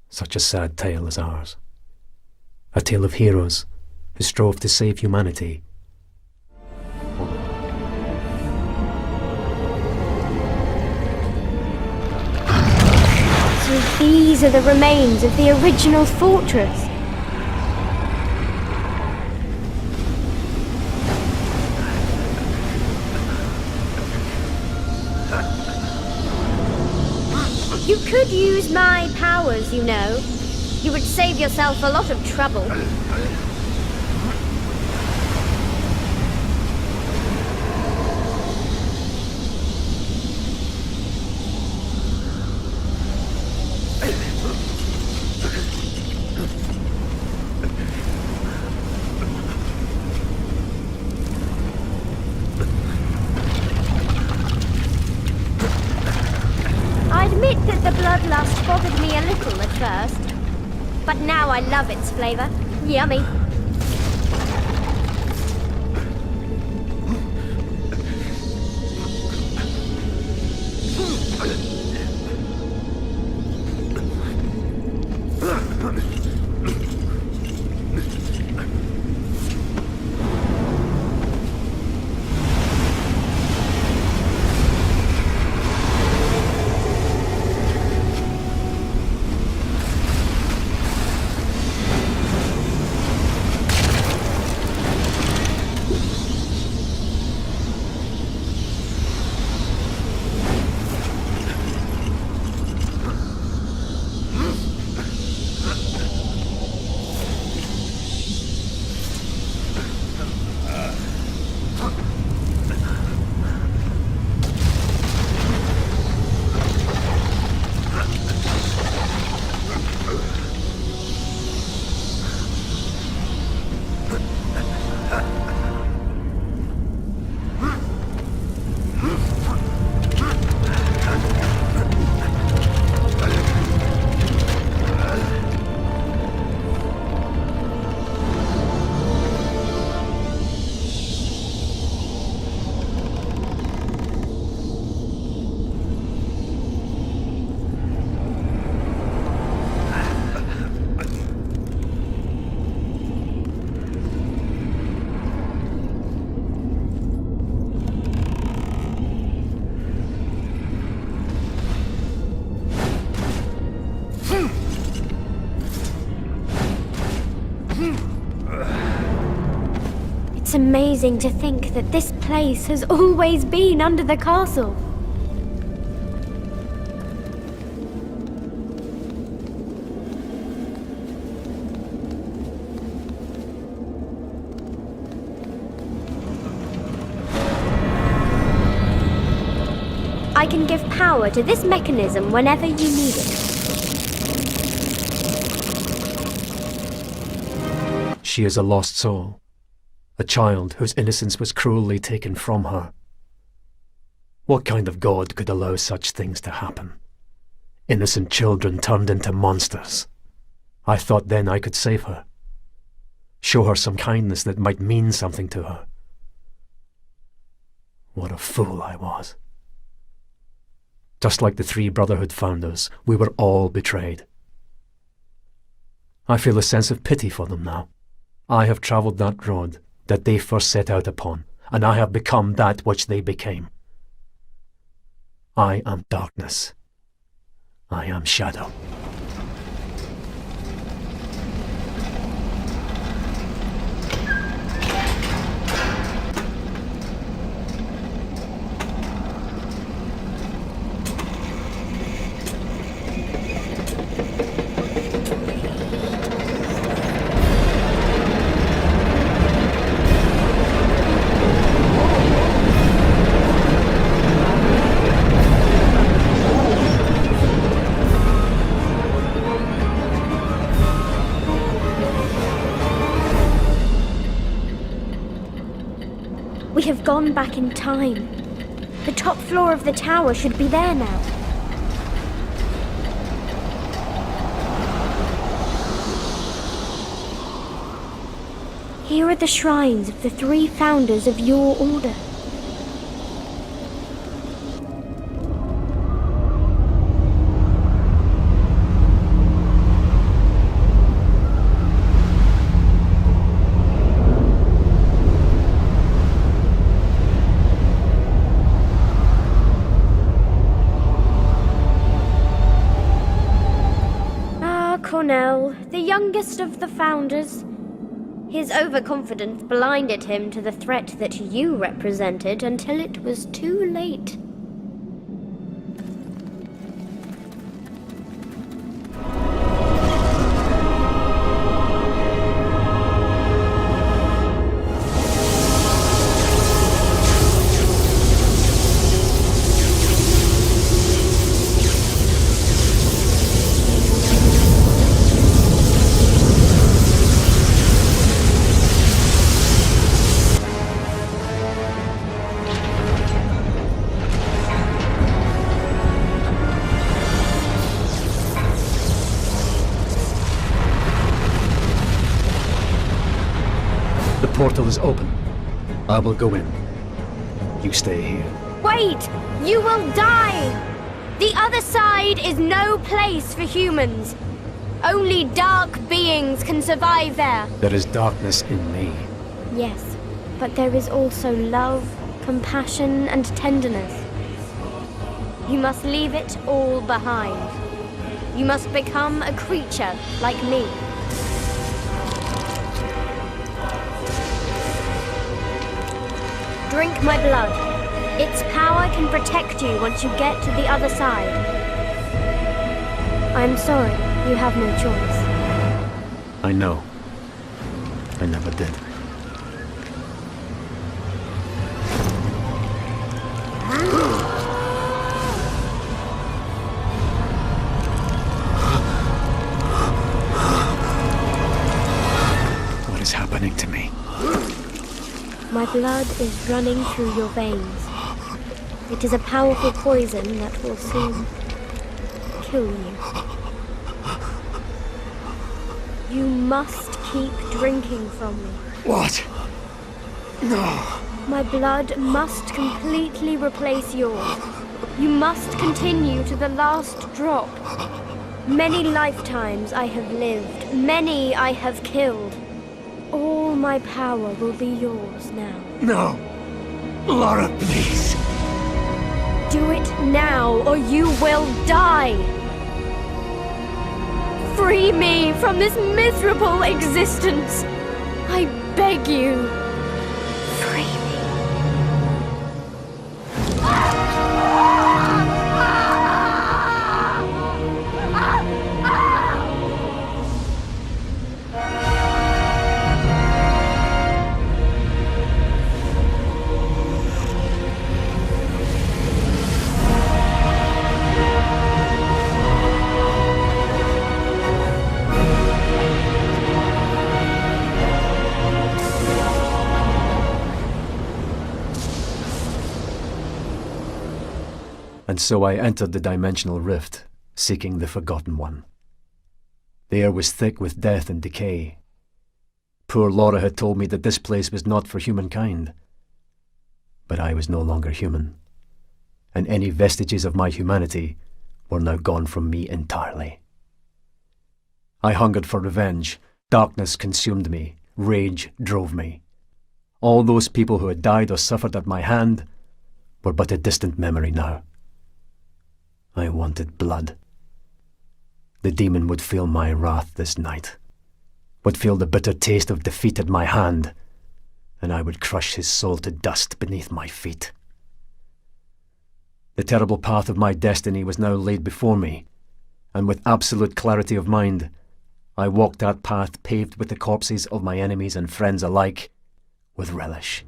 Such a sad tale as ours. A tale of heroes who strove to save humanity. So these are the remains of the original fortress. You could use my powers, you know. You would save yourself a lot of trouble. I admit that the bloodlust bothered me a little at first, but now I love its flavor. Yummy. It's amazing to think that this place has always been under the castle. I can give power to this mechanism whenever you need it. She is a lost soul, a child whose innocence was cruelly taken from her. What kind of god could allow such things to happen? Innocent children turned into monsters. I thought then I could save her, show her some kindness that might mean something to her. What a fool I was. Just like the three Brotherhood founders, we were all betrayed. I feel a sense of pity for them now. I have travelled that road that they first set out upon, and I have become that which they became. I am darkness. I am shadow. We have gone back in time. The top floor of the tower should be there now. Here are the shrines of the 3 founders of your order. Cornell, the youngest of the founders. His overconfidence blinded him to the threat that you represented until it was too late. The portal is open. I will go in. You stay here. Wait! You will die! The other side is no place for humans. Only dark beings can survive there. There is darkness in me. Yes, but there is also love, compassion, and tenderness. You must leave it all behind. You must become a creature like me. Drink my blood. Its power can protect you once you get to the other side. I'm sorry, you have no choice. I know. I never did. What is happening to me? My blood is running through your veins. It is a powerful poison that will soon kill you. You must keep drinking from me. What? No. My blood must completely replace yours. You must continue to the last drop. Many lifetimes I have lived, many I have killed. All my power will be yours now. No. Lara, please. Do it now, or you will die! Free me from this miserable existence! I beg you! Free me! And so I entered the dimensional rift, seeking the Forgotten One. The air was thick with death and decay. Poor Laura had told me that this place was not for humankind. But I was no longer human, and any vestiges of my humanity were now gone from me entirely. I hungered for revenge. Darkness consumed me. Rage drove me. All those people who had died or suffered at my hand were but a distant memory now. I wanted blood. The demon would feel my wrath this night, would feel the bitter taste of defeat at my hand, and I would crush his soul to dust beneath my feet. The terrible path of my destiny was now laid before me, and with absolute clarity of mind, I walked that path paved with the corpses of my enemies and friends alike, with relish.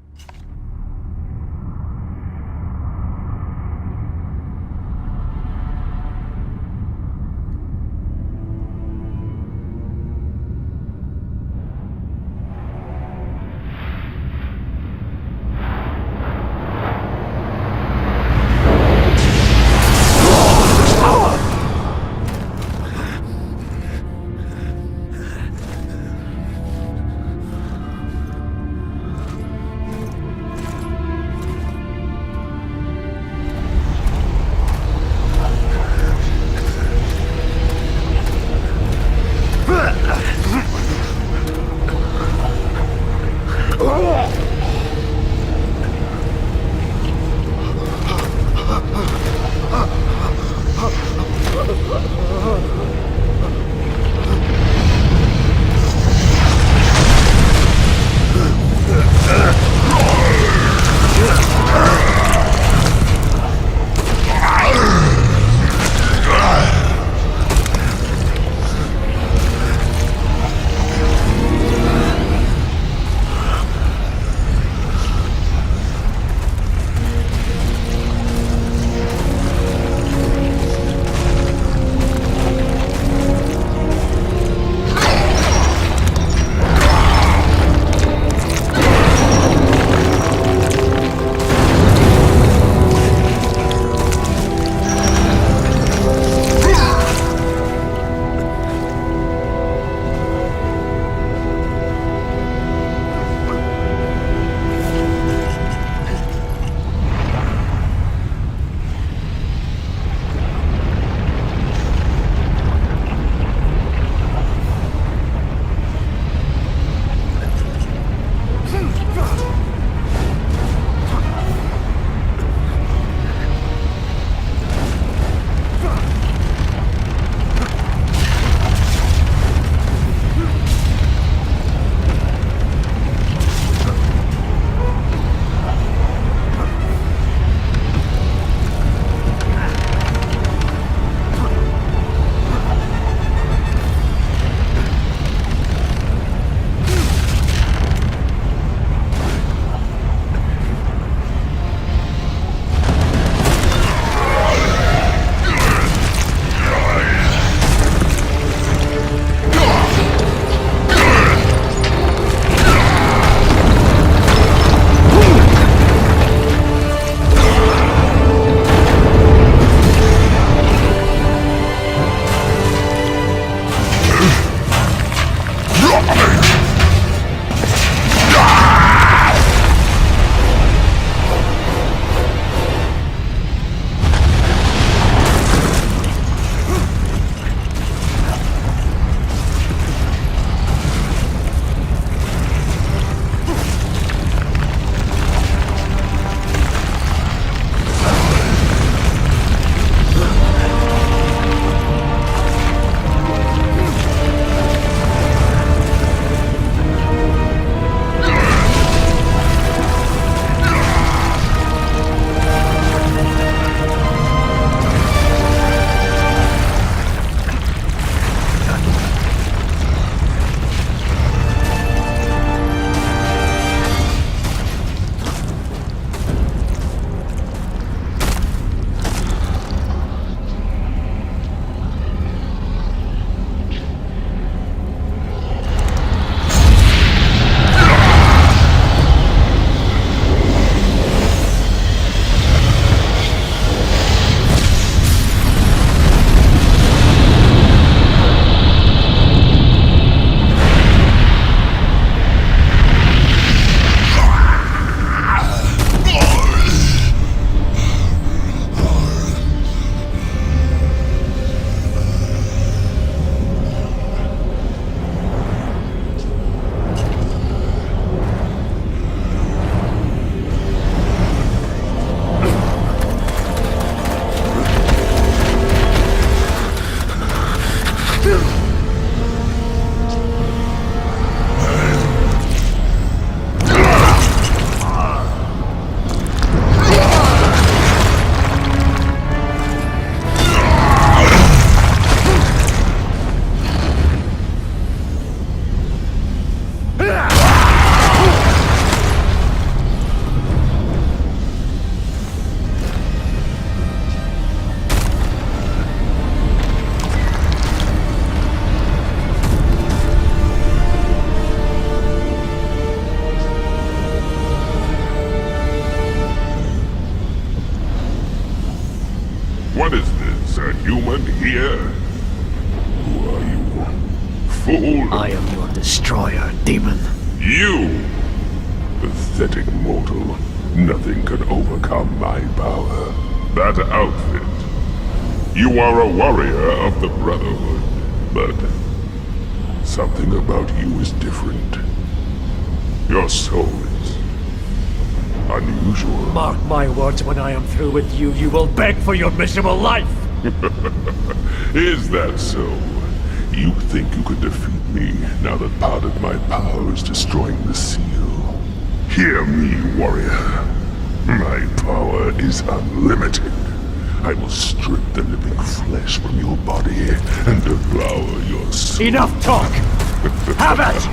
here? Who are you? Fool! I am your destroyer, demon. You! Pathetic mortal. Nothing can overcome my power. That outfit. You are a warrior of the Brotherhood, but something about you is different. Your soul is unusual. Mark my words, when I am through with you, you will beg for your miserable life! Is that so? You think you could defeat me now that part of my power is destroying the seal? Hear me, warrior. My power is unlimited. I will strip the living flesh from your body and devour your soul. Enough talk! Have it!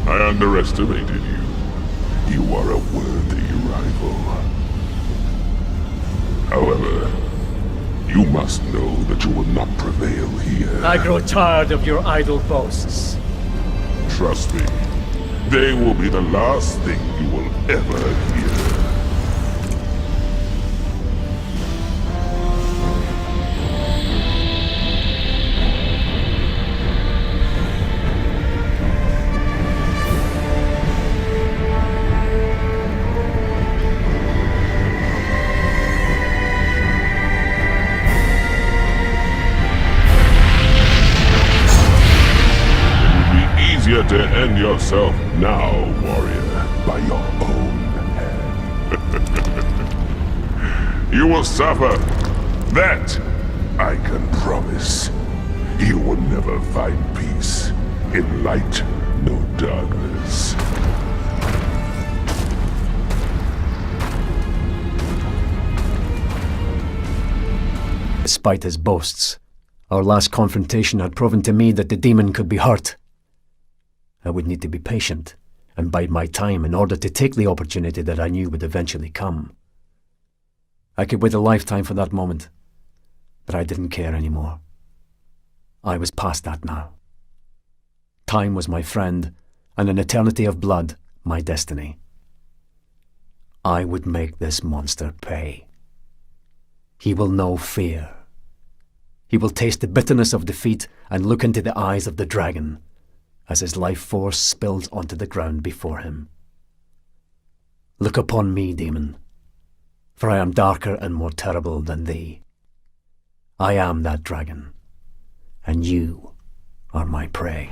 Underestimated you. You are a worthy rival. However, you must know that you will not prevail here. I grow tired of your idle boasts. Trust me, they will be the last thing you will ever hear. To end yourself now, warrior, by your own hand. You will suffer. That I can promise. You will never find peace in light nor darkness. Despite his boasts, our last confrontation had proven to me that the demon could be hurt. I would need to be patient and bide my time in order to take the opportunity that I knew would eventually come. I could wait a lifetime for that moment, but I didn't care anymore. I was past that now. Time was my friend, and an eternity of blood my destiny. I would make this monster pay. He will know fear. He will taste the bitterness of defeat and look into the eyes of the dragon as his life force spills onto the ground before him. Look upon me, demon, for I am darker and more terrible than thee. I am that dragon, and you are my prey.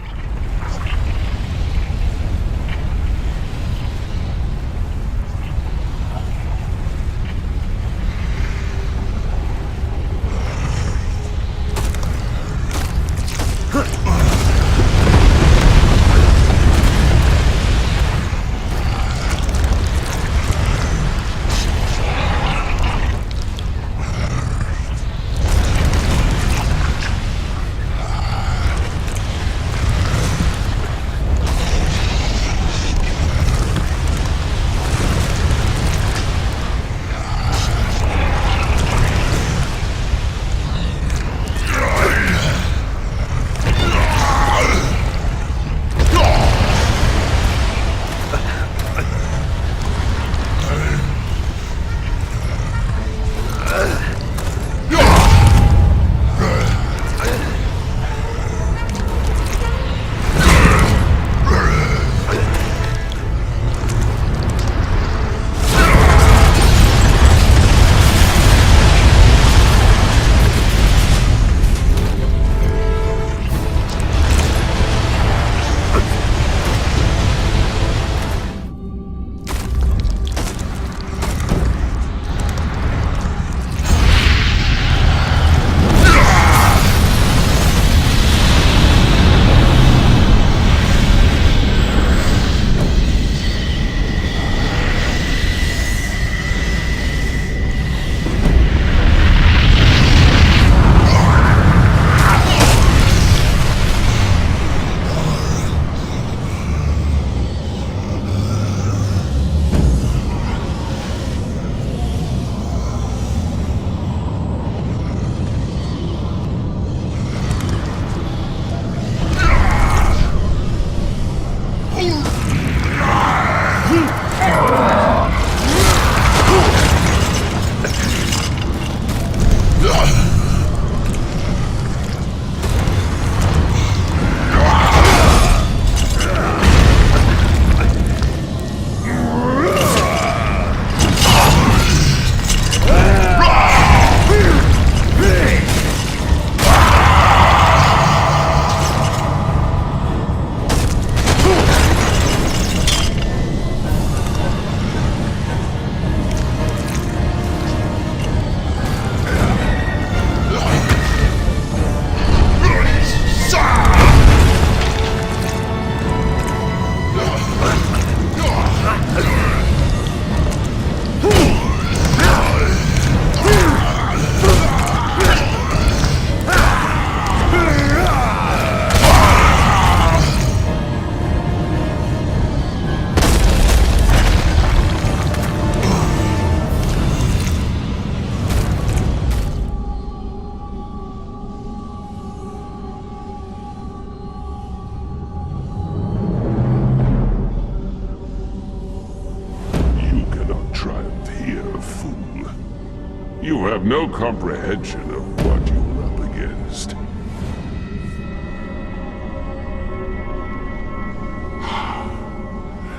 You have no comprehension of what you're up against.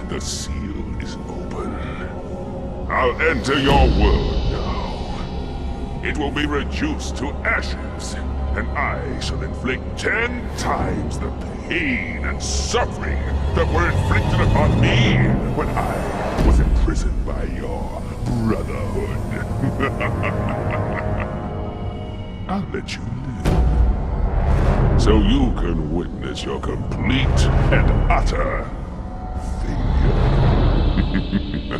The seal is open. I'll enter your world now. It will be reduced to ashes, and I shall inflict 10 times the pain and suffering that were inflicted upon me when I was imprisoned by your Brotherhood. I'll let you live, so you can witness your complete and utter failure.